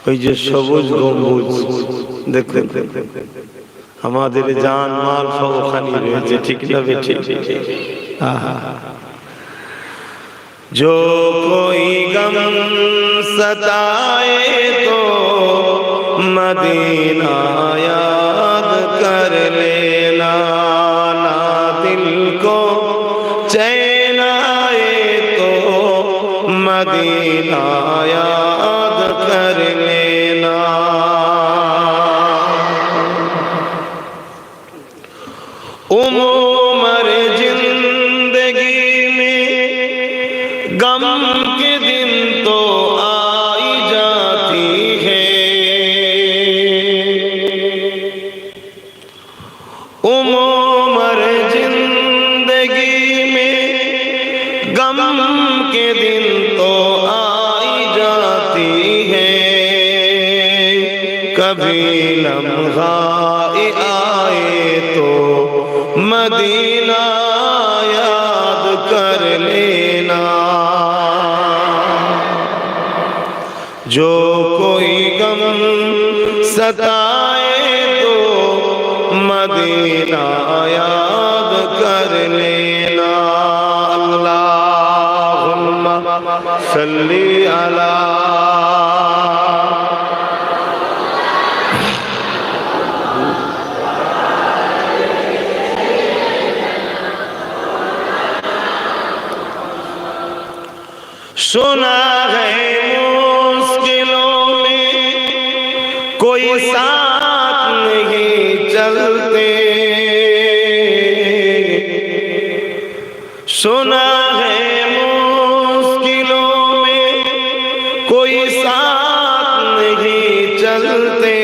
ওই যে সবুজ গম্বুজ দেখলেন, আমাদের জান মাল সব ওখানে রয়েছে, ঠিক না বেঠিক? जो कोई गम सताए तो मदीना याद कर लेना, ना दिल को चैन आए तो मदीना याद कर लेना। उम्र जिंदगी में गम के दिन तो आई जाती है, उम्र जिंदगी में गम के दिन तो आई जाती है, कभी लम्हा आए तो मदीना याद कर लेना। जो कोई गम सताए तो मदीना याद कर लेना। अल्लाहुम्मा सल्ली अला सुना है मुश्किलों में कोई साथ नहीं चलते, सुना है मुश्किलों में कोई साथ नहीं चलते,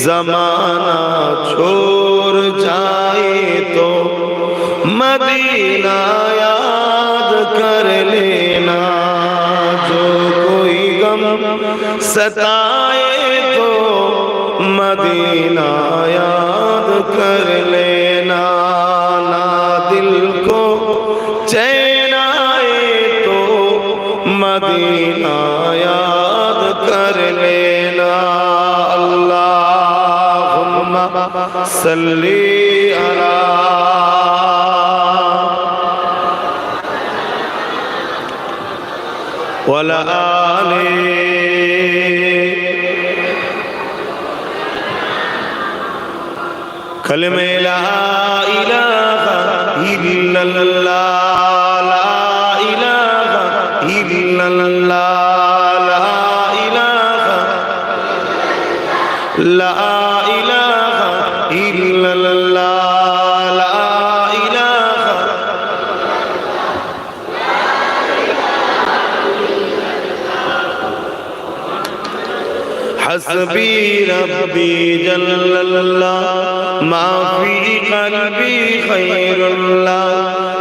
जमाना छोड़ जाए तो मदीना याद कर लेना। जो कोई गम सताए तो मदीना याद कर लेना, ना दिल को चैन आए तो मदीना याद कर लेना। अल्लाहुम्मा सल्ली अला वला आले कलमे ला इलाहा इल्लल्लाह, ला इलाहा इल्लल्लाह, ला इलाहा ला इलाहा इल्लल्लाह, ला इलाहा हस्बी रब्बी जल्लल्लाह मा फी क़ल्बी खैरुल्लाह,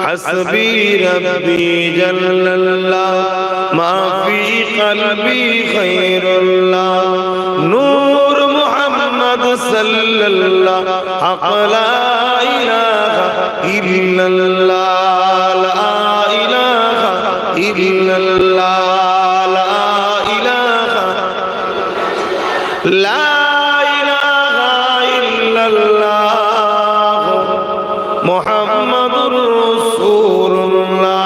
हस्बी रब्बी जल्लल्लाह मा फी क़ल्बी खैरुल्लाह, नूर मुहम्मद सल्लल्लाह हक़ ला इलाहा इल्लल्लाह, ला इलाहा इल्लल्लाह, ला इलाहा ला इलाहा इल्लल्लाह मुहम्मदुर रसूलुल्लाह।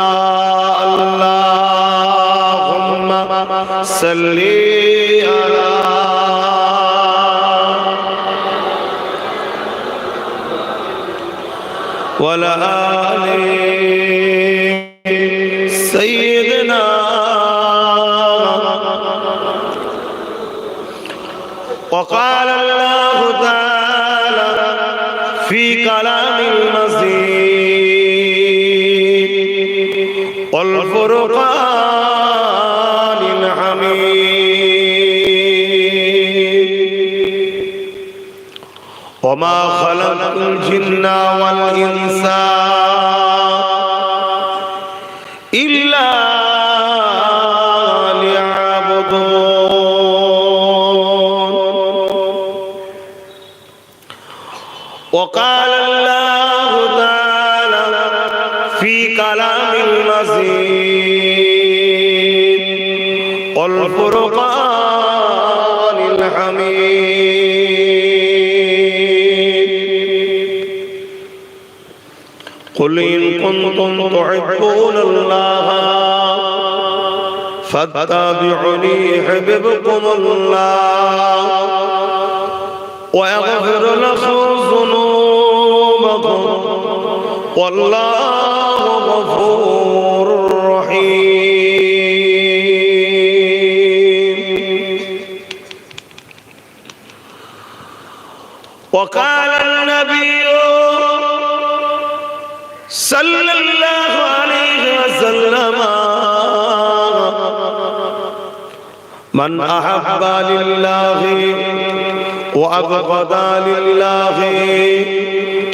अल्लाहुम्मा सल्ली अला वला आले सय्यदना وقال الله تعالى في كلام المزيد والفرقان الحميد وما خلقت الجن والإنس إلا وقال الله تعالى في كلام المزيد قل والفرقان الحميد قل إن كنتم تحبون الله فاتبعوني يحببكم الله ويغفر لكم ذنوبكم والله غفور رحيم. وقال النبي صلى الله عليه وسلم من أحب لله وأبغض لله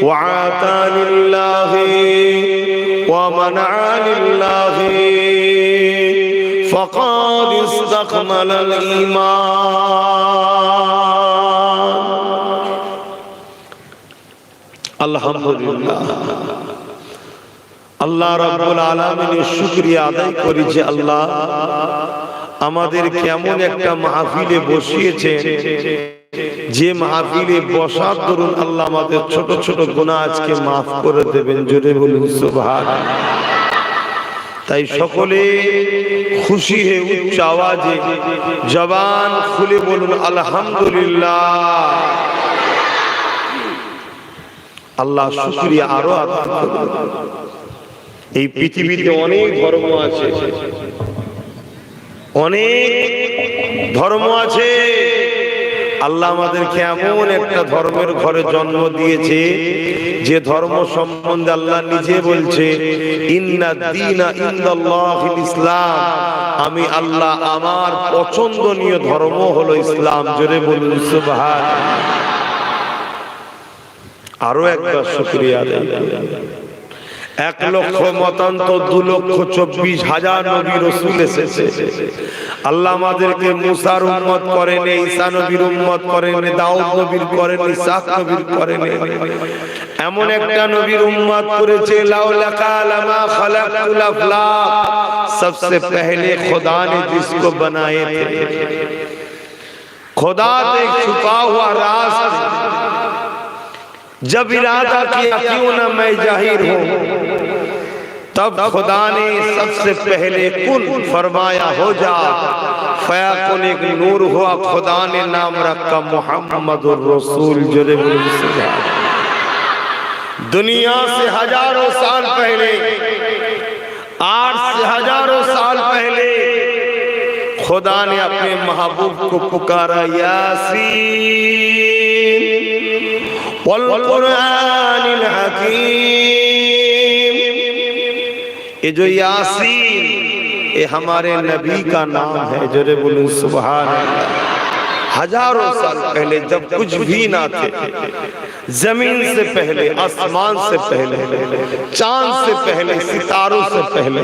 وعاتى لله ومنع لله فقد استكمل الإيمان. الحمد لله আল্লাহ রাব্বুল আলামিনের শুকরিয়া আদায় করি যে আল্লাহ আমাদের কেমন একটা মাহফিলে বসিয়েছে, যে মাহফিলে বসার দরুন আল্লাহ আমাদের ছোট ছোট গুনাহ আজকে মাফ করে দেবেন। জোরে বলুন সুবহানাল্লাহ। তাই সকলে খুশি হয়ে উচ্চ আওয়াজে জবান খুলে বলুন আলহামদুলিল্লাহ। আল্লাহ শুকরিয়া আরো আদায় করুন। এই পৃথিবীতে অনেক ধর্ম আছে, অনেক ধর্ম আছে। আল্লাহ আমাদেরকে এমন একটা ধর্মের ঘরে জন্ম দিয়েছে যে ধর্ম সম্বন্ধে আল্লাহ নিজে বলছে ইন্নাদ দীনা ইনদাল্লাহিল ইসলাম, আমি আল্লাহ আমার পছন্দনীয় ধর্ম হলো ইসলাম। জোরে বলুন সুবহানাল্লাহ। আরো একবার শুকরিয়া আদায় করুন। 1,00,000 মতান্তর 2,24,000 নবী রাসূল এসেছে। আল্লাহ আমাদেরকে মুসার উম্মত করেন, ঈসা নবীর উম্মত করেন, দাউদ নবীর করেন, ইসহাক নবীর করেন। এমন একটা নবীর উম্মত করেছে লাউলাকা লামা খালাকুল আফলাক, सबसे पहले खुदा ने जिसको बनाए थे, खुदा ने छुपा हुआ राज जब इरादा किया क्यों ना मैं जाहिर हूं, तब खुदा ने सबसे पहले कुन फरमाया हो जा, फयाकुन एक नूर हुआ, खुदा ने नाम रखा मुहम्मदुर रसूल। जरे दुनिया से हजारों साल पहले, 8 से हजारों साल पहले खुदा ने अपने महबूब को पुकारा यासीन वल कुरानिल हकीम। ये जो यासीन ये हमारे नबी का नाम है। जरे बोलूं सुभान अल्लाह। हजारों साल पहले जब कुछ भी ना थे, जमीन से पहले, आसमान से पहले, चांद से पहले, सितारों से पहले,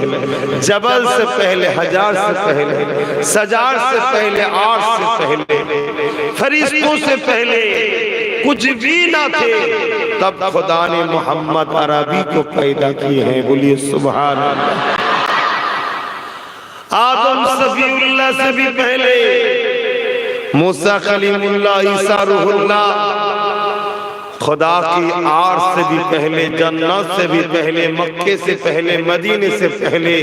जबल से पहले, हजार से पहले, सजार से पहले, आर्श से पहले, फरिश्तों से पहले कुछ भी ना थे, तब खुदा ने मोहम्मद अरबी को पैदा किए हैं। बोलिए सुभान अल्लाह। आदम सफीउल्लाह से भी पहले, मूसा कलीमुल्लाह, ईसा रूहुल्लाह, खुदा की आर्श से भी पहले, जन्नत से भी पहले, मक्के से पहले, मदीने से पहले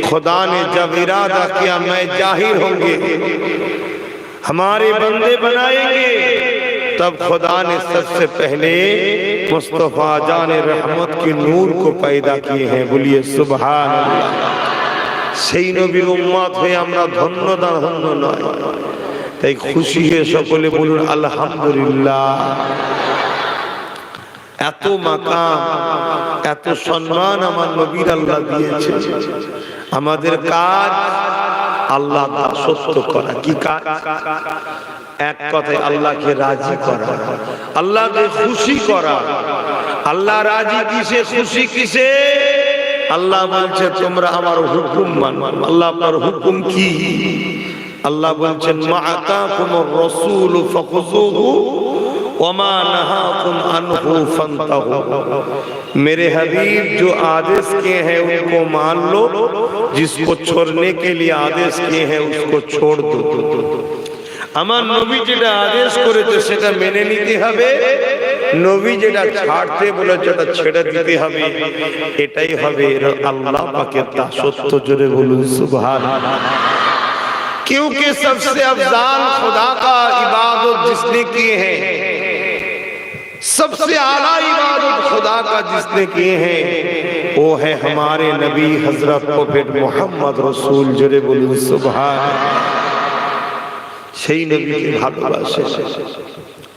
खुदा ने जब इरादा किया मैं जाहिर होंगे, हमारे बंदे बनाएंगे, तब खुदा ने सबसे पहले मुस्तफा जान रहमत के नूर को पैदा किए हैं। बोलिए सुभान अल्लाह। সেই নবীর উম্মত হয়ে আমরা ধন্য নয়, তাই খুশি হয়ে সকলে বলুন আলহামদুলিল্লাহ। এত মাকাম, এত সম্মান আমার নবীর আল্লাহ দিয়েছে। আমাদের কাজ আল্লাহ দাসত্ব করা। কি কাজ? এক কথায় আল্লাহকে রাজি করা, আল্লাহকে খুশি করা। আল্লাহ রাজি কিসে, খুশি কিসে? আল্লাহ বলছে তোমরা আমার হুকুম মানো। আল্লাহ আপনার হুকুম কি? আল্লাহ বলছেন মা আতাকুমুর রাসূলু ফাখুযুহু ওয়া মা নাহাকুম আনহু ফান্তাহু। मेरे हबीब जो आदेश किए हैं उनको मान लो, जिसको छोड़ने के लिए आदेश किए हैं उसको छोड़ दो। আমার নবী যেটা আদেশ করেছে সেটা মেনে নিতে হবে, নবী যেটা ছাড়তে বলেছে সেটা ছেড়ে দিতে হবে। এটাই হবে আল্লাহ পাকের দাসত্ব। জোরে বলুন সুবহানাল্লাহ। क्योंकि सबसे अफजाल खुदा का इबादत जिसने किए हैं, सबसे आला इबादत खुदा का जिसने किए हैं वो है हमारे नबी हजरत प्रोफेट मोहम्मद रसूल। जोरे बोलूं सुभान अल्लाह। সেই নবীকে ভালোবাসে,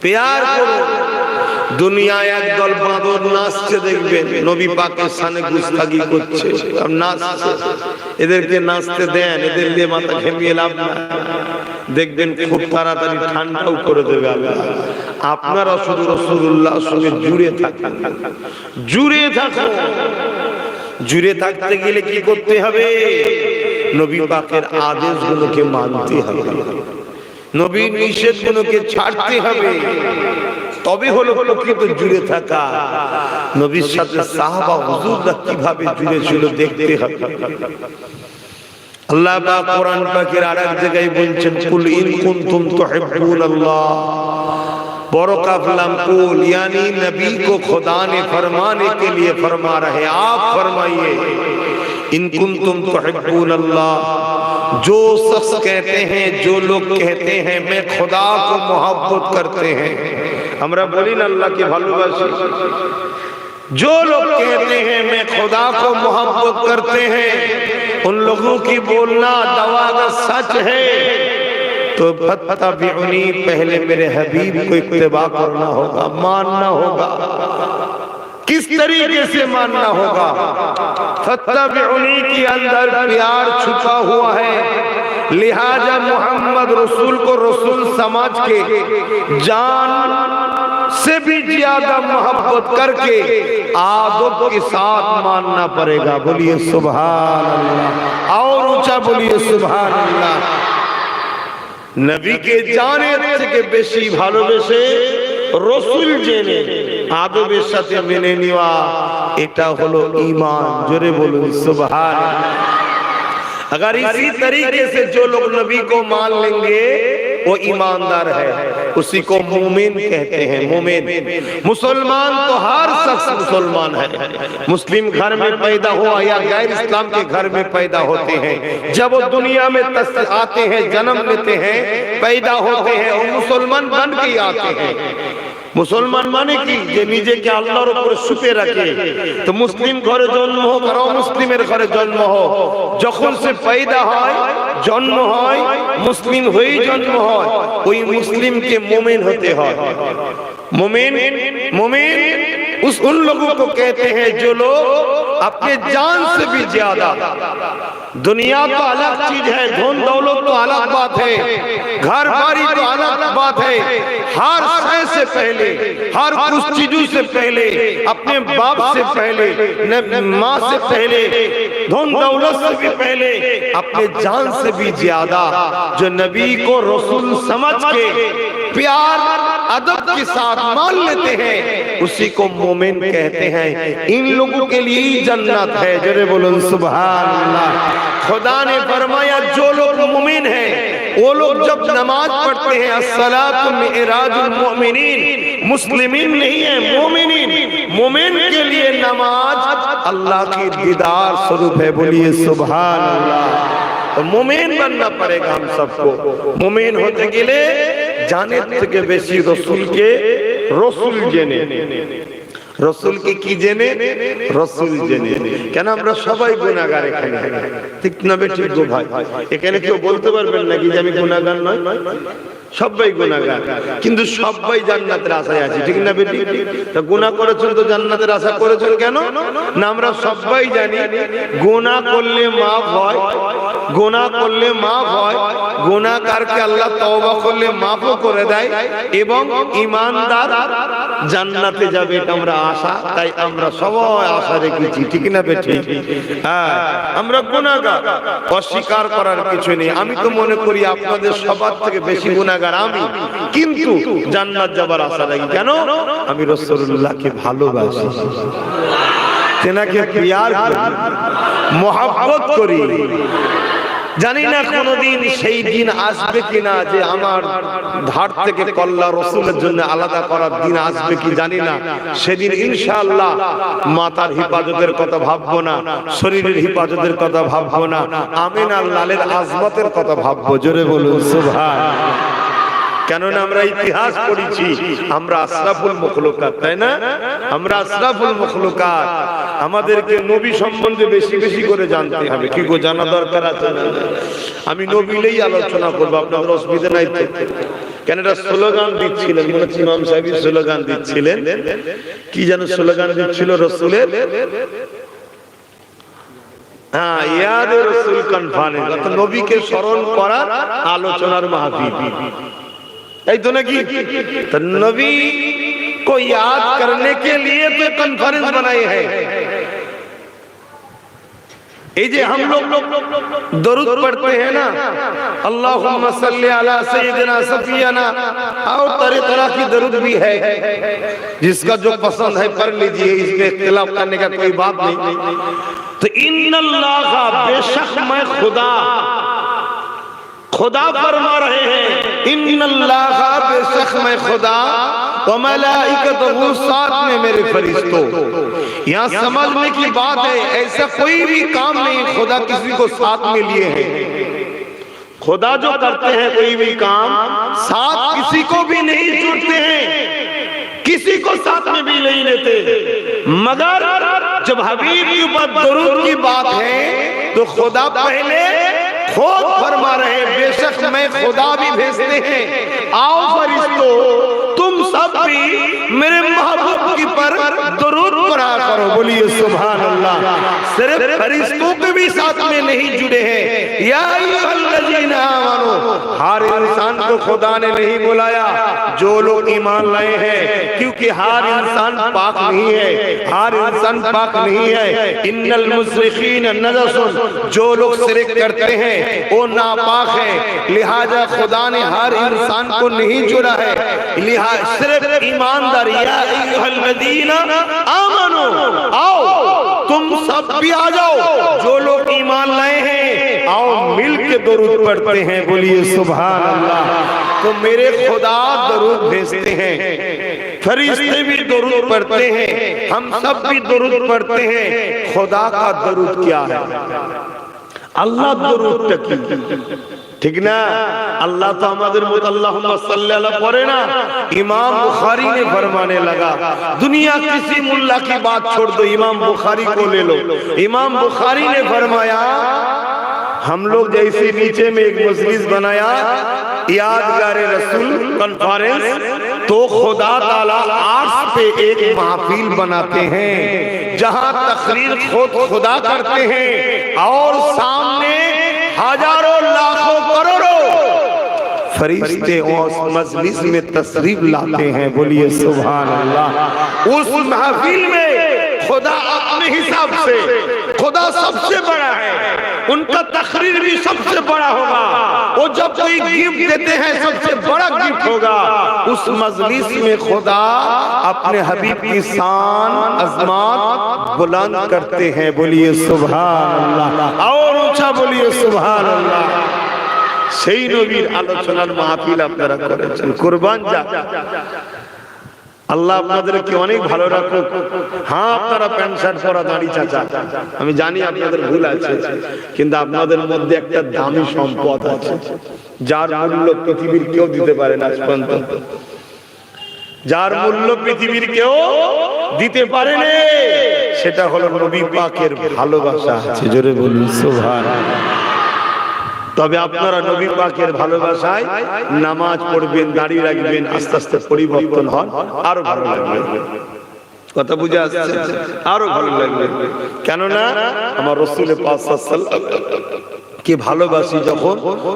প্যার করো। দুনিয়ায় একদল বাঁদর নাচছে দেখবেন, নবী পাকের সামনে গুস্তাগি করছে, নাচছে। এদেরকে নাচতে দেন, এদের দিয়ে মাথা ঘেমিয়ে লাভ না। দেখবেন খুব তাড়াতাড়ি ঠান্ডাও করে দেবে আল্লাহ। আপনারা শুধু রাসূলুল্লাহর সঙ্গে জুড়ে থাকুন, জুড়ে থাকুন। জুড়ে থাকতে গেলে কি করতে হবে? নবী পাকের আদেশগুলোকে মানতে হবে, নবীর নিষেধগুলোকে ছাড়তে হবে, তবে হলো প্রকৃত জুড়ে থাকা। নবীর সাথে সাহাবা হুজুররা কিভাবে জুড়ে ছিল দেখতে হবে। আল্লাহ পাক কোরআন পাকের আরেক জায়গায় বলছেন, কুল ইন কুনতুম তুহিব্বুনাল্লাহ, বড় কাফলাম কুল, यानी नबी को खुदा ने फरमाने के लिए फरमा रहे, आप फरमाइए इन कुंतुम तुहिब्बुनल्लाह। जो शख्स कहते हैं, जो लोग कहते हैं मैं खुदा को मोहब्बत करते हैं, हमरा बोली ना अल्लाह के भालोबासी। जो लोग कहते हैं मैं खुदा को मोहब्बत करते हैं, उन लोगों की बोलना दवा का सच है। तो फत्तबिउनी, पहले मेरे हबीब को इत्तिबा करना होगा, मानना होगा। किस तरीके से मानना होगा? फत्तबिउनी के अंदर प्यार छुपा हुआ है, लिहाजा मोहम्मद रसूल को रसूल समझ के जान से भी ज्यादा मोहब्बत करके आदब के साथ मानना पड़ेगा। बोलिए सुभान अल्लाह, और ऊंचा बोलिए सुभान अल्लाह। नबी के जाने থেকে বেশি ভালোবেসে রসুল জেনে আদবের সাথে মেনে নেওয়া, এটা হলো ঈমান। জোরে বলুন সুবহান अल्लाह। अगर इसी तरीके से जो लोग नबी को मान लेंगे वो ईमानदार है, उसी को मोमिन कहते हैं। मोमिन मुसलमान तो हर शख्स मुसलमान है, मुस्लिम घर में पैदा हुआ या गैर इस्लाम के घर में पैदा होते हैं, जब वो दुनिया में आते हैं, जन्म लेते हैं, पैदा होते हैं, वो मुसलमान बन के आते हैं। मुसलमान माने কি? যে নিজেকে আল্লাহর উপরে সুপে রাখে। তো মুসলিম ঘরে জন্ম হোক আর অমুসলিমের ঘরে জন্ম হোক, যখন সে পয়দা হয়, জন্ম হয়, মুসলিম হয়েই জন্ম হয়, ওই মুসলিমকে মুমিন হতে হয়। मुमिन मुमिन उन लोगों को कहते हैं जो लोग अपने जान से भी ज्यादा, दुनिया तो अलग चीज है, धन दौलत तो अलग बात है, घर बारी तो अलग बात है, हर शय से पहले, हर कुछ चीजों से पहले, अपने बाप से पहले, माँ से पहले, धन दौलत से भी पहले, अपने जान से भी ज्यादा जो नबी को रसूल समझ के प्यार अदब के साथ मान लेते हैं, उसी को मोमिन कहते हैं। इन लोगों के लिए जन्नत है। जरे बोलो सुभान अल्लाह। खुदा ने फरमाया जो लोग मोमिन हैं वो लोग जब नमाज पढ़ते हैं, अस्सलातु मिअराजुल मुमिनीन, मुस्लिमीन नहीं है, मोमिनीन। मोमिन के लिए नमाज अल्लाह की दीदार स्वरूप है। बोलिए सुभान अल्लाह। तो मोमिन बनना पड़ेगा हम सबको। मोमिन होते के लिए जाने থেকে বেশি রসুলকে রসুল জেনে, রসুলকে কি জেনে? রসুল জেনে। কেন আমরা সবাই গুনাহগার এখানে, ঠিক না বেঠিক গো ভাই? এখানে কেউ বলতে পারবেন নাকি যে আমি গুনাহগার নই? সবাই গুনাহগার, কিন্তু সবাই জান্নাতের আশায় আছি, ঠিক না বেটি? তা গুনাহ করেছেন তো জান্নাতের আশা করেছেন কেন? না আমরা সবাই জানি গুনাহ করলে মাফ হয়, গুনাহ করলে মাফ হয়, গুনাহগারকে আল্লাহ তওবা করলে মাফও করে দেয়, এবং ঈমানদার জান্নাতে যাবে, এটা আমরা আশা। তাই আমরা সবাই আশা রেখেছি, ঠিক না বেটি? হ্যাঁ, আমরা গুনাহগার, অস্বীকার করার কিছু নেই। আমি তো মনে করি আপনাদের সবার থেকে বেশি গুনাহগার আমি, কিন্তু জান্নাত যাবার আশা রাখি। কেন? আমি রাসূলুল্লাহকে ভালোবাসি। তেনাকে প্যার করি, মোহাব্বত করি। জানি না কোনদিন সেই দিন আসবে কিনা যে আমার ধার থেকে কল্লা রসুলের জন্য আলাদা করার দিন আসবে কি জানি না। সেদিন ইনশাআল্লাহ মাতার হিফাজতের কথা ভাববো না, শরীরের হিফাজতের কথা ভাববো না, আমিনার লালের আজমতের কথা ভাববো। জোরে বলুন সুবহানাল্লাহ। কেননা আমরা ইতিহাস পড়েছি, আমরা আশরাফুল মখলুকাত, তাই না? আমরা আশরাফুল মখলুকাত। আমাদেরকে নবী সম্বন্ধে বেশি বেশি করে জানতে হবে। কি গো, জানা দরকার আছে না? আমি নবীলেই আলোচনা করবো, আপনাদের অসুবিধা নাই তো? কেন এটা স্লোগান দিচ্ছিলেন, মনে হচ্ছে ইমাম সাহেব স্লোগান দিচ্ছিলেন। কি যেন স্লোগান দিচ্ছিল রসুলের? হ্যাঁ, ইয়াদে রসুল কনফারেন্স, অর্থাৎ নবীকে স্মরণ করার আলোচনার মাহফিল। এই তো নাকি? तो नबी को याद करने के लिए तो कॉन्फ्रेंस बनाए हैं। ये जे हम लोग दरूद पढ़ते हैं ना, अल्लाहुम्मा सल्ली अला सय्यिदिना सफियाना, और तरह तरह की दरूद भी है, जिसका जो पसंद है पढ़ लीजिए, इसमें इख्तिलाफ करने का कोई बात नहीं। तो इन्नल्लाह, बेशक मैं खुदा फरमा रहे हैं, इन्नल्लाह, बेशक मैं खुदा, व मलाइकतहु, साथ में मेरे फरिश्तों। यहाँ समझने की बात है, ऐसा कोई भी काम नहीं खुदा किसी को साथ में लिए है। खुदा जो करते हैं कोई भी काम, साथ किसी को भी नहीं जुड़ते हैं, किसी को साथ में भी नहीं लेते। मगर जब हबीब के ऊपर दरूद की बात है तो खुदा पहले खुद फरमा रहे, बेशक मैं खुदा भी भेजते हैं, आओ फरिश्तों तुम सब भी मेरे महबूब की पर दरूद पढ़ा करो। बोलिए सुभान अल्लाह। सिर्फ फरिश्तों के भी साथ में नहीं जुड़े हैं, या अय्युहल्लज़ीना आमनू, हर इंसान को खुदा ने नहीं बुलाया जो लोग ईमान लाए हैं, क्योंकि हर इंसान पाक नहीं है, हर इंसान पाक नहीं है। इन्नल मुश्रिकीन नजसुन, जो लोग शिरक करते हैं वो नापाक है, लिहाजा खुदा ने हर इंसान को नहीं जुड़ा है। लिहाजा सिर्फ ईमानदार, या अय्युहल्लज़ीना आमनू, आओ तुम सब भी आ जाओ, जो लोग ईमान लाए हैं, आओ मिल के दरूद पढ़ते हैं। बोलिए सुभान अल्लाह। तो मेरे खुदा दरूद भेजते हैं, फरिश्ते भी दरूद पढ़ते हैं, हम सब भी दरूद पढ़ते हैं। खुदा का दरूद क्या है? আল্লাহ দরুদটা কি? ঠিক না? আল্লাহ তো আমাদের মত আল্লাহুম্মা সাল্লি আলা পড়ে না। इमाम बुखारी ने फरमाने लगा, दुनिया किसी मुल्ला की बात छोड़ दो, इमाम बुखारी को ले लो। इमाम बुखारी ने फरमाया, हम लोग जैसे नीचे में एक मजलिस बनाया यादगार रसूल कॉन्फ्रेंस, तो खुदा ताला आर्श पे एक महफिल बनाते हैं जहां तकरीर खुद खुदा करते हैं और सामने हजारों लाखों करोड़ों फरिश्ते उस मजलिस में तशरीफ लाते हैं। बोलिए सुभान अल्लाह। उस महफिल में खुदा अपने हिसाब से, खुदा सबसे बड़ा है, उनका तकरीर भी सबसे बड़ा होगा। वो जब कोई गिफ्ट देते हैं सबसे बड़ा गिफ्ट होगा। उस मजलिस में खुदा अपने हबीब की शान अज़मत बुलंद करते हैं। बोलिए सुभान अल्लाह, और ऊंचा बोलिए सुभान अल्लाह। সেই নবীর আলোচনার মাহফিল আপনারা করেছেন, কুরবান যা। আল্লাহ আপনাদেরকে অনেক ভালো রাখুক। হ্যাঁ, আপনারা প্যান্ট শার্ট পরা দাঁড়ি চাচা, আমি জানি আপনাদের ভুল আছে, কিন্তু আপনাদের মধ্যে একটা দামি সম্পদ আছে যার মূল্য পৃথিবীর কেউ দিতে পারে না আজ পর্যন্ত, যার মূল্য পৃথিবীর কেউ দিতে পারে না। সেটা হলো নবী পাকের ভালোবাসা। জোরে বলুন সুবহানাল্লাহ। তবে আপনারা নবী পাকের ভালোবাসায় নামাজ পড়বেন, দাড়ি রাখবেন, আস্তে আস্তে পরিবর্তন হন, আরো ভালো লাগবে। কথা বুঝে আসছে? আরো ভালো লাগবে। কেননা আমার রাসূল পাক সাল্লাল্লাহু আলাইহি ওয়াসাল্লাম কে ভালোবাসি, যখন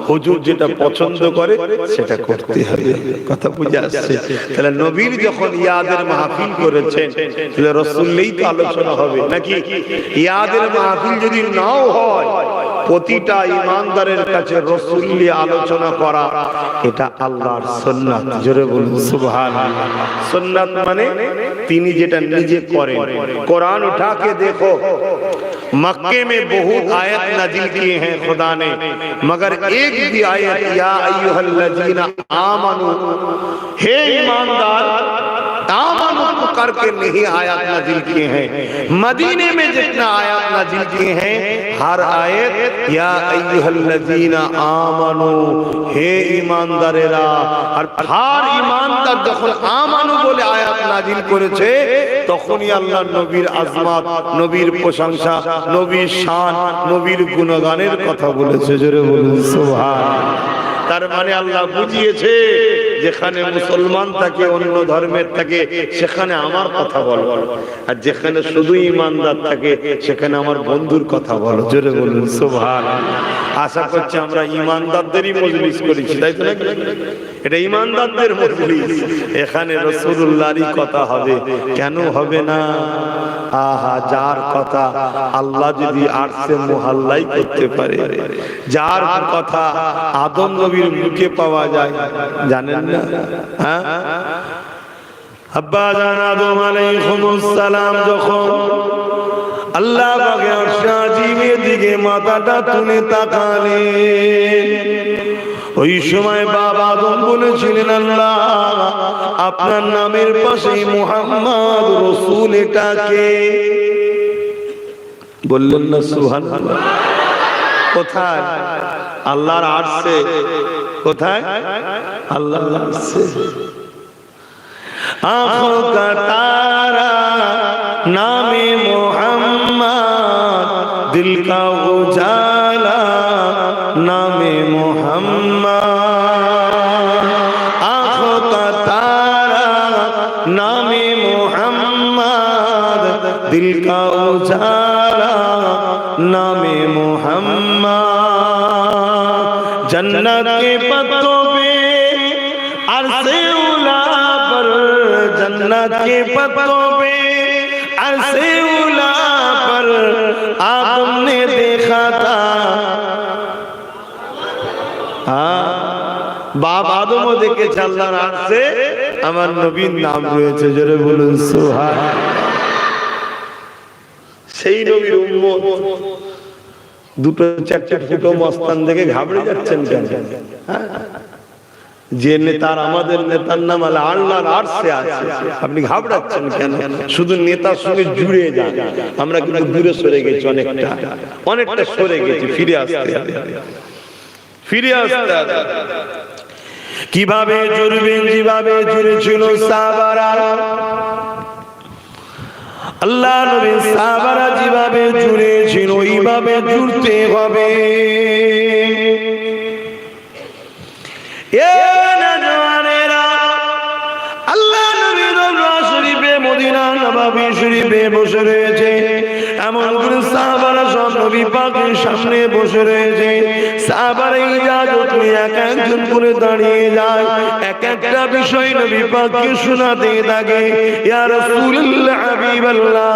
হুজুর যেটা পছন্দ করে সেটা করতে হবে। কথা বুঝে আসছে? তাহলে নবীর যখন ইয়াদের মাহফিল করেছেন, তাহলে রাসূলেই তো আলোচনা হবে নাকি? ইয়াদের মাহফিল যদি নাও হয়, প্রতিটা ইমানদারের কাছে রাসূল নিয়ে আলোচনা করা, এটা আল্লাহর সুন্নাত। জোরে বলুন সুবহানাল্লাহ। সুন্নাত মানে তিনি যেটা নিজে করেন। कुरान उठा के देखो, मक्के में बहुत आयत नाजिल किए हैं खुदा ने, मगर एक भी आयत या अय्युहल्लज़ीना आमनू, हे ईमानदार आमनू करके नहीं आयत नाजिल किए हैं। मदीने में जितना आयत नाजिल किए हैं, हर आयत या अय्युहल्लज़ीना आमनू, हे ईमानदारेरा। और हर ईमानदार যখন আমানু বলে আয়াত নাজিল করেছে, তখনই আল্লাহ নবীর আজমাত, নবীর প্রশংসা, নবীর শান, নবীর গুণগানের কথা বলেছে। জোরে বলুন সুবহানাল্লাহ। তার মানে আল্লাহ বুঝিয়েছে যেখানে মুসলমান থাকে, অন্য ধর্মের থাকে, সেখানে আমার কথা বলো, আর যেখানে শুধু ঈমানদার থাকে সেখানে আমার বন্ধুর কথা বলো। জোরে বলুন সুবহানাল্লাহ। আশা করছি আমরা ঈমানদারদেরই মজলিস করেছি, তাই তো নাকি? এটা ঈমানদারদের মজলিস, এখানে রাসূলুল্লাহরই কথা হবে, কেন হবে না? আহা, যার কথা আল্লাহ যদি আরশে মুহাল্লাই করতে পারে, যার কথা আদম নবীর মুখে পাওয়া যায়, জানেন না? হ্যাঁ, আব্বা জান আদম আলাইহিস সালাম যখন আল্লাহ পাকের আরশে আজিমের দিকে মাথাটা তুলে তাকালেন, ওই সময় বাবা আদম বলেছিলেন, আল্লাহ আপনার নামের পাশে মুহাম্মদ রাসূল, এটাকে বললেন না সুবহানাল্লাহ? কোথায়? আল্লাহর আরশে। কোথায়? আল্লাহর আরশে। आँखों का तारा नामे मोहम्मद, दिल का उजाला नामे मोहम्मद। आँखों का तारा नामे मोहम्मद, दिल का उजाला नामे मोहम्मद। जन्नत के पत्तों पे अरसे उला पर, जन्नत के पत्तों पे अरसे उला पर आदम ने देखा था। हाँ, बाप आदमও দেখেছে আল্লাহর আরশে আমার নবীর নাম রয়েছে। জোরে বলুন সুবহানাল্লাহ। সেই নবীর উম্মত দুটো চারটে ফুটো মস্তান দেখে ঘাবড়ে যাচ্ছেন কেন? যে নেতার, আমাদের নেতার নাম আল্লাহর আরশে আছে, আপনি ঘাবড়াচ্ছেন কেন? শুধু নেতার সঙ্গে জুড়ে যান। আমরা কিন্তু দূরে সরে গেছি, অনেকটা সরে গেছি, ফিরে আসতে কিভাবে জুড়বেন? যেভাবে জুড়েছিল সাহাবারা, আল্লাহ নবী সাহাবারা যেভাবে জুড়েছিল ওইভাবে জুড়তে হবে। আল্লাহ নবী রওজা শরীফে, মদিনা নববী শরীফে বসে রয়েছে, এমন করে সাহাবারা সব নবী পাকের সামনে বসে রয়েছে। সাহাবারা ইজাজত নিয়ে এক একজন করে দাঁড়িয়ে যায়, এক একটা বিষয় নবী পাককে শোনাতে থাকে। ইয়া রাসূলুল্লাহ, হাবিবাল্লাহ,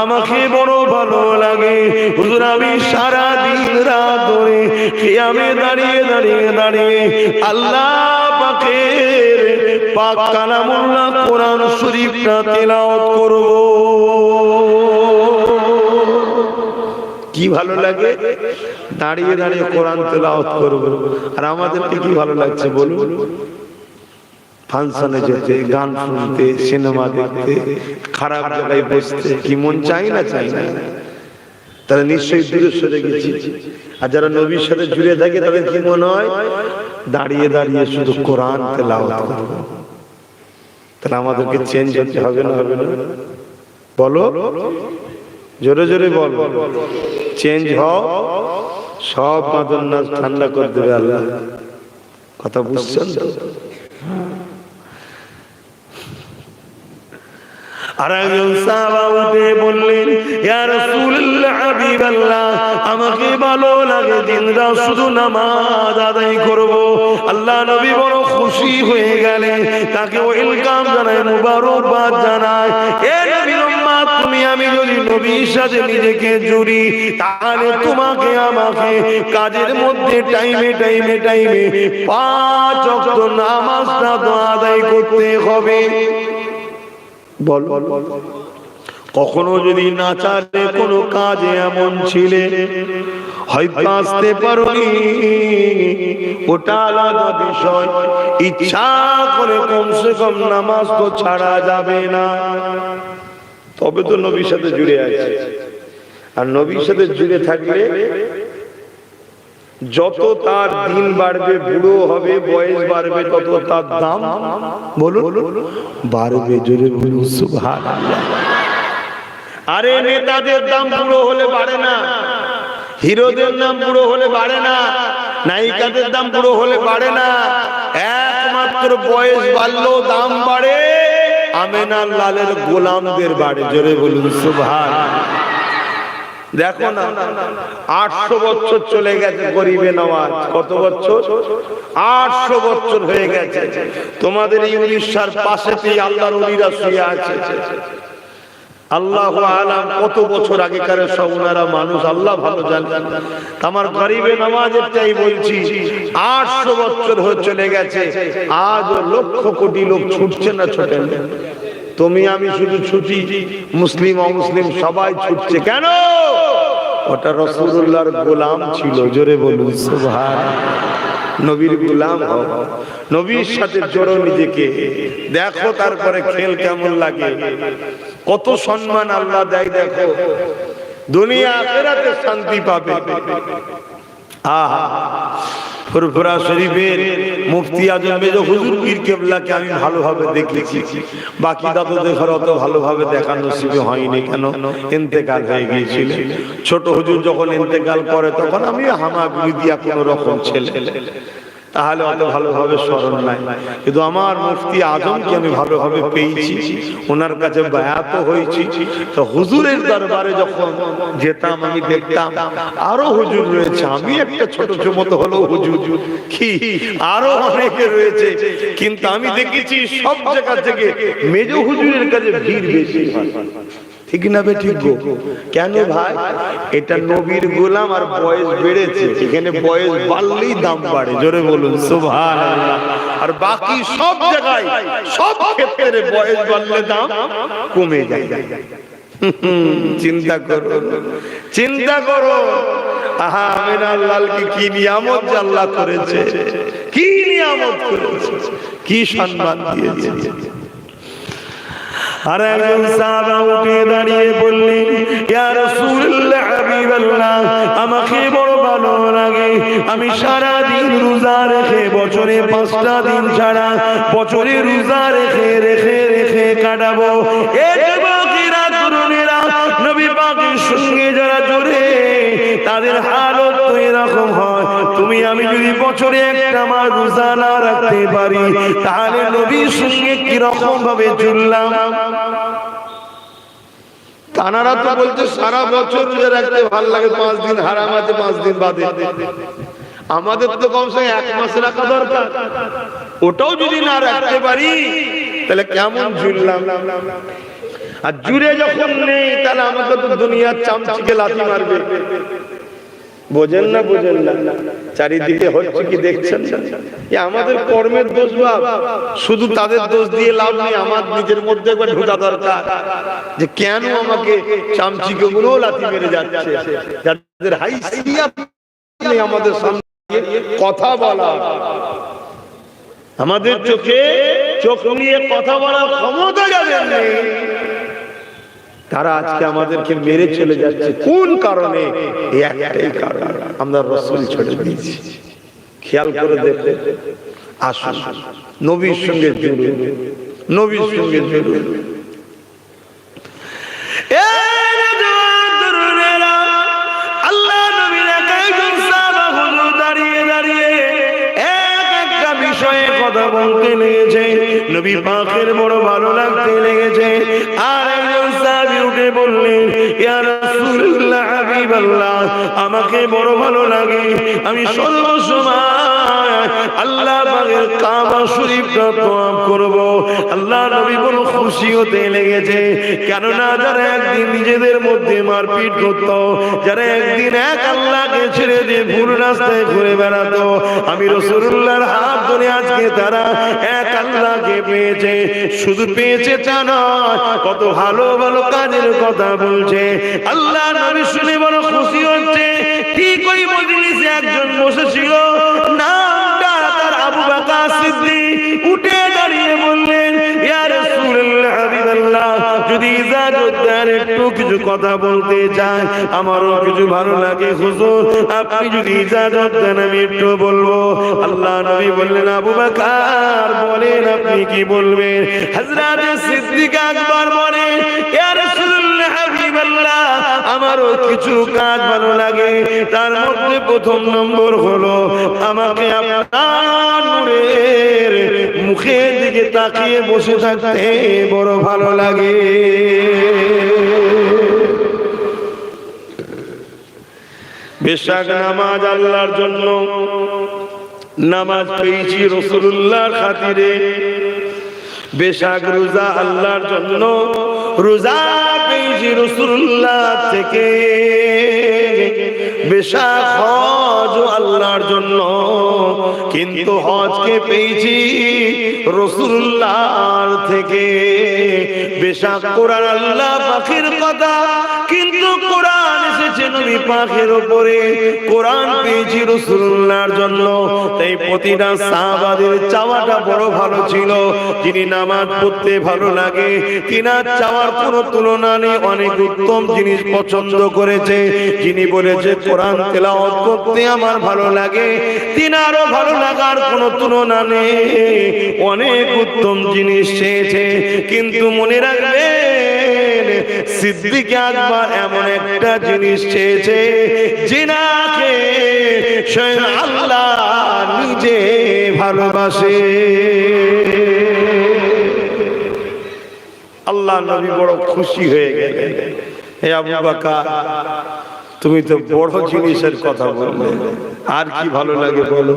আমাকে বড় ভালো লাগে হুজুর, আমি সারা দিন রাত ধরে কিয়ামে দাঁড়িয়ে দাঁড়িয়ে দাঁড়িয়ে আল্লাহ পাকের পাক কালামুল্লাহ কোরআন শরীফটা তেলাওয়াত করব। কি ভালো লাগে? দাঁড়িয়ে দাঁড়িয়ে কোরআন তেলাওয়াত করব। আর আমাদেরকে কি ভালো লাগছে বলুন? ফাংশনে যেতে, গান শুনতে, সিনেমা দেখতে, খারাপ জায়গায় বসতে কি মন চাই না? চাই না? তারা নিশ্চয়ই দূরে সরে গেছি। আর যারা নবীর সাথে জুড়ে থাকে তাদের কি মনে হয়? দাঁড়িয়ে দাঁড়িয়ে শুধু কোরআন তেলাওয়াত করব। তাহলে আমাদেরকে চেঞ্জ হতে হবে না? হবে না? বলো, জোরে জোরে বল। চেঞ্জ হও, সব মাদন নাচ ঠান্ডা করে দেবে আল্লাহ। কথা বুঝছেন তো? আর একজন সাহাবা উঠে বললেন, ইয়া রাসূলুল্লাহ, হাবিবাল্লাহ, আমাকে ভালো লাগে দিনরা শুধু নামাজ আদায় করব। আল্লাহ নবী বড় খুশি হয়ে গেলেন, তাকে ওয়েলকাম জানায়, মুবারকবাদ জানায়। এ নবীর উম্মত, তুমি আমি যদি নবীর সাথে নিজেকে জুড়ি, তাহলে তোমাকে আমাকে কাজের মধ্যে টাইমে 5 ওয়াক্ত নামাজটা তো আদায় করতে হবে। বল কখনো যদি নাচারে কোনো কাজে এমন ছিলে হয়তো আসতে পারোনি, ওটা আলাদা বিষয়। ইচ্ছা করে কমসে কম নামাজ তো ছাড়া যাবে না, তবে তো নবীর সাথে জুড়ে আছে। আর নবীর সাথে জুড়ে থাকলে যত তার দিন বাড়বে, বুড়ো হবে, বয়স বাড়বে, তত তার দাম বলুন বাড়বে। জোরে বলুন সুবহানাল্লাহ। আরে নেতাদের দাম বুড়ো হলে বাড়ে না, হিরোদের দাম বুড়ো হলে বাড়ে না, নায়িকাদের দাম বুড়ো হলে বাড়ে না। একমাত্র বয়স বাড়লেও দাম বাড়ে আমেনা লালের গোলামদের বাড়ে। জোরে বলুন সুবহানাল্লাহ। দেখো না 800 বছর চলে গেছে গরিবে নওয়াজ। কত বছর? 800 বছর হয়ে গেছে। তোমাদের এই উড়িষ্যার পাশেতেই আল্লাহর ওলিরা শুয়ে আছে। আল্লাহু আলাম কত বছর আগেকার সব ওনারা মানুষ, আল্লাহ ভালো জানেন। আমার গরিবে নওয়াজেরটাই বলছি, 800 বছর হয়ে চলে গেছে, আজ লক্ষ কোটি লোক ছুটছে না ছোটে না। তুমি আমি শুধু ছুটি, মুসলিম অমুসলিম সবাই ছুটছে কেন? ওটা রাসূলুল্লাহর গোলাম ছিল। জোরে বলুন সুবহানাল্লাহ। নবীর গোলাম হও, নবীর সাথে জড়ো নিজেকে, দেখো তারপরে খেল কেমন লাগে, কত সম্মান আল্লাহ দেয়। দেখো দুনিয়া আখিরাতে শান্তি পাবে। আহা ফুরফুরা শরীফের মুফতি আজম মেজো হুজুর পীর কেবলাকে আমি ভালোভাবে দেখেছি, বাকি দাদুদের ঘরে অত ভালোভাবে দেখার নসিবে হয়নি। কেন? ইন্তেকাল হয়ে গিয়েছিল। ছোট হুজুর যখন ইন্তেকাল করে তখন আমি হামাগুড়ি দিয়া কোনো রকম ছেলে, তাহলে অত ভালোভাবে স্মরণ নাই। কিন্তু আমার মুফতি আজমকে আমি ভালোভাবে পেয়েছি, ওনার কাছে বায়াত হয়েছি। তো হুজুরের দরবারে যখন যেতাম আমি দেখতাম আরো হুজুর রয়েছে, আমি একটা ছোট মতো হলো হুজুর, কি আরো অনেকে রয়েছে, কিন্তু আমি দেখেছি সব জায়গা থেকে মেজো হুজুরের কাছে ভিড় বেশি হয়। ঠিক না বে ঠিক গো? কেন ভাই? এটা নবীর গোলাম আর বয়স বেড়েছে, এখানে বয়স বাড়লেই দাম বাড়ে। জোরে বলুন সুবহানাল্লাহ। আর বাকি সব জায়গায় সব ক্ষেত্রে বয়স বাড়লে দাম কমে যায়। চিন্তা করো, চিন্তা করো। আহা আমিনা লালকে কি নিয়ামত আল্লাহ করেছে, কি নিয়ামত করেছে, কি সম্মান দিয়েছে। আর একজন সাহাবা উঠে দাঁড়িয়ে বললেন, ইয়া রাসূলুল্লাহ হাবিবাল্লাহ, আমাকে বড় ভালো লাগে, আমি সারা দিন রোজা রেখে, বছরে 5টা দিন ছাড়া বছরে রোজা রেখে রেখে রেখে কাটাবো। এই যুবকেরা তরুণেরা নবী পাকের সঙ্গে যারা জড়ে, তাদের হালত তো এরকম হয়। তুমি আমি যদি বছরে একটা মাস রোজা না রাখতে পারি, তাহলে নবীর সঙ্গে কি রকম ভাবে চললাম? তানারা তো বলছে সারা বছর রোজা রাখতে ভালো লাগে, 5 দিন হারাম আছে 5 দিন বাদে। আমাদের তো কমসে 1 মাস রাখা দরকার। ওটাও যদি না রাখতে পারি তাহলে কেমন ঝুললাম? আর জুড়ে যখন নেই তাহলে আমাকে তো দুনিয়ার চামচিকে লাথি মারবে। বোঝেন না? বোঝেন না? চারিদিকে হচ্ছে কি দেখছেন? আমাদের কর্মের দোষ বাপ, শুধু তাদের দোষ দিয়ে লাভ নেই। আমার নিজের মধ্যে একবার ঢোকা দরকার যে কেন আমাকে চামচিকে গুলো লাথি মেরে যাচ্ছে। যাদের হাইসিয়াত নেই আমাদের সামনে কথা বলা, আমাদের চোখে চোখ নিয়ে কথা বলার ক্ষমতা যাদের নেই, তারা আজকে আমাদেরকে মেরে চলে যাচ্ছে। কোন কারণে? একটাই কারণ, আমরা রাসূল ছেড়ে দিয়েছি। খেয়াল করে দেখো, আসুন নবীর সঙ্গে জুড়ুন, নবীর সঙ্গে জুড়ুন। আল্লাহ নবীর একজন সাহাবা হুজুর দাঁড়িয়ে দাঁড়িয়ে এক একটা বিষয়ে কথা বলতে লেগেছে, নবী পাকের বড় ভালো লাগতে লেগেছে। আর একজন সাহাবী উঠে বললেন, ইয়া রাসূলুল্লাহ হাবিবাল্লাহ, আমাকে বড় ভালো লাগে, আমি সর্বসময় আল্লাহ পাকের কাবা শরীফটা তওয়াফ করব। আল্লাহ নবী বড় খুশি হতে লেগেছে, কেননা যারা একদিন নিজেদের মধ্যে মারপিট করত, যারা একদিন এক আল্লাহকে ছেড়ে দিয়ে ভুল রাস্তায় ঘুরে বেড়াতো, আমি রাসূলুল্লাহর হাত ধরে আজকে তারা এক আল্লাহকে পেয়েছে। শুধু পেয়েছে তা নয়, কত ভালো ভালো কাজের কথা বলছে। আল্লাহ নবী শুনে বড় খুশি হচ্ছে। ঠিক ওই মজলিসে একজন বসেছিল, নামটা তার আবু বকর সিদ্দিক। উঠে দাঁড়িয়ে বললেন, ইয়া রাসূলুল্লাহ হাবিবাল্লাহ, যদি ইজাজত দেন একটু কিছু কথা বলতে চাই, আমারও কিছু ভালো লাগে হুজুর, আপনি যদি ইজাজত দেন আমি একটু বলবো। আল্লাহ নবী বললেন, আবু বকর বলেন আপনি কি বলবেন? হযরত সিদ্দিক আকবর বলেন, ইয়া রাসূলুল্লাহ হাবিবাল্লাহ, আমারও কিছু কাজ ভালো লাগে, তার মধ্যে প্রথম নম্বর হলো আমাকে আপনার নূরের মুখের দিকে তাকিয়ে বসে থাকতে বড় ভালো লাগে। বেশাক নামাজ আল্লাহর জন্য, নামাজ পেয়েছি রাসূলুল্লাহর খাতিরে। বেশাক রোজা আল্লাহর জন্য, রোজা পেয়েছি রাসূলুল্লাহ থেকে। বেশাক হজ আল্লাহর জন্য, কিন্তু হজকে পেয়েছি রাসূলুল্লাহর থেকে। বেশাক কোরআন আল্লাহ পাকের কথা, কিন্তু কোরআন এসেছে নবী পাকের উপরে। কোরআন পেয়েছি রাসূলুল্লাহর জন্য। তাই প্রতিটা সাহাবাদের চাওয়াটা বড় ভালো ছিল। যিনি নামাজ পড়তে ভালো লাগে, তিনার চাওয়ার কোনো তুলনা নেই, অনেক উত্তম জিনিস পছন্দ করেছে। যিনি বলেছে কোরআন তেলাওয়াত করতে আমার ভালো লাগে, তিনারও ভালো লাগার কোনো তুলনা নেই, অনেক উত্তম জিনিস চেয়েছে। কিন্তু মনে রাখবেন, সিদ্দিক আকবর এমন একটা জিনিস চেয়েছে, যিনাকে স্বয়ং আল্লাহ নিজে ভালোবাসে। আল্লাহ নবী বড় খুশি হয়ে গেলেন। হে আবু বকর, তুমি তো বড় জিনিসের কথা বললে, আর কি ভালো লাগে বলো?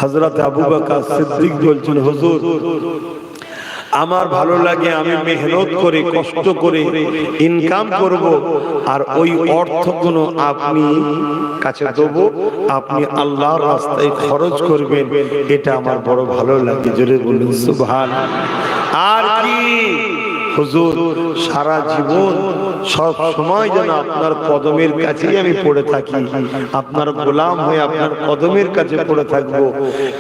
হযরত আবু বকর সিদ্দিক বলছেন, হুজুর আমার ভালো লাগে, আমি মেহনত করে কষ্ট করে ইনকাম করব, আর ওই অর্থগুলো আপনি কাছে দেবো, আপনি আল্লাহর রাস্তায় খরচ করবেন, এটা আমার বড় ভালো লাগে। জোরে বলুন সুবহানাল্লাহ। আর কি হুজুর, সারা জীবন সব সময় যেন আপনার কদমের কাছেই আমি পড়ে থাকি, আপনার গোলাম হয়ে আপনার কদমের কাছে পড়ে থাকবো,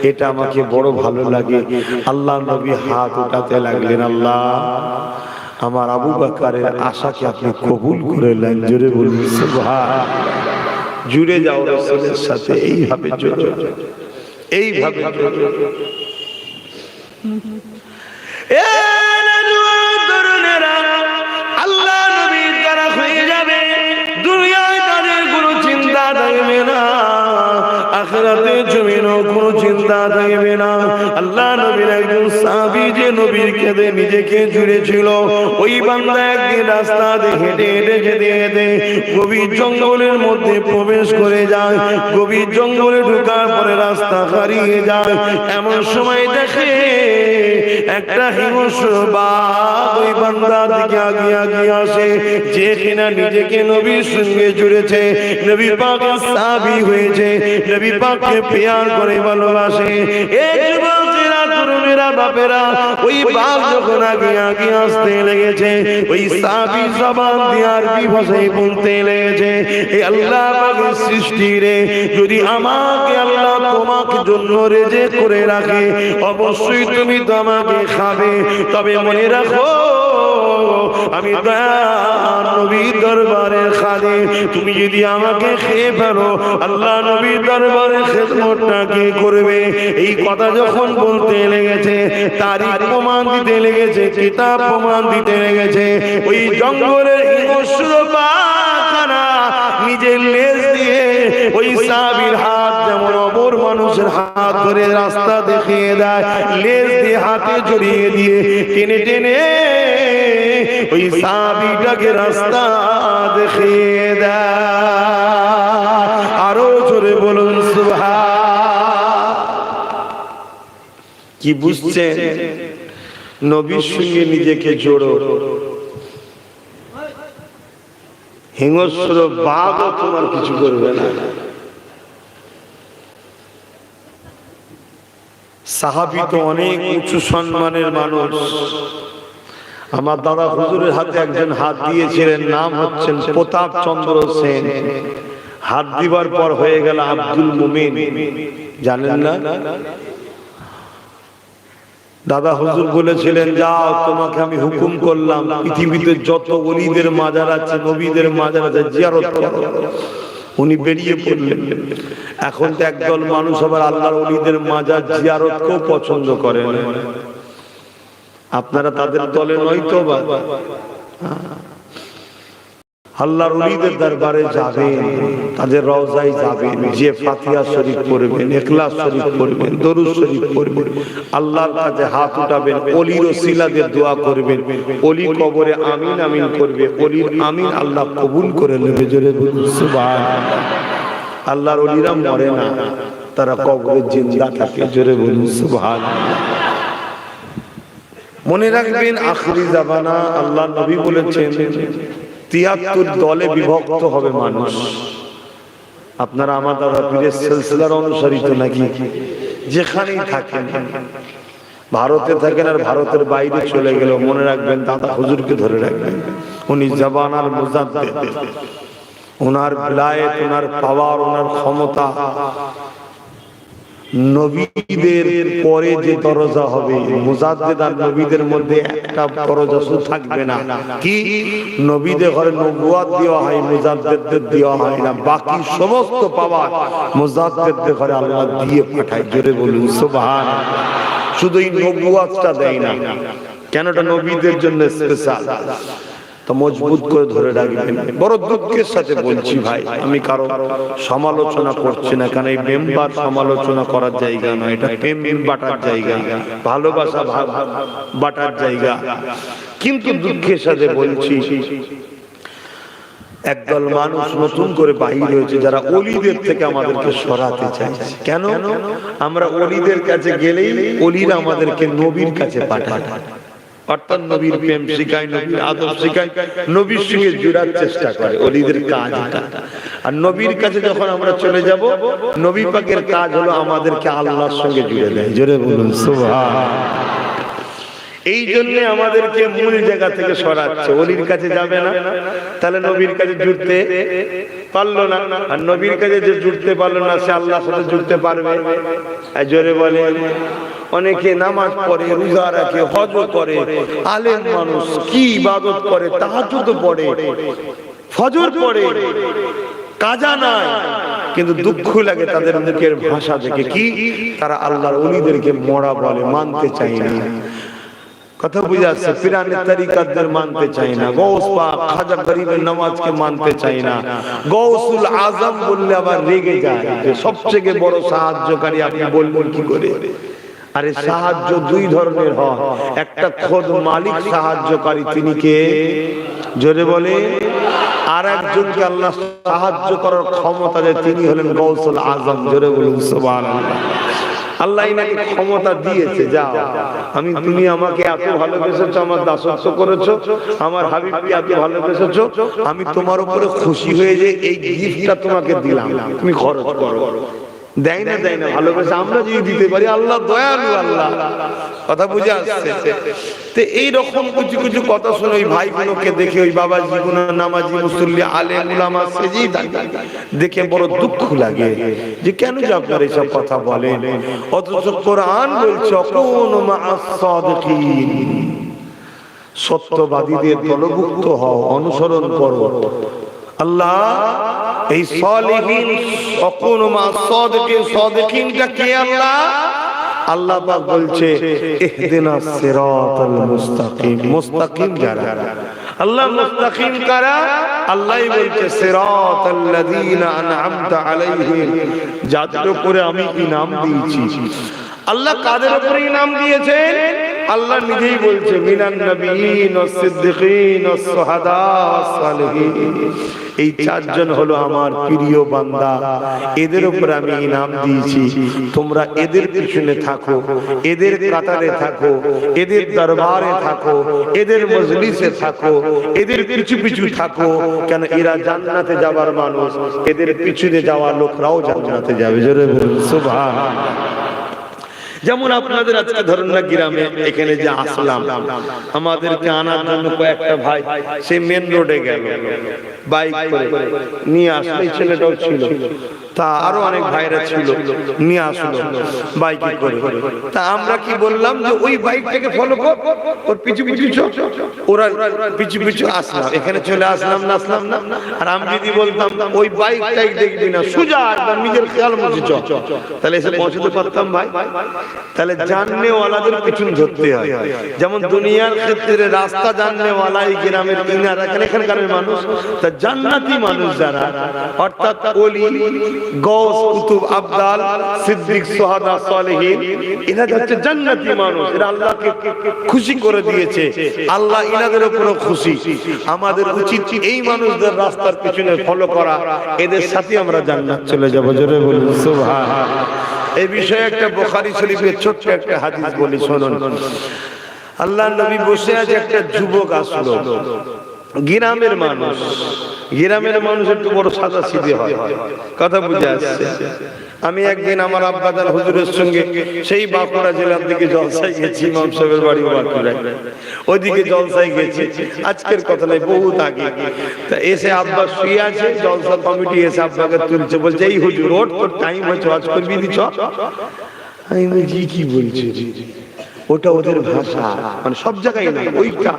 এটা আমাকে বড় ভালো লাগে। আল্লাহ নবী হাত উঠাতে লাগলেন, আল্লাহ আমার আবু বকরের আশাকে আপনি কবুল করে নেন। জোরে বলুন সুবহানাল্লাহ। জুড়ে যাও রাসূলের সাথে, এইভাবে জুড়ে, এইভাবে আল্লাহ নবীর দ্বারা হয়ে যাবে, দুনিয়ায় তাদের কোনো চিন্তা থাকবে না, আখিরাতে জমিনও কোনো চিন্তা থাকবে না। আল্লাহ নবীর একজন সাহাবী যে নবীর কাঁধে নিজেকে জুড়েছিল, ওই বান্দা একদিন রাস্তা দিয়ে হেঁটে হেঁটে যেতে যেতে গভীর জঙ্গলের মধ্যে প্রবেশ করে যায়। গভীর জঙ্গলে ঢোকার পরে রাস্তা হারিয়ে যায়। এমন সময় দেখে একটা হিংস্র বাঘ ওই বান্দার দিকে আগিয়ে আগিয়ে আসে, যে কিনা নিজেকে নবীর সঙ্গে জুড়েছে, নবী পাকের সাহাবী হয়েছে, নবী পাককে প্যার করে ভালোবাসে। এই যুবকেরা, তরুণেরা, বাপেরা, ওই বাঘ যখন আগিয়ে আগিয়ে আসতে লেগেছে, ওই সাহাবী জবান দিয়ে আরবি ভাষায় বলতে লেগেছে, এই আল্লাহ পাকের সৃষ্টি রে, যদি আমাকে আল্লাহ তোমাকে জন্য রেজেক করে রাখে, অবশ্যই তুমি তো আমাকে খাবে। তবে মনে রাখো, আমি দয়ার নবীর দরবারের খাদেম, তুমি যদি আমাকে খেয়ে ফেলো, আল্লাহ নবীর দরবারে খেদমতটা কে করবে? এই কথা যখন বলতে লেগেছে, তারিখ প্রমাণ দিতে লেগেছে, কিতাব প্রমাণ দিতে লেগেছে, ওই জঙ্গলের হিংস্র বাঘখানা নিজের লেজ দিয়ে ওই সাহাবীর হাত যেমন অপর মানুষের হাত ধরে রাস্তা দেখিয়ে দেয়, লেজ দিয়ে হাতে জড়িয়ে দিয়ে টেনে টেনে ওই সাহাবীটাকে রাস্তা দেখিয়ে দেয়। আরো জোরে বলুন সুবহানাল্লাহ। কি বুঝছেন? নবীর সঙ্গে নিজেকে জোড়ো, হিংস্র বাঘও তোমার কিছু করবে না। সাহাবী তো অনেক উঁচু সম্মানের মানুষ। আমার দাদা হুজুরের হাতে একজন হাত দিয়েছিলেন, নাম হচ্ছেন প্রতাপ চন্দ্র সেন। হাত দিবার পর হয়ে গেল আব্দুল মুমিন, জানেন না? দাদা হুজুর বলেছিলেন, যাও তোমাকে আমি হুকুম করলাম পৃথিবীতে যত ওলিদের মাজার আছে, নবীদের মাজার আছে, জিয়ারত করো। উনি বেরিয়ে পড়লেন। এখন তো একদল মানুষ আবার আল্লাহর ওলিদের মাজার জিয়ারতকেও পছন্দ করে না। আপনারা তাদের দলে নয়তো বা? আল্লাহর ওলিদের দরবারে যাবেন, তাদের রওজায় যাবেন, যে ফাতিহা শরীফ পড়বেন, ইখলাস শরীফ পড়বেন, দরুদ শরীফ পড়বেন, আল্লাহর কাছে হাত উঠাবেন, ওলির ওসিলা দিয়ে দোয়া করবেন, ওলি কবরে আমিন আমিন করবে, ওলির আমিন আল্লাহ কবুল করে নেবে। জোরে বলুন সুবহানাল্লাহ। আল্লাহর ওলিরা মরে না, তারা কবরে জিন্দা থাকে। জোরে বলুন সুবহানাল্লাহ। মনে রাখবেন, আখিরি জামানা আল্লাহ নবী বলেছেন ৭৩ দলে বিভক্ত হবে মানুষ। আপনারা আমার দাদা পীরের সিলসিলার অনুসারিত নাকি? যেখানেই থাকেন, ভারতে থাকেন আর ভারতের বাইরে চলে গেল, মনে রাখবেন দাদা হুজুরকে ধরে রাখবেন। উনি জাবানার মুজাদ্দিদ, ওনার বিলায়েত, ওনার পাওয়ার, ওনার ক্ষমতা নবীদের পরে যে দরজা হবে, মুজাদ্দিদ আর নবীদের মধ্যে একটা দরজা শুধু থাকবে না। কি? নবীদের ঘরে নবুয়ত দেওয়া হয়, মুজাদ্দিদদের দেওয়া হয় না। বাকি সমস্ত পাওয়ার মুজাদ্দিদদের ঘরে আল্লাহ দিয়ে পাঠায়। জোরে বলুন সুবহানাল্লাহ। শুধু এই নবুয়তটা দেয় না, কেন? এটা নবীদের জন্য স্পেশাল। তো মজবুত করে ধরে রাখবেন। বড় দুঃখের সাথে বলছি ভাই, আমি কারো সমালোচনা করছি না, কারণ এই মেম্বার সমালোচনা করার জায়গা নয়, এটা প্রেম বাটার জায়গা, ভালোবাসা বাটার জায়গা। কিন্তু দুঃখের সাথে বলছি, একদল মানুষ নতুন করে বাহির হয়েছে, যারা ওলিদের থেকে আমাদেরকে সরাতে চাইছে। কেন? আমরা ওলিদের কাছে গেলেই ওলিরা আমাদেরকে নবীর কাছে পাঠায়, অর্থাৎ নবীর প্রেম শিখায়, নবীর আদব শিখায়, নবীর সঙ্গে জোড়ার চেষ্টা করে। ওলিদের কাজ এটা। আর নবীর কাছে যখন আমরা চলে যাব, নবী পাকের কাজ হলো আমাদেরকে আল্লাহর সঙ্গে জুড়ে দেয়। জোরে বলুন সুবহানাল্লাহ। এই জন্য আমাদেরকে মূল জায়গা থেকে সরাচ্ছে। ওলির কাছে যাবে না, তাহলে নবীর কাছে জুড়তে পারলো না। আর নবীর কাছে যে জুড়তে পারলো না, সে আল্লাহর সাথে জুড়তে পারবে? জোরে বলে। অনেকে নামাজ পড়ে, রোজা রাখে, হজ করে, আলেম মানুষ, কি ইবাদত করে, তাহাজ্জুদ পড়ে, ফজর পড়ে, কাজা নাই, কিন্তু দুঃখ লাগে তাদের মুখের ভাষা দেখে। কি? তারা আল্লাহর ওলিদেরকে মরা বলে, মানতে চায় না। কথা বুঝে আসছে? পিরানের তরিকাতদের মানতে চাই না, গৌস পাক খাজা গরিবের নামাজকে মানতে চাই না। গৌসুল আজম বললে আবার রেগে যায়, যে সবচেয়ে বড় সাহায্যকারী আপনি বলবেন কি করে? আরে সাহায্য দুই ধরনের হয়, একটা খোদ মালিক সাহায্যকারী, তিনি কে? জোরে বলে। আর একজনকে আল্লাহ সাহায্য করার ক্ষমতা দেয়, তিনি হলেন গৌসুল আজম। জোরে বলুন সুবহানাল্লাহ। আল্লাহ ইনাকে ক্ষমতা দিয়েছে, যাও আমি, তুমি আমাকে এত ভালোবেসেছো, আমার দাসত্ব করেছো, আমার হাবিবকে এত ভালোবেসেছো, আমি তোমার উপরে খুশি হয়ে যে এই গিফটটা তোমাকে দিলাম, তুমি খরচ করো। দেয় না, দেয় না, ভালোবেসে আমরা যদি দিতে পারি, আল্লাহ দয়ালু আল্লাহ। কথা বুঝে আসছে? তো এইরকম কিছু কিছু কথা শুনে ওই ভাইগুলোকে দেখে, ওই বাবা জীবন নামাজি মুসল্লি আলেম উলামা সেজেই দেখে বড় দুঃখ লাগে, যে কেন যে আপনারা এইসব কথা বলেন, অথচ কোরআন বলছে অকুনু মা'আস সাদিকিন, সত্যবাদীদের দলভুক্ত হও, অনুসরণ করো। আল্লাহ এই সালিহিন, অকুনু মা'আস সাদিকিন, সাদিকিনটা কে? আল্লাহ। আল্লাহ পাক বলছে ইহদিনাস সিরাতাল মুস্তাকিম, মুস্তাকিম যারা, আল্লাহ মুস্তাকিম কারা? আল্লাহই বলছে সিরাতাল্লাযীনা আন'আমতা আলাইহিম, যাদের উপরে আমি ইনাম দিয়েছি। আল্লাহ কাদের উপরে ইনাম দিয়েছেন? আল্লাহ নিজেই বলছে মিনান নবিয়্যিন ওয়াস সিদ্দিকিন ওয়াস শুহাদা ওয়াস সালিহিন। এই চারজন হলো আমার প্রিয় বান্দা, এদের উপর আমি ইনাম দিয়েছি। তোমরা এদের পিছনে থাকো, এদের কাতারে থাকো, এদের দরবারে থাকো, এদের মজলিসে থাকো, এদের পিছু পিছু থাকো। কেন এরা জান্নাতে যাবার মানুষ, এদের পিছনে যাওয়া লোকরাও জান্নাতে যাবে। জোরে বলুন সুবহানাল্লাহ। যেমন আপনাদের আজকে ধরুন না গ্রামে এখানে যে আসলাম, আমাদেরকে আনার জন্য কয়েকটা ভাই সেই মেন রোডে গেল, বাইক করে নিয়ে আসলো। এই ছেলেটাও ছিল, তা আরো অনেক ভাইরা ছিল, নিয়ে আসলো বাইকে করে। তা আমরা কি বললাম যে ওই বাইকটাকে ফলো কর, ওর পিছু পিছু চল। ওরা পিছু পিছু আসলাম, এখানে চলে আসলাম না, আসলাম না। আর আমি যদি বলতাম ওই বাইকটাই দেখবি না, সোজা একদম নিজের খেয়াল মতো চল, তাহলে এসে পৌঁছতে পারতাম ভাই? তাহলে জাননেওয়ালাদের পিছন ধরতে হয়। যেমন দুনিয়ার ক্ষেত্রে রাস্তা জাননেওয়ালা এই গ্রামের কিনারা এখানকার মানুষ, তা জান্নাতি মানুষ যারা, অর্থাৎ ওলি, গৌস, কুতুব, আবদাল, সিদ্দিক, সুহাদা, সালেহিন, এরা হচ্ছে জান্নাতি মানুষ। এরা আল্লাহকে খুশি করে দিয়েছে, আল্লাহ এনাদের উপর খুশি। আমাদের উচিত এই মানুষদের রাস্তার পিছনে ফলো করা, এদের সাথে আমরা জান্নাত চলে যাব। জোরে বলুন সুবহানাল্লাহ। এই বিষয়ে একটা বুখারী শরীফের ছোট্ট একটা হাদিস বলি, শুনুন। আল্লাহর নবী বসে আছে, একটা যুবক আসলো, গ্রামের মানুষ। গ্রামের মানুষ একটু বড় সাদা সিধে হয়, কথা বুঝে আসছে। আমি একদিন আমার আব্বাজান হুজুরের সঙ্গে সেই বাঁকুড়া জেলার দিকে জলসায় গেছি, ইমাম সাহেবের বাড়ি বাঁকুড়ায়, ওইদিকে জলসায় গেছি। আজকের কথা নয়, বহুত আগে। তা এসে আব্বা শুয়ে আছে, জলসা কমিটি এসে আব্বাকে তুলছে, বলছে এই হুজুর ওঠ, তোর টাইম হয়েছে, ওয়াজ করবি নি, চ। আমি বলছি কি বলছি? ওটা ওদের ভাষা, মানে সব জায়গায় না, ওইটা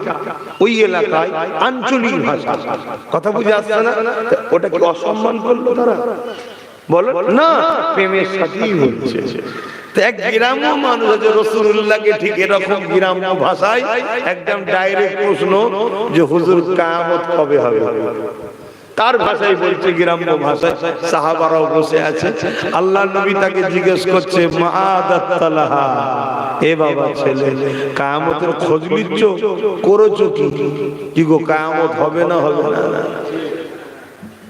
ওই এলাকায় আঞ্চলিক ভাষা, কথা বুঝে আসছে না? ওটা কি অসম্মান করলো তারা? বলো না, প্রেমের সাথেই হচ্ছে। এক গ্রাম্য মানুষ আছে, রাসূলুল্লাহকে ঠিক এরকম গ্রাম্য ভাষায় একদম ডাইরেক্ট প্রশ্ন যে হুজুর কিয়ামত কবে হবে, তার ভাষায় বলছে, গ্রাম্য ভাষায়। সাহাবারাও বসে আছে, আল্লাহর নবী তাকে জিজ্ঞেস করছে, মাআদাতালাহা, এ বাবা ছেলে, কিয়ামতের খোঁজ নিচ্ছ, করেছো কি? কি গো, কিয়ামত হবে না হবে না?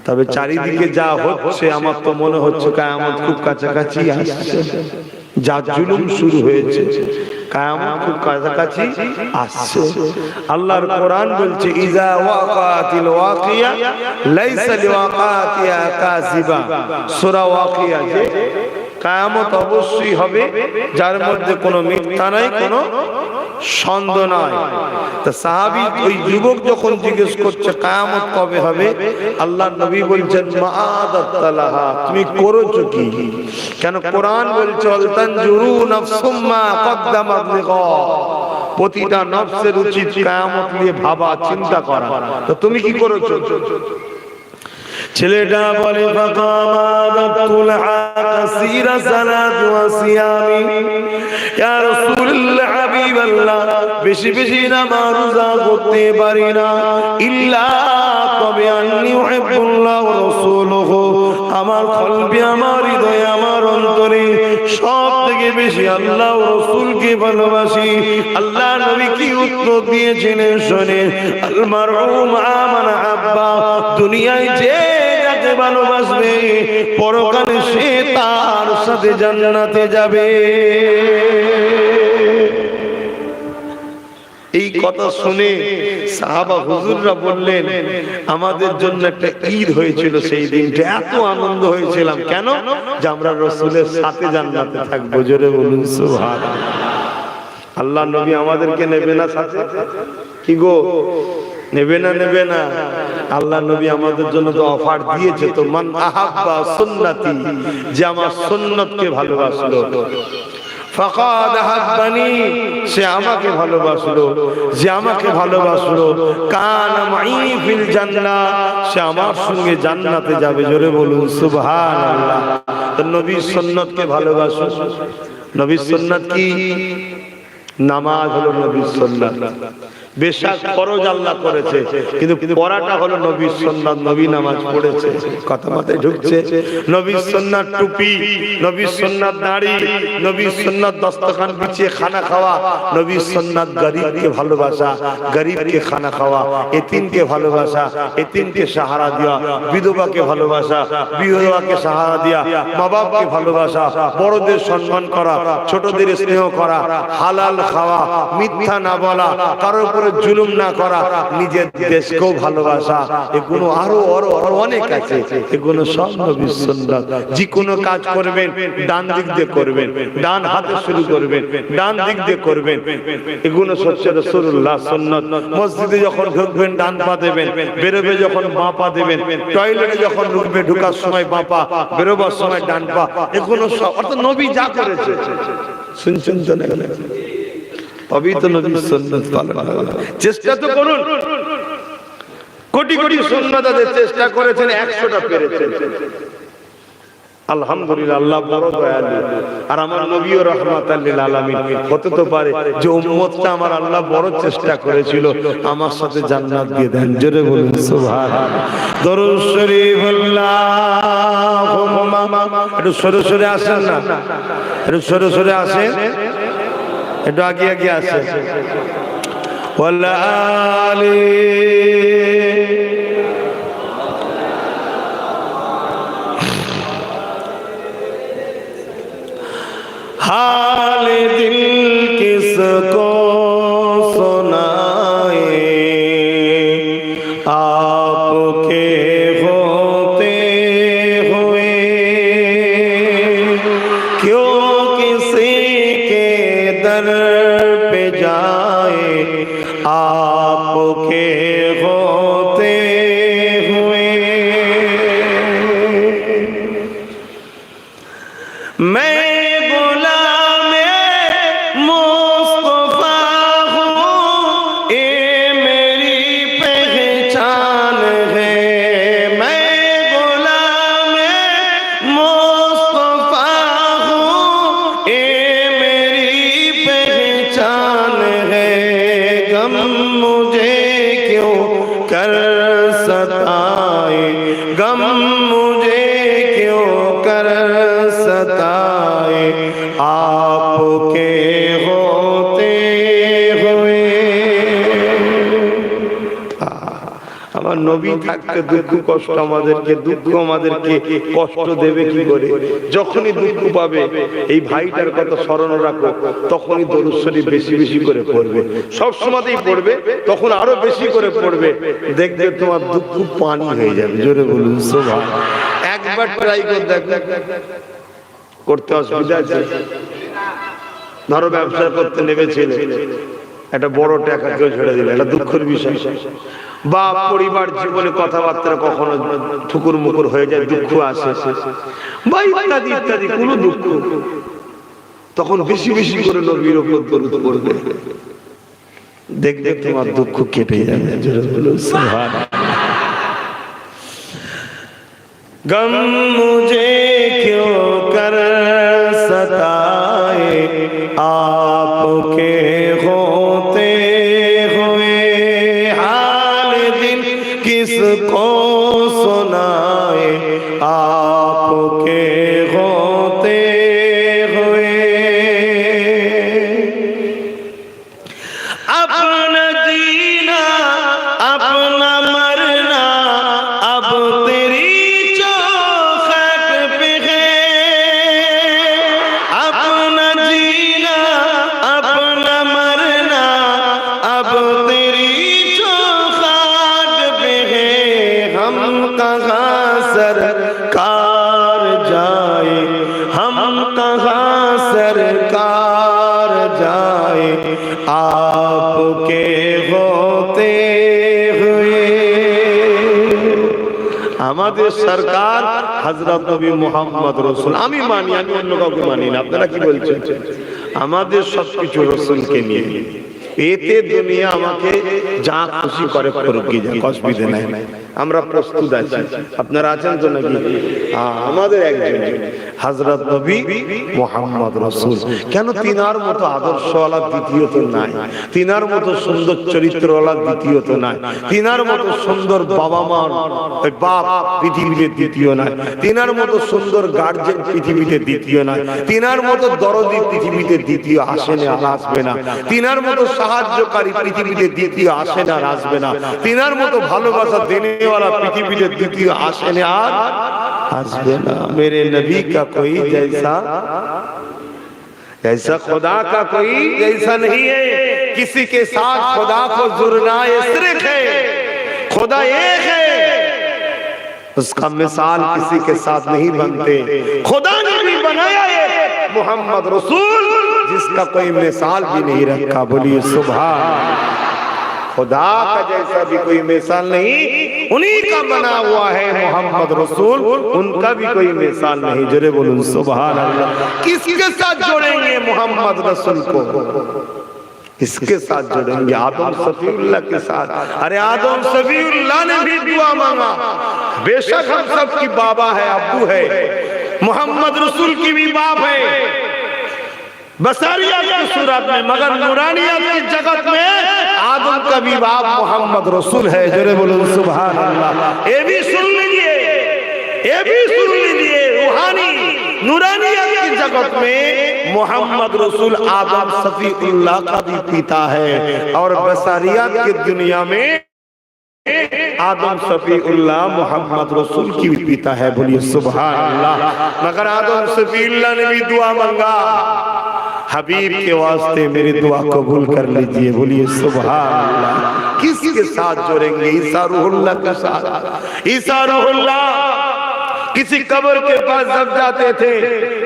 তবে চারিদিকে যা হচ্ছে আমার তো মনে হচ্ছে কিয়ামত খুব কাছাকাছি আসছে। যা জুলুম শুরু হয়েছে, কিয়ামত খুব কাছাকাছি আসছে। আল্লাহর কোরআন বলছে, ইজা ওয়াকাতিল ওয়াকিয়া লাইসা লিওয়াকাতিহা কাযিবা। সূরা ওয়াকিয়া, যে কিয়ামত অবশ্যই হবে, যার মধ্যে কোনো মিথ্যা নাই, কোনো সন্দেহ নাই। তা সাহাবী ওই যুবক যখন জিজ্ঞেস করছে কিয়ামত কবে হবে, আল্লাহর নবী বলছেন, মাআদাতালাহা, তুমি করেছো কি? কেন কোরআন বলছে, আলতানজুরু নাফসুম মা কদ্দামাত লিগা, প্রতিটা নফসের উচিত কিয়ামত নিয়ে ভাবা, চিন্তা করা। তো তুমি কি করেছো? ছেলেটা বলে, ফাকামাদাতুল হাসিরা সালাতু ওয়া সিয়ামি, ইয়া রাসূলুল্লাহ, হাবিবাল্লাহ, বেশি বেশি নামাজ রোজা করতে পারি না, ইল্লা তবে আন্নী উহিব্বুল্লাহ ওয়া রাসূলুহু, আমার কলবে, আমার হৃদয়ে, আমার অন্তরে সব থেকে বেশি আল্লাহ ও রাসূলকে ভালোবাসি। আল্লাহ নবী কি উত্তর দিয়েছিলেন শুনেন, আল মারউ মা মান আহাব্বা, দুনিয়ায় যে যাকে ভালোবাসবে পরকালে সে তার সাথে জান্নাতে যাবে। এই কথা শুনে সাহাবা হুজুররা বললেন, আমাদের জন্য একটা ঈদ হয়েছিল সেই দিনটা, এত আনন্দ হয়েছিলাম। কেন? যে আমরা রাসূলের সাথে জান্নাতে থাকবো। জোরে বলুন সুবহানাল্লাহ। আল্লাহ নবী আমাদেরকে নেবে না সাথে? কি গো, নেবে না? নেবে না? আল্লাহ নবী আমাদের জন্য তো অফার দিয়েছে, তো মান আহাব্বা সুন্নতি, যে আমার সুন্নতকে ভালোবাসলো, ফাকাদ আহাব্বানি, সে আমাকে ভালোবাসলো, যে আমাকে ভালোবাসলো, কানা মাই ফিল জান্নাহ, সে আমার সঙ্গে জান্নাতে যাবে। জোরে বলুন সুবহানাল্লাহ। তো নবীর সুন্নতকে ভালোবাসো। নবীর সুন্নত কি? নামাজ হলো নবীর সুন্নাত। বেশাক ফরজ আল্লাহ করেছে, কিন্তু পড়াটা হলো নবীর সুন্নাত। নবী নামাজ পড়েছে, কথা মাথায় ঢুকছে? নবীর সুন্নাত টুপি, নবীর সুন্নাত দাড়ি, নবীর সুন্নাত দস্তরখান বিছিয়ে খানা খাওয়া, নবীর সুন্নাত গরিবকে ভালোবাসা, গরিবকে খানা খাওয়া, এতিমকে ভালোবাসা, এতিমকে সাহারা দেওয়া, বিধবাকে ভালোবাসা, বিধবাকে সাহারা দেওয়া, মা বাপকে ভালোবাসা, বড়দের সম্মান করা, ছোটদের স্নেহ করা, হালাল খাওয়া, মিথ্যা না বলা, কারোর উপরে জুলুম না করা, নিজের দেশকেও ভালোবাসা, এগুলো আরো অনেক আছে। এগুলো সব নবীর সুন্নাত। যে কোনো কাজ করবেন ডান দিক দিয়ে করবেন, ডান হাতে শুরু করবেন, ডান দিক দিয়ে করবেন। এগুলো হচ্ছে রাসূলুল্লাহ সুন্নাত। মসজিদে যখন ঢুকবেন ডান পা দেবেন, বেরোবে যখন বাঁ পা দেবেন, টয়লেটে যখন ঢুকবে ঢোকার সময় বাঁ পা, বেরোবার সময় ডান পা। এগুলো সব অর্থাৎ নবী যা করেছে। শুনছেন তো না? তবেই তো নবীর সুন্নাত পালন হবে। চেষ্টা তো করুন। কোটি কোটি সুন্নাত চেষ্টা করেছেন, 100টা পেরেছেন। আলহামদুলিল্লাহ, আল্লাহ বড় দয়ালু। আর আমার নবীও রাহমাতাল লিল আলামিন। হতে তো পারে যে উম্মতটা আমার আল্লাহ বড় চেষ্টা করেছিল, আমার সাথে জান্নাত দিয়ে দেন। জোরে বলুন সুবহানাল্লাহ। দরুদ শরীফ আল্লাহুম্মা। একটু সরে সরে আসেন না, একটু সরে সরে আসেন, একটু আগে আগে আসেন। ওয়ালা আলি हाल दिल किसको सुनाए, आपके होते हुए क्यों किसी के दर पे जाए, आपके होते हुए मैं गम मुझे क्यों कर सताए, आपके होते हुए। আমার নবী থাকতে দুঃখ কষ্ট আমাদেরকে, দুঃখ আমাদেরকে কষ্ট দেবে কি করে? যখনই দুঃখ পাবে এই ভাইটার কথা স্মরণ রাখো, তখনই দরুদ শরীফ বেশি বেশি করে পড়বে। সব সময়তেই পড়বে, তখন আরো বেশি করে পড়বে, দেখবে তোমার দুঃখ পানি হয়ে যাবে। জোরে বলুন সুবহানাল্লাহ। একবার ট্রাই করে দেখো, করতে অসুবিধা আছে? ধরো ব্যবসা করতে নেমেছিলে, একটা বড় টাকা কেউ ছেড়ে দিলে, এটা দুঃখের বিষয়। বা পরিবার জীবনে কথাবার্তা কখনো ঠুকুর মুকুর হয়ে যায়, দুঃখ আসে, বা ইত্যাদি ইত্যাদি কোনো দুঃখ, তখন বেশি বেশি করে নবীর উপর দরুদ পড়বে, দেখবে তোমার দুঃখ কেটে যাবে। সুবহানাল্লাহ। गम मुझे क्यों कर सताए, आपके होते हुए हाल दिल किसको सुनाए, आपके होते हुए अपना जीना अपना मरना अब तेरी सरकार जाए, हम कहाँ सरकार जाए, आपके होते हुए। আমাদের সরকার হযরত নবী মুহাম্মদ রাসূল। আমি মানি, আমি অন্য কাউকে মানি না। আপনারা কি বলছেন? আমাদের সবকিছু রাসূলকে নিয়ে, এতে দুনিয়া আমাকে যা খুশি করে করুক, কি যা অসুবিধা নাই, আমরা প্রস্তুত আছি। আপনারা আছেন তো নাকি? আমাদের একজন হযরত নবী মুহাম্মদ রাসূল। কেন তিনার মতো আদর্শওয়ালা দ্বিতীয়ত নাই, তিনার মতো সুন্দর চরিত্রওয়ালা দ্বিতীয়ত নাই, তিনার মতো সুন্দর বাবা মা বাপ পৃথিবীতে দ্বিতীয় নাই, তিনার মতো সুন্দর গার্জেন পৃথিবীতে দ্বিতীয় নাই, তিনার মতো দরদি পৃথিবীতে দ্বিতীয় আসে না আর আসবে না, তিনার মতো সাহায্যকারী পৃথিবীতে দ্বিতীয় আসে না আর আসবে না, তিনার মতো ভালোবাসা দেনেওয়ালা পৃথিবীতে দ্বিতীয় আসে না আর আসবে না। मेरे नबी का कोई जैसा खुदा का कोई जैसा नहीं है। किसी के साथ खुदा को जुड़ना ये शिर्क है। खुदा एक है, उसका मिसाल किसी के साथ नहीं बनते। खुदा ने भी बनाया है मोहम्मद रसूल, जिसका कोई मिसाल भी नहीं रखा। बोलिए सुभान। खुदा का जैसा भी कोई मिसाल नहीं, उन्हीं का बना हुआ है मोहम्मद रसूल, उनका भी कोई मिसाल नहीं। जरे बोलूं सुभान अल्लाह। किसके साथ जोड़ेंगे मोहम्मद रसूल को? इसके साथ जोड़ेंगे आदम सफीउल्लाह के साथ। अरे आदम सफीउल्लाह ने भी दुआ मांगा। बेशक हम सब की बाबा है, अब्बू है, मोहम्मद रसूल की भी बाप है बसारिया की सूरत में, मगर नूरानियत की जगत में आदम का भी बाप मोहम्मद रसूल है। जरे बोलो सुभान अल्लाह। ये भी सुन लीजिए, ये भी सुन लीजिए, रूहानी नूरानियत की जगत में मोहम्मद रसूल आदम सफीउल्लाह का भी पिता है, और बसारियत की दुनिया में आदम सफीउल्लाह मोहम्मद रसूल की भी पिता है। बोलिए सुभान अल्लाह। मगर आदम सफीउल्लाह ने भी दुआ मांगा, हबीब के वास्ते मेरी दुआ कबूल कर लीजिए। बोलिए सुभान अल्लाह। किसके साथ जोड़ेंगे? ईसा रूहुल्लाह के साथ। ईसा रूहुल्लाह किसी कब्र के पास जब जाते थे,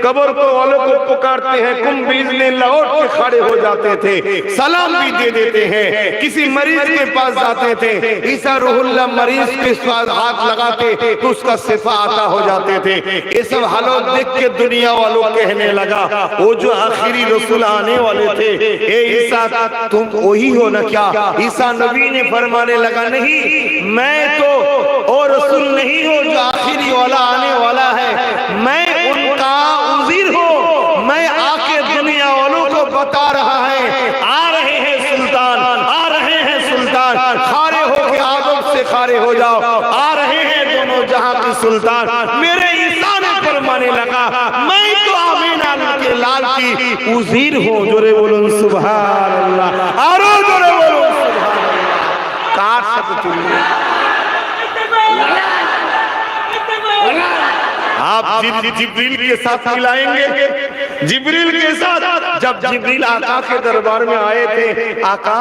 कब्र को वालों को पुकारते हैं, कुम बिजली लौट के खड़े हो जाते थे, सलाम भी दे देते हैं। किसी मरीज के पास जाते थे, ईसा रूहुल्लाह मरीज के पास हाथ लगाते तो उसका शिफा आता हो जाते थे। ये सब हालत देख के दुनिया वालों कहने लगा, वो जो आखिरी रसूल आने वाले थे, ए ईसा तुम वही हो ना क्या? ईसा नबी ने फरमाने लगा, नहीं, मैं तो और रसूल नहीं हो जो आखिरी वाला आने वाला है, मैं उनका उज़ीर हूँ। मैं आके दुनिया वालों को बता रहा है, आ रहे हैं सुल्तान, आ रहे हैं सुल्तान, खारे हो के आदम से खारे हो जाओ, आ रहे हैं दोनों जहां के सुल्तान। मेरे ईसा ने फरमाने लगा, मैं तो आमीना के लाल की उज़ीर हूँ। जोरे बोलो सुभान अल्लाह। और जोरे बोलो सुभान अल्लाह। काट सकते आप जिब्रील के साथ मिलाएंगे, जिब्रील के साथ। जब जिब्रील आका के दरबार में आए थे, आका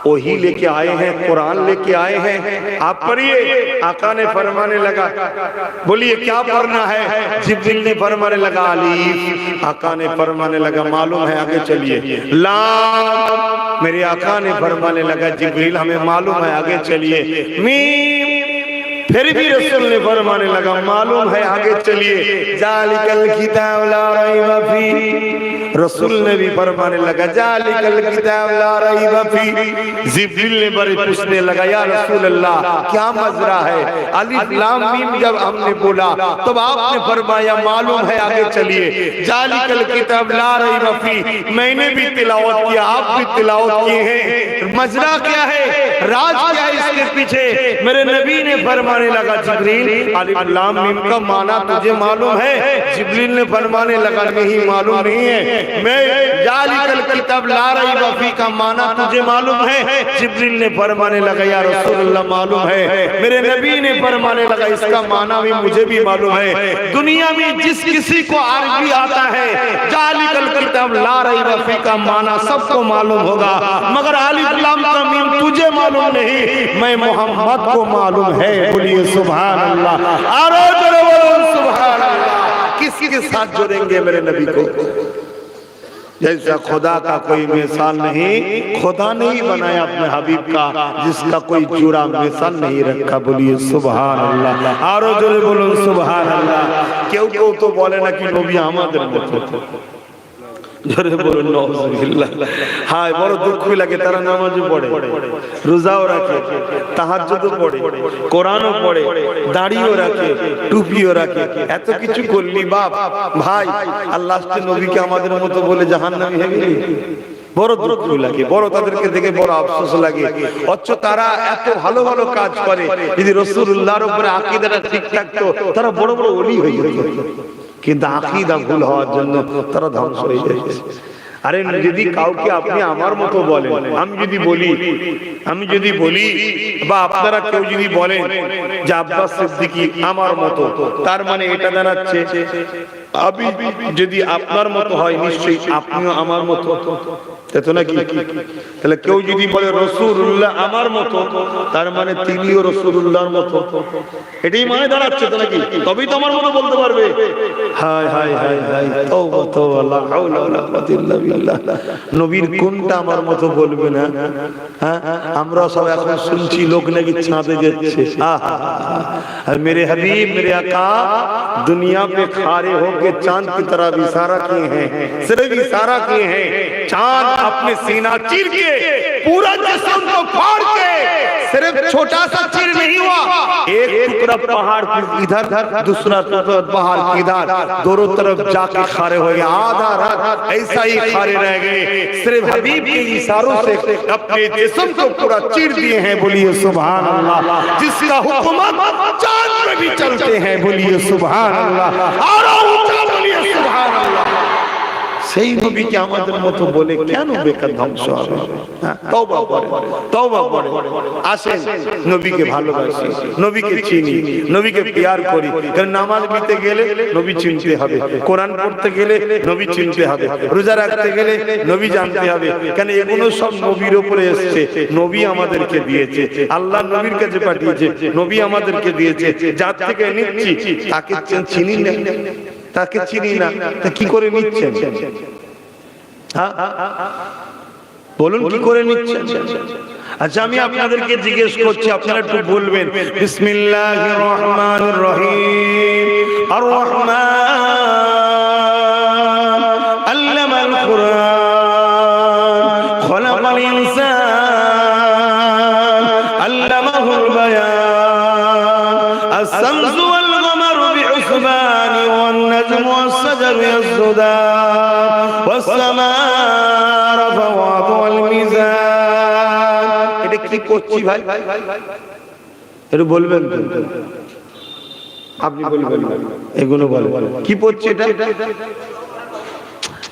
वही लेके आए हैं, कुरान लेके आए हैं, आप पढ़िए। आका ने फरमाने लगा, बोलिए क्या पढ़ना है? जिब्रील ने फरमाने लगा अलीफ। आका ने फरमाने लगा मालूम है, आगे चलिए। लाम। मेरे आका ने फरमाने लगा जिब्रील हमें मालूम है, आगे चलिए। मीम। फिर भी रसूल ने फरमाने लगा मालूम है, आगे चलिए। जालिकल किताब ला रैब फी। रसूल ने भी फरमाने लगा जालिकल किताब ला रैब फी। जिब्रील ने बड़े पूछने लगा, या रसूल अल्लाह क्या मजरा है? अलिफ लाम मीम जब हमने बोला तब आपने फरमाया मालूम है, आगे चलिए। जालिकल किताब ला रैब फी। मैंने भी तिलावत किया, आप भी तिलावत किए हैं। मजरा क्या है, राज क्या है इसके पीछे? मेरे नबी ने फरमाया लगा जिब्रील अलिफ लाम मीम का माना तुझे मालूम है? जिब्रील ने फरमाने लगा नहीं मालूम नहीं है। मैं जालिकल किताब ला रैब फी का माना तुझे मालूम है? जिब्रील ने फरमाने लगा या रसूलुल्लाह मालूम है। मेरे नबी ने फरमाने लगा इसका माना भी मुझे भी मालूम है। दुनिया में जिस किसी को अरबी आता है, जालिकल किताब ला रैब फी का माना सबको मालूम होगा, मगर अलिफ लाम का मीम तुझे मालूम नहीं, मैं मोहम्मद को मालूम है। सुभान अल्लाह। सुभान अल्लाह। किसके साथ जोड़ेंगे मेरे नबी को? जैसा खुदा का कोई मिसाल नहीं, खुदा ने ही बनाया अपने हबीब का, जिसका कोई जुड़ा मिसाल नहीं रखा। बोलिए सुभान अल्लाह। और जोरे बोलो सुभान अल्लाह। क्यों क्यों तो बोले ना कि नबी আমাদের মতো। জোরে বলুন নাউজুবিল্লাহ। হায় বড় দুঃখ লাগে, তারা নামাজও পড়ে, রোজাও রাখে, তাহাজ্জুদও পড়ে, কোরআনও পড়ে, দাড়িও রাখে, টুপিও রাখে, এত কিছু করলি বাপ ভাই, আর লাস্টে নবীকে আমাদের মতো বলে জাহান্নামী হয়ে গেলি। বড় দুঃখ লাগে, বড় তাদেরকে দেখে বড় আফসোস লাগে। অথচ তারা এত ভালো ভালো কাজ করে, যদি রাসূলুল্লাহর উপরে আকীদাটা ঠিক থাকতো তারা বড় বড় ওলি হয়ে যেত, কিন্তু আকীদা ভুল হওয়ার জন্য তারা ধ্বংস হয়ে যাচ্ছে। আরে যদি কাউকে আপনি আমার মতো বলেন, আমি যদি বলি বা আপনারা কেউ যদি বলেন যে আব্বাস সিদ্দিকী আমার মতো, তার মানে এটা দাঁড়াচ্ছে আমি যদি আপনার মতো হয় নিশ্চয়ই আপনিও আমার মতো, তাই তো নাকি? তাহলে কেউ যদি বলে রাসূলুল্লাহ আমার মতো, তার মানে তিনিও রাসূলুল্লাহর মতো, এটাই মানে দাঁড়াচ্ছে তো নাকি? তবেই তো আমার মতো বলতে পারবে। হায় হায় হায় হায়, তাওবা তাওবা, লা হাওলা ওয়ালা কুওয়াতা ইল্লা বিল্লাহ। নবীর কোনটা আমার মতো বলবে না? হ্যাঁ, আমরা সব এখন শুনছি লোক নাকি চাঁদে যাচ্ছে। আর মেরে হাবিব মেরে আকা दुनिया पे खड़े होके चांद की तरफ इशारा किए हैं, सिर्फ इशारा किए हैं। चांद अपने सीना चीर के पूरा जिस्म को फाड़ के, सिर्फ छोटा सा चीर नहीं हुआ, एक टुकड़ा पहाड़ की इधर, दूसरा टुकड़ा पहाड़ की इधर, दोनों तरफ जाके खड़े हो गए, आधा रात ऐसा ही खड़े रह गए, सिर्फ हबीब के इशारों से अपने जिस्म को पूरा चीर दिए हैं। बोलिए सुभान अल्लाह। जिसका हुक्म चांद पे भी चलते हैं, बोलिए सुभान अल्लाह। और ऊंचा बोलिए सुभान अल्लाह। সেই নবীকে আমাদের মতো বলে কেন বেকার ধ্বংস হবে? তওবা করে, তওবা করে। আসেন নবীকে ভালোবাসি, নবীকে চিনি, নবীকে প্যার করি। কারণ নামাজ পড়তে গেলে নবী চিনতে হবে, কোরআন পড়তে গেলে নবী চিনতে হবে, রোজা রাখতে গেলে নবী জানতে হবে। কারণ এগুলো সব নবীর উপরে এসেছে, নবী আমাদেরকে দিয়েছে, আল্লাহ নবীর কাছে পাঠিয়েছে, নবী আমাদেরকে দিয়েছে। যার থেকে নিচ্ছি তাকে চিনি না, তাকে চিনি না, তা কি করে নিচ্ছেন? বলুন কি করে নিচ্ছেন? আচ্ছা আমি আপনাদেরকে জিজ্ঞেস করছি, আপনারা একটু বলবেন বিসমিল্লাহির রহমানির রহিম। আর রহমান আল্লামাল কুরআন খলাকাল ইনসান আল্লামাহুল বায়ান আস-শামসু ওয়াল কমারু বিহুসবান ওয়ান নাজমু ওয়াস-শাজারু ইয়াসজুদান ওয়াস-সামা'a রাফা'হা ওয়াল মিজান। এটা কি করছি ভাই? একটু বলবেন তো, আপনি বলবেন, এগুলো বলেন কি পড়ছি এটা?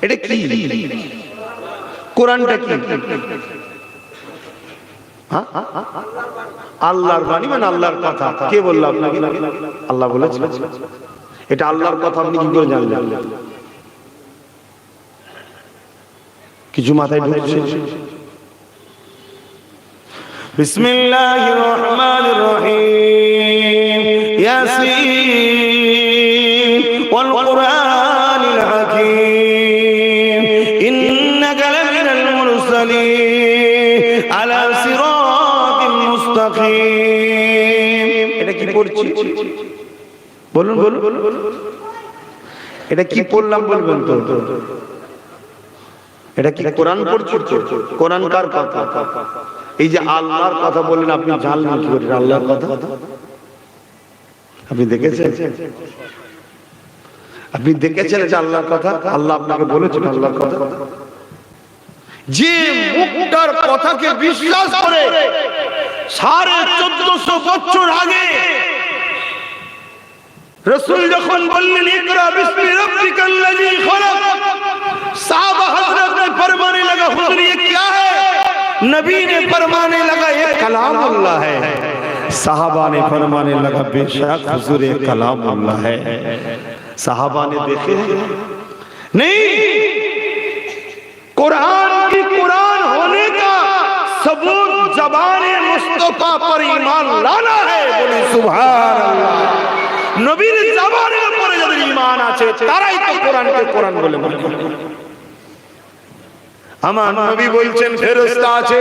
এটা কি? কোরআনটা কি? আল্লাহর বাণী, মানে আল্লাহর কথা। কে বলল আপনাকে? আল্লাহ বলেছেন। এটা আল্লাহর কথা, আপনি কি করে জানলেন? কিছু মাথায় ঢুকছে? বিসমিল্লাহির রহমানির রহিম। ইয়াসিন ওয়াল কুরআনিল হাকীম ইন্নাকা লামিনাল মুরসালিন আলা সিরাতিল মুস্তাকিম। এটা কি পড়ছি? বলুন বলুন, এটা কি পড়লাম বলবেন তো? এটা কি কোরআন পড়ছি? কোরআন কার কথা? এই যে আল্লাহর কথা বললেন, আপনি জানলেন কি করে আল্লাহর কথা? আপনি দেখেছেন? আপনি দেখেছেন যে আল্লাহর কথা? আল্লাহ আপনাকে বলেছেন আল্লাহর কথা? যে মুখটার কথাকে বিশ্বাস করে 1450 বছর আগে রাসূল যখন বললেন ইকরা বিসমি রাব্বিকাল্লাযী খলাক, साहबा हजरत ने फरमाने लगा हुजूर ये क्या है? नबी ने फरमाने लगा ये कलाम अल्लाह है। साहबा ने फरमाने लगा बेशक हुजूर ये कलाम अल्लाह है। साहबा ने देखे नहीं, कुरान की कुरान होने का सबूत ज़बाने मुस्तफा पर ईमान लाना है। बोले सुभान अल्लाह। नबीर ज़बाনের উপরে যাদের ঈমান আছে তারাই তো কোরআনকে কোরআন বলে মনে করে। আমার নবী বলছেন ফেরেশতা আছে,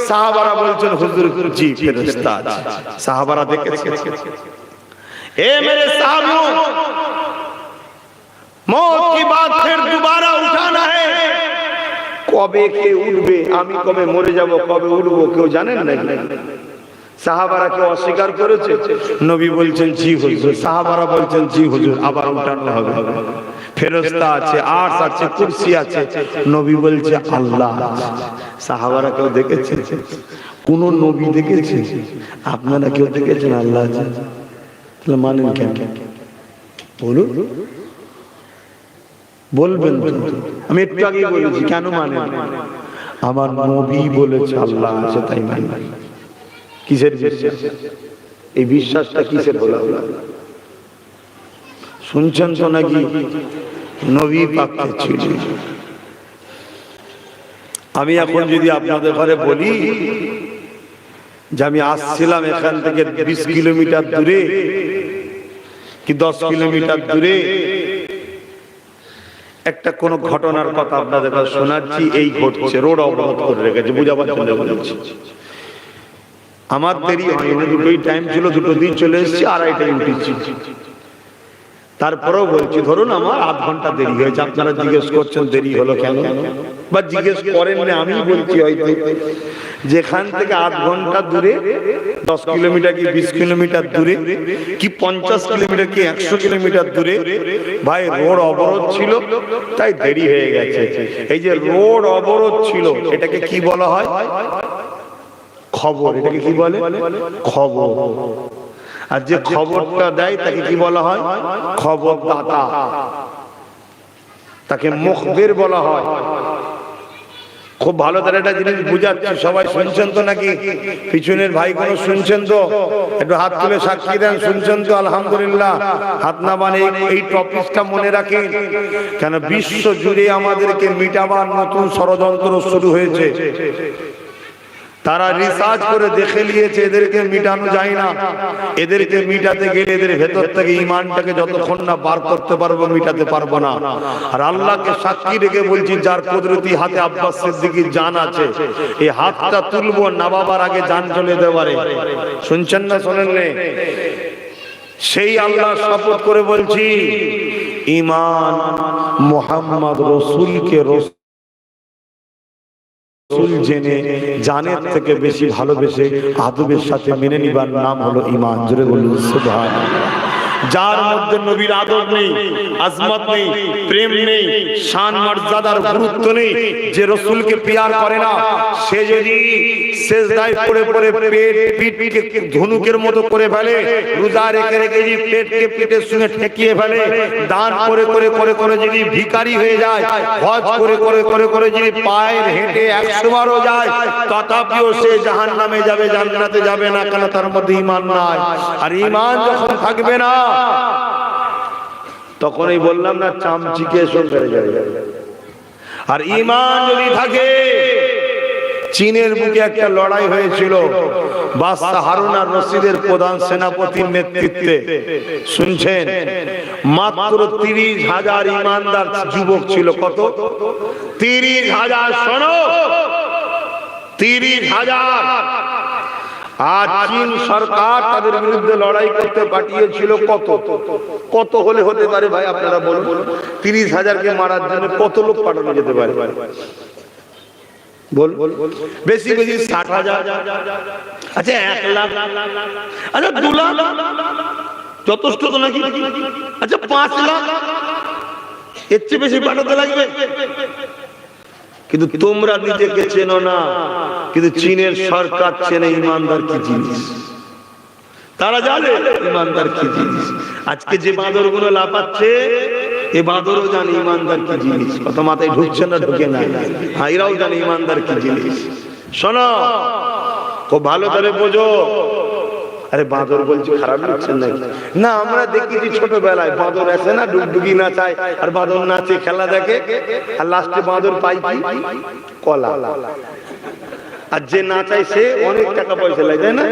সাহাবারা বলছেন হুজুর জি ফেরেশতা আছে। সাহাবারা দেখেছে, ए मेरे साहबियों, मौत की बात फिर दोबारा उठाना है। কবে কে উঠবে, আমি কবে মরে যাব, কবে উঠবো কেউ জানেন না। সাহাবারা কেউ অস্বীকার করেছে? নবী বলছেন জি হুজুর, সাহাবারা বলছেন জি হুজুর, আবার উঠানো হবে। ফেরেশতা আছে, আরশ আছে, কুরসি আছে, নবী বলছে আল্লাহ। সাহাবারা কেউ দেখেছে? কোন নবী দেখেছে? আপনারা কেউ দেখেছেন আল্লাহ আছে? তাহলে মানেন কেন? বলুন, বলবেন। আমি একটু আগে বলেছি কেন মানেন? আমার নবী বলেছে আল্লাহ আছে তাই মানি। কিসের বিশ্বাস? এই বিশ্বাসটা কিসের হলো? শুনছেন তো নাকি? নবী পাককে ছিল। আমি এখন যদি আপনাদের ঘরে বলি যে আমি আসছিলাম এখান থেকে 20 কিলোমিটার দূরে কি 10 কিলোমিটার দূরে, একটা কোন ঘটনার কথা আপনাদের কাছে শোনাচ্ছি, এই ঘটছে, রোড অবরোধ করে রেখেছে, বুঝাবার জন্য বলছি। আমার দেরি হয়নি, দুটোই টাইম ছিল, দুটো দিন চলে এসেছি, আড়াইটায় উঠেছি। তারপরেও বলছি ধরুন আমার আধ ঘন্টা দেরি হয়েছে। আপনারা জিজ্ঞেস করছেন দেরি হলো কেন, বা জিজ্ঞেস করেন না, আমি বলছি হয়তো যেখান থেকে আধ ঘন্টা দূরে, 10 কিলোমিটার কি 20 কিলোমিটার দূরে কি 50 কিলোমিটার কি 100 কিলোমিটার দূরে, ভাই রোড অবরোধ ছিল তাই দেরি হয়ে গেছে। এই যে রোড অবরোধ ছিল এটাকে কি বলা হয়? খবর। এটাকে কি বলে? খবর। আর যে খবরটা দেয় তাকে কি বলা হয়? খবরদাতা। তাকে মুখবির বলা হয়। খুব ভালো তার একটা জিনিস বুঝাচ্ছি, সবাই শুনছেন তো নাকি? পিছনের ভাই কোন শুনছেন তো? একটু হাত তুলে সাক্ষী দেন, শুনছেন তো? আলহামদুলিল্লাহ। হাত না মানে এই টপিকটা মনে রাখেন, কেন বিশ্ব জুড়ে আমাদেরকে মিটাবার নতুন ষড়যন্ত্র শুরু হয়েছে। তারা রিসার্চ করে দেখে নিয়েছে এদেরকে মিটানো যায় না। এদেরকে মিটাতে গেলে এদের ভেতর থেকে ঈমানটাকে যতক্ষণ না বার করতে পারবো মিটাতে পারবো না। আর আল্লাহকে সাক্ষী রেখে বলছি, যার কুদরতি হাতে আব্বাস সিদ্দিকীর জান আছে, এই হাতটা তুলবো না বাবার আগে জান চলে যেতে পারে। শুনছেন না শোনেন না? সেই আল্লাহ শপথ করে বলছি, ঈমান মুহাম্মদ রাসূলকে রাসূল জেনে জানের থেকে বেশি ভালোবেসে আদবের সাথে মেনে নিবার নাম হলো ঈমান। জোরে বলুন সুবহানাল্লাহ। যার মধ্যে নবীর আদব নেই, আজমত নেই, প্রেম নেই, শান মর্যাদার গুরুত্ব নেই, যে রাসূলকে প্যার করে না, সে যদি সিজদায় পড়ে পড়ে পিঠকে ধনুকের মতো করে ফেলে, রোজা রেখে রেখে যদি পেটকে পিঠের সঙ্গে ঠেকিয়ে ফেলে, দান করে করে করে করে যদি ভিখারি হয়ে যায়, হজ করে করে করে করে যদি পায়ের হেঁটে 100 বারও যায়, তথাপিও সে জাহান্নামে যাবে, জান্নাতে যাবে না। কেন? তার মধ্যে ঈমান নাই। আর ঈমান যখন থাকবে না, তখনই বললাম না চামচিকে সরে যাবে। আর ঈমান যদি থাকে, চীনের বুকে একটা লড়াই হয়েছিল বাদশা হারুন আর রশিদের প্রধান সেনাপতির নেতৃত্বে। শুনছেন? মাত্র 30,000 ঈমানদার যুবক ছিল। কত? 30,000। শোনো, 30,000। আর চীন সরকার তাদের বিরুদ্ধে লড়াই করতে পাঠিয়েছিল কত? কত হলে হতে পারে ভাই আপনারা বলুন? 30,000কে মারার জন্য কত লোক পাঠানো যেতে পারে? বল, বেশি বেশি 60,000। আচ্ছা 1 লাখ, আচ্ছা 2 লাখ যথেষ্ট তো নাকি? আচ্ছা 5 লাখ, এর চেয়ে বেশি পাঠাতে লাগবে? কিন্তু তোমরা নিজেকে চেনো না, কিন্তু চীনের সরকার চেনে ঈমানদার কি জিনিস। তারা জানে ঈমানদার কি জিনিস। আজকে যে বাঁদর গুলো লাফাচ্ছে, এই বাঁদরও জানে ঈমানদার কি জিনিস। কত মাথায় ঢুকছে না? ঢুকে না। হ্যাঁ, এরাও জানে ঈমানদার কি জিনিস। শোনো, খুব ভালো করে বোঝো। আরে বাঁদর বলছি খারাপ লাগছেন নাকি? না, আমরা দেখেছি ছোটবেলায় বাঁদর আসে না, ডুগডুগি নাচায়, আর বাঁদর নাচে, খেলা দেখে, আর লাস্টে বাঁদর পাই কি? কলা। আর যে নাচায় সে অনেক টাকা পয়সা লাগে, তাই না?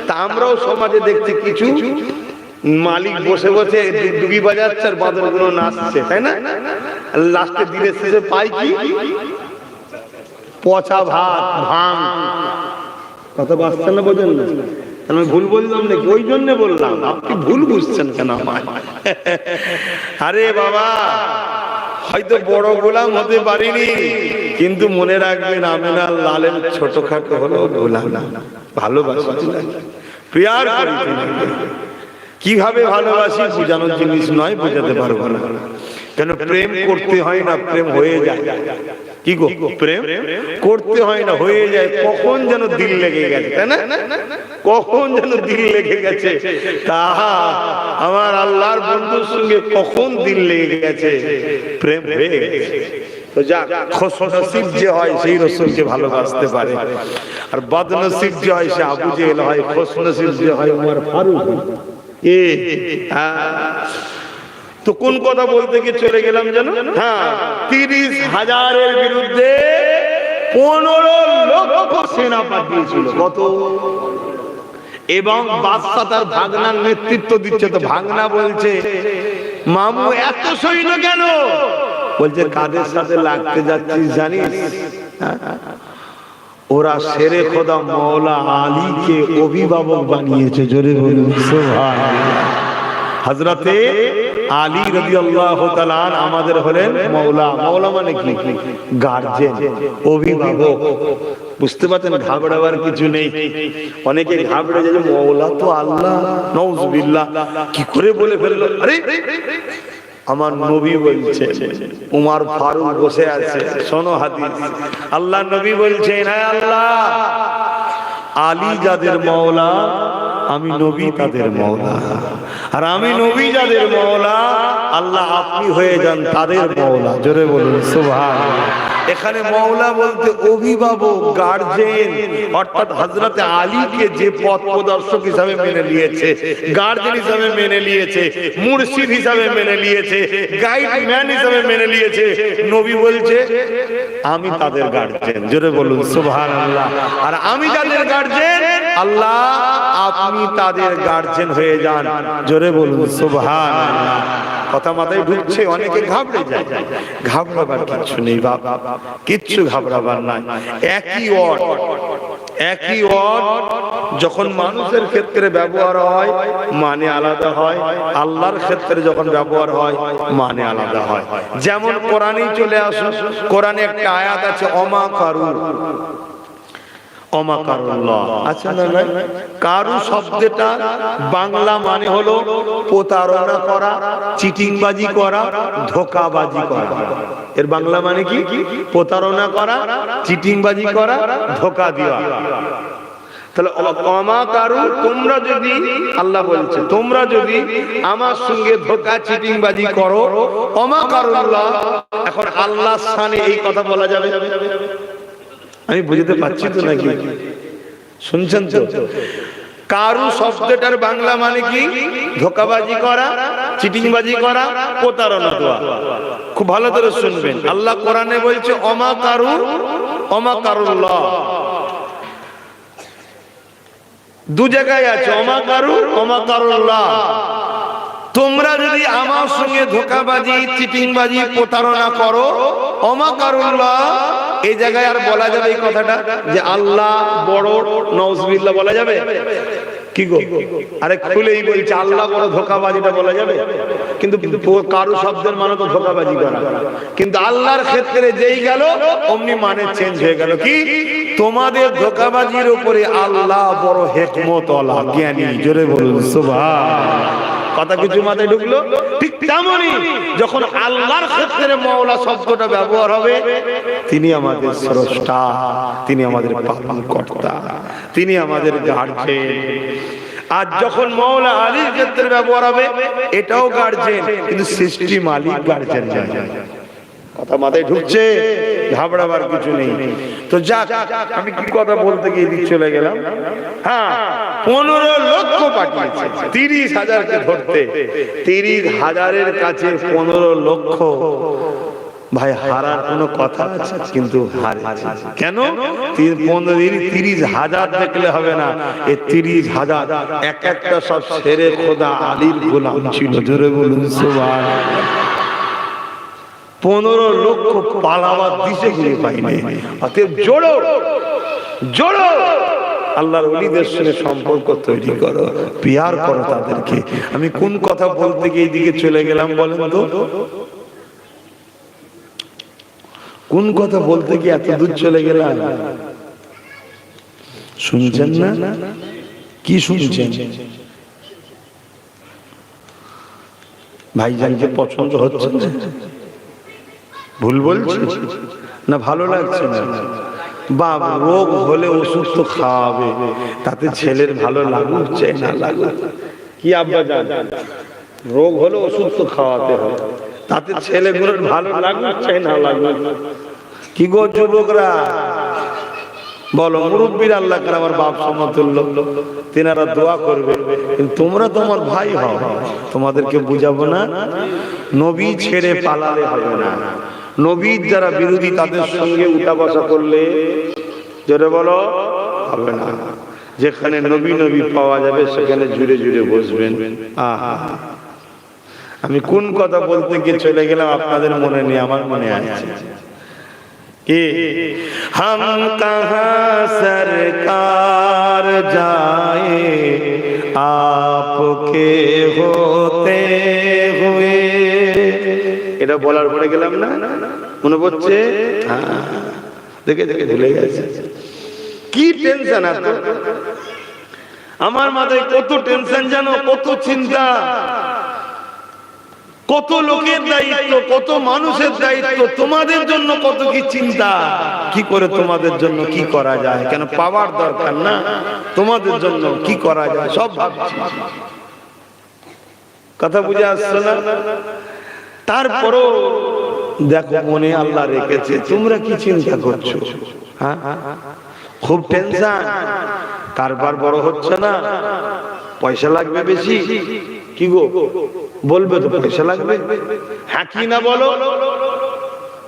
তা আমরাও সমাজে দেখছি কিছু মালিক বসে বসে ডুগডুগি বাজাচ্ছে আর বাঁদর গুলো নাচছে, তাই না? লাস্টে দিনের শেষে পাই কি? পচা ভাত, ভাঙ। কত বাচ্চা না বোঝেন না? আমি ভুল বললাম নাকি? ওই জন্য বললাম, আপনি ভুল বুঝছেন কেন আমায়? আরে বাবা, হয়তো বড় গোলাম হতে পারিনি, কিন্তু মনে রাখবেন আমিনা লালের ছোটখাটো হলো গোলাম না, ভালোবাসি প্রিয়ার করি। কিভাবে ভালোবাসি বোঝানোর জিনিস নয়, বোঝাতে পারবো না। কেন প্রেম করতে হয় না, প্রেম হয়ে যায়। কি গো, প্রেম করতে হয় না, হয়ে যায়। কখন যেন দিল লেগে গেছে, তাই না? কখন যেন দিল লেগে গেছে, তাহা আমার আল্লাহর বন্ধুর সঙ্গে কখন দিল লেগে গেছে, প্রেম হয়ে গেছে। তো যাক, খুশনসিব যে হয় সেই রাসূলকে ভালোবাসতে পারে, আর বদনসিব যে হয় সে আবু জেহেল হয়, খুশনসিব যে হয় ওমর ফারুক। তো কোন কথা বলতে গিয়ে চলে গেলাম জানো? হ্যাঁ, 30,000-এর বিরুদ্ধে 15 লক্ষ সেনা পাঠিয়েছিল। কত? এবং বাদশা তার ভাগনার নেতৃত্ব দিচ্ছে। তো ভাগনা বলছে, মামু এত সৈন্য কেন? বলছে, কাদের সাথে লাগতে যাচ্ছিস জানিস? ওরা শেরে খোদা মওলা আলীকে অভিভাবক বানিয়েছে। জোরে বলুন সুবহানাল্লাহ। হযরতে আলী রাদিয়াল্লাহু তাআলা আমাদের হলেন মওলা। মওলা মানে কি? গার্জিয়ান, অভিভাবক। বুঝতে পারছেন? ঘাবড়াবার কিছু নেই। অনেকে ঘাবড়ে যায়, মওলা তো আল্লাহ, নাউজুবিল্লাহ, কি করে বলে ফেললো। আরে আমার নবী বলছে, উমর ফারুক বসে আছে, শোনো হাদিস। আল্লাহ নবী বলছেন, হে আল্লাহ, আলী যাদের মওলা আমি নবী তাদের মওলা, আর আমি নবী যাদের মওলা আল্লাহ আপনি হয়ে যান তাদের মওলা। জোরে বলুন সুবহানাল্লাহ। এখানে মওলা বলতে অভিভাবক, গার্জিয়ান, অর্থাৎ হযরতে আলীকে যে পথ প্রদর্শক হিসাবে মেনে নিয়েছে, গার্জিয়ান হিসাবে মেনে নিয়েছে, মুর্শিদ হিসাবে মেনে নিয়েছে, গাইডম্যান হিসাবে মেনে নিয়েছে, নবী বলছে আমি তাদের গার্জিয়ান। জোরে বলুন সুবহানাল্লাহ। আর আমি যাদের গার্জিয়ান আল্লাহ আপনি তাদের গার্জিয়ান হয়ে যান। জোরে বলুন সুবহানাল্লাহ। কথা মাথায় ঢুকছে? অনেকে ঘাবড়ে যায়। ঘাবড়াবার কিছু নেই বাবা, কিচ্ছু ঘাবড়াবার নাই। একই ওয়ার্ড যখন মানুষের ক্ষেত্রে ব্যবহার হয় মানে আলাদা হয়, আল্লাহর ক্ষেত্রে যখন ব্যবহার হয় মানে আলাদা হয়। যেমন কোরআনেই চলে আসুন, কোরআনে একটা আয়াত আছে, অমাকারু, অমাকারুল্লাহ। আচ্ছা না, কারু শব্দটা বাংলা মানে হলো প্রতারণা করা, চিটিংবাজি করা, ধোঁকাবাজি করা। এর বাংলা মানে কি? প্রতারণা করা, চিটিংবাজি করা, ধোঁকা দেওয়া। তাহলে অমাকারু, তোমরা যদি, আল্লাহ বলছে তোমরা যদি আমার সঙ্গে ধোঁকা চিটিংবাজি করো, অমাকারুল্লাহ। এখন আল্লাহর শানে এই কথা বলা যাবে? আমি বুঝতে পারছি তো নাকি? শুনছেন তো? কারু শব্দটার বাংলা মানে কি? ধোঁকাবাজি করা, চিটিংবাজি করা, প্রতারণা দেওয়া। খুব ভালো করে শুনবেন, আল্লাহ কোরআনে বলছে অমাকারু, অমাকারুল্লাহ। দু জায়গায় আছে, অমাকারু, অমাকারুল্লাহ। তোমরা যদি আমার সঙ্গে ধোঁকাবাজি, চিটিংবাজি, প্রতারণা করো, অমাকারুল্লাহ। এই জায়গায় আর বলা যাবে এই কথাটা যে আল্লাহ বড়, নাউজুবিল্লাহ বলা যাবে? কি গো, আরে খুলেই বলছে আল্লাহ বড়, ধোঁকাবাজিটা বলা যাবে? কিন্তু কারু শব্দের মানে তো ধোঁকাবাজি করা, কিন্তু আল্লাহর ক্ষেত্রে যেই গেল অমনি মানে চেঞ্জ হয়ে গেল। কি? তোমাদের ধোঁকাবাজির উপরে আল্লাহ বড় হিকমতওয়ালা, জ্ঞানী। জোরে বলুন সুবহানাল্লাহ। কথা কিছু মাথায় ঢুকলো? ঠিক তেমনই যখন আল্লাহর ক্ষেত্রে মওলা শব্দটা ব্যবহার হবে, তিনি আমাদের স্রষ্টা, তিনি আমাদের পালনকর্তা, তিনি আমাদের গার্জিয়ান। আর যখন মওলা আলীর ক্ষেত্রে ব্যবহার হবে, এটাও গার্জিয়ান, কিন্তু সৃষ্টি মালিক গার্জিয়ান নয়। কথা মাথায় ঢুকছে? ঘাবড়াবার কিছু নেই। তো যাক, আমি কি কথা বলতে গিয়ে দিক চলে গেলাম। হ্যাঁ, 15 লক্ষ পাঠিয়েছে 30,000-কে ধরতে। 30,000-এর কাছে 15 লক্ষ, ভাই হারার কোনো কথা আছে? কিন্তু হারেছে। কেন? 30,000 দেখলে হবে না, এই 30,000 এক একটা সব শেরে খোদা আলীর গোলাম ছিল। জোরে বলুন সুবহানাল্লাহ। 15 লক্ষ পালাবার দিশে গিয়ে পাইনি। অতএব জোড়ো জোড়ো, আল্লাহর ওলিদের সঙ্গে সম্পর্ক তৈরি করো, পিয়ার করো তাদেরকে। আমি কোন কথা বলতে গিয়ে এইদিকে চলে গেলাম বলেন তো? কোন কথা বলতে গিয়ে এত দূর চলে গেলাম? শুনছেন না? কি শুনছেন? ভাইজানকে পছন্দ হচ্ছে না? ভুল বলছি না? ভালো লাগছে না? বাপ, রোগ হলে ওষুধ তো খাওয়াবে, তাতে ছেলের ভালো লাগুক চাই না লাগুক, কি আব্বা জান, রোগ হলে ওষুধ তো খাওয়াতে হবে, তাতে ছেলেগুলোর ভালো লাগুক চাই না লাগুক। কি গো যুবকরা বলো, মুরব্বীর আল্লাহ করে আমার বাপ সমতুল্য, তেনারা দোয়া করবে, কিন্তু তোমরা তোমার ভাই হও, তোমাদেরকে বুঝাবো না নবী ছেড়ে পালালে হবে না। নবীর যারা বিরোধী তাদের সঙ্গে উঠা বসা করলে জোরে বলো হবে না। যেখানে নবী নবী পাওয়া যাবে সেখানে জুড়ে জুড়ে বসবেন। আহা, আমি কোন কথা বলতে গিয়ে চলে গেলাম আপনাদের মনে নেই, আমার মনে আছে। कि हम कहाँ सरकार जाए आपके होते हुए, এটা বলার পরে গেলাম না, মনে পড়ছে? দেখে দেখে ভুলে গেছে। কি টেনশন আছে আমার মাথায়, কত টেনশন জানো, কত চিন্তা, কত লোকের দায়িত্ব, কত মানুষের দায়িত্ব, তোমাদের জন্য কত কি চিন্তা, কি করে তোমাদের জন্য কি করা যায়, কেন পাওয়ার দরকার না, তোমাদের জন্য কি করা যায় সব ভাবছি। কথা বুঝে আসছে না? তারপরও দেখো মনে আল্লাহ রেখেছে, তোমরা কি চিন্তা করছো? হ্যাঁ, খুব টেনশন, কারবার বড় হচ্ছে না, পয়সা লাগবে বেশি, কি গো বলবে তো পয়সা লাগবে, হ্যাঁ কি না বলো?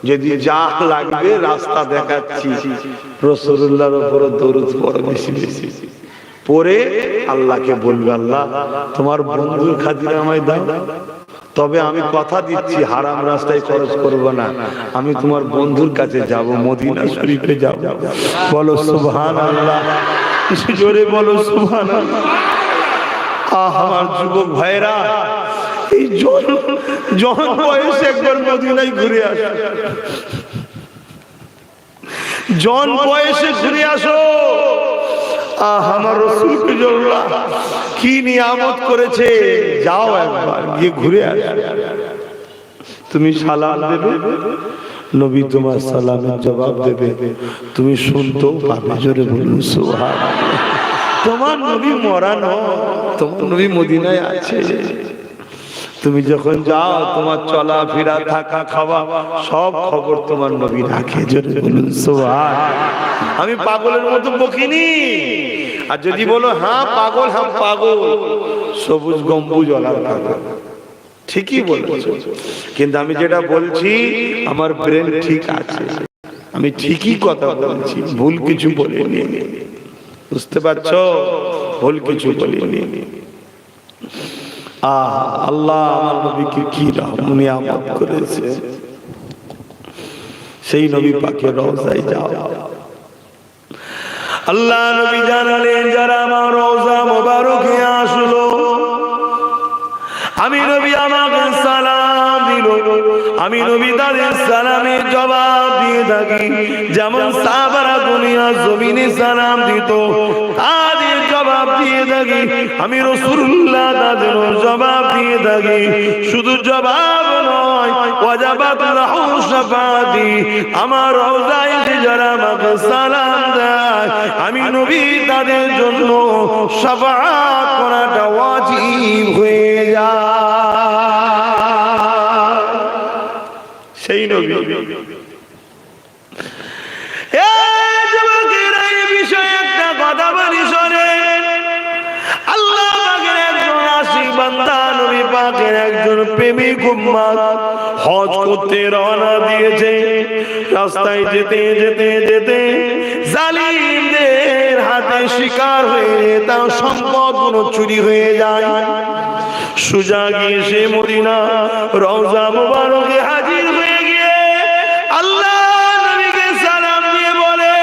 যদি যা লাগবে রাস্তা দেখাচ্ছি, রাসূলুল্লাহর উপর দরুদ পড়ো বেশি বেশি পড়ে আল্লাহকে বলবে, আল্লাহ তোমার বন্ধুর খাতিরে আমায় দাও, তবে আমি কথা দিচ্ছি হারাম রাস্তায় খরচ করব না, আমি তোমার বন্ধুর কাছে যাব, মদিনা শরীফে যাব। বলো সুবহানাল্লাহ, জোরে বলো সুবহানাল্লাহ। আমার যুবক ভাইরা, এই জন বয়সে একবার মদিনায় ঘুরে আসো, জন বয়সে ঘুরে আসো। আমার রাসূলকে আল্লাহ কি নিয়ামত করেছে, যাও একবার গিয়ে ঘুরে আসো। তুমি সালাম দেবে, নবী তোমার সালামের জবাব দেবে, তুমি শুনতেও পাবে। জোরে বলুন সুবহানাল্লাহ। তোমার নবী মরা নয়, তোমার নবী মদিনায় আছে। তুমি যখন যাও তোমার চলা ফেরা থাকা খাওয়া সব খবর তোমার নবী রাখে। জোরে বলুন সুবহানাল্লাহ। আমি পাগলের মতো বকিনি, আর যদি বলো হ্যাঁ পাগল, হ্যাঁ পাগল, সবুজ গম্বুজ ওয়ালা পাগল, ঠিকই বলছো, কিন্তু আমি যেটা বলছি আমার ব্রেন ঠিক আছে, আমি ঠিকই কথা বলছি, ভুল কিছু বলিনি। বুঝতে পারছো? ভুল কিছু বলিনি। আল্লাহ আমার নবীকে কি নিয়ামত করেছে, সেই নবী পাকের রওজায় যাও। আল্লাহ নবী জানালেন, যারা আমার রওজা মোবারকে আসলো, আমি নবী আমাকে সালাম দিল, আমি নবী তাদের সালামের জবাব দিয়ে থাকি। যেমন সাহাবারা দুনিয়া জমিনে সালাম দিত, তাদের জবাব দিয়ে থাকি। আমি রাসূলুল্লাহ তাদের জবাব দিয়ে থাকি। শুধু জবাব নয়, ওয়াজাবাত লাহু শাফাআতি, আমার রওজায় যারা আমাকে সালাম দেয়, আমি নবী তাদের জন্য শাফাআত করাটা ওয়াজিব হয়ে যায়। সেই নবী এই বিষয়ে একটা কথা বলি শোনেন। আল্লাহ পাকের একজন আশিক বান্দা, নবী পাকের একজন প্রেমিক উম্মত হজ করতে রওনা দিয়েছে। রাস্তায় যেতে যেতে যেতে জালিমদের হাতে শিকার হয়ে তার সম্পদগুলো চুরি হয়ে যায়। সুজা গিয়ে সে মদিনা রওজা মুবারকে হাজির হয়ে গিয়ে আল্লাহ নবীকে সালাম দিয়ে বলে,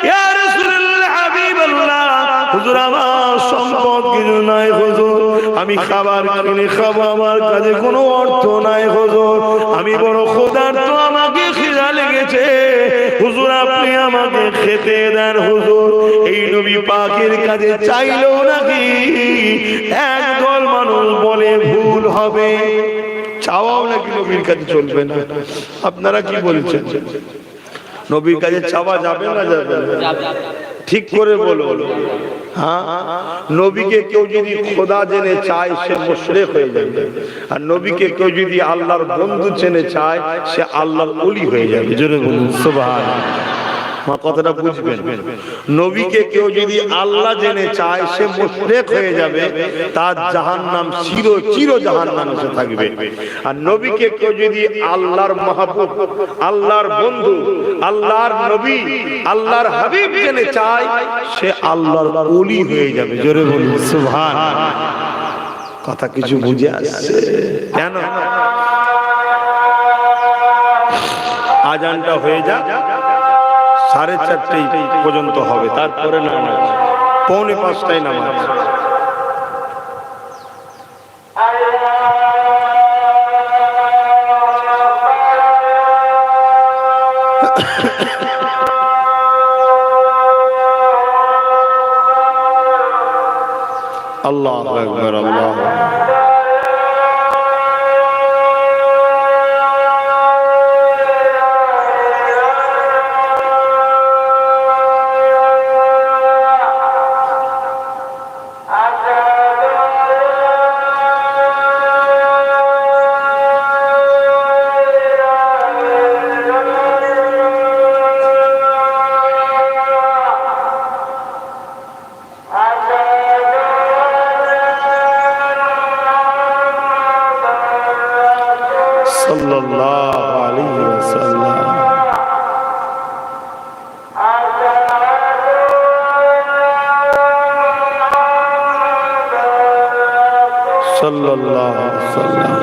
ইয়া রাসূলুল্লাহ, হাবিবাল্লাহ, হুজুর আমার সম্পদ কিছু নাই হুজুর, আমি খাবার কিনে খাবো, আমার কাছে কোনো অর্থ নাই হুজুর, আমি বড় ক্ষুধার্ত, আমাকে খিদা লেগে লেগেছে, হুজুর আপনি আমাকে খেতে দেন। হুজুর এই নবী পাকের কাছে চাইলো নাকি? একদল মানুষ বলে ভুল হবে, চাওয়াও নাকি নবীর কাছে চলবে না। আপনারা কি বলছেন? নবীর কাছে চাওয়া যাবে না যাবে না? ঠিক করে বলো। হ্যাঁ, নবীকে কেউ যদি খোদা জেনে চায় সে মুশরিক হয়ে যাবে, আর নবীকে কেউ যদি আল্লাহর বন্ধু জেনে চায় সে আল্লাহর ওলি হয়ে যাবে। জোরে বলুন সুবহানাল্লাহ। কথাটা বুঝবেন, নবীকে কেউ যদি আল্লাহ জেনে চায় সে মুশরিক হয়ে যাবে, তার জাহান্নাম চির জাহান্নামে সে থাকবে। আর নবীকে কেউ যদি আল্লাহর মাহবুব, আল্লাহর বন্ধু, আল্লাহর নবী, আল্লাহর হাবিব জেনে চায় সে আল্লাহর ওলি হয়ে যাবে। জোরে বলুন সুবহানাল্লাহ। কথা কিছু বুঝে আসছে? কেন আজানটা হয়ে যা 4:30 পর্যন্ত হবে, তারপরে নামাজ 4:45 নামাজ। আল্লাহু আকবার, আল্লাহু আকবার। সাল্লাল্লাহু আলাইহি ওয়াসাল্লাম। সাল্লাল্লাহু আলাইহি ওয়াসাল্লাম।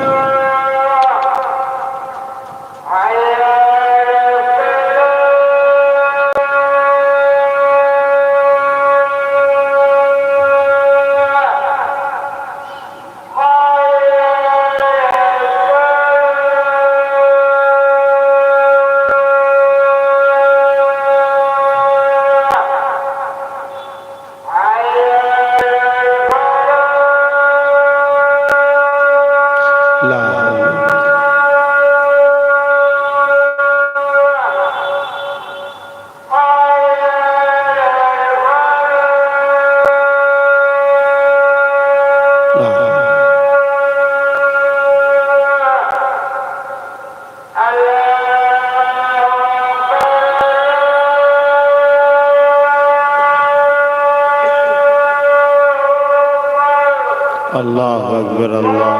আল্লাহু আকবার, আল্লাহ।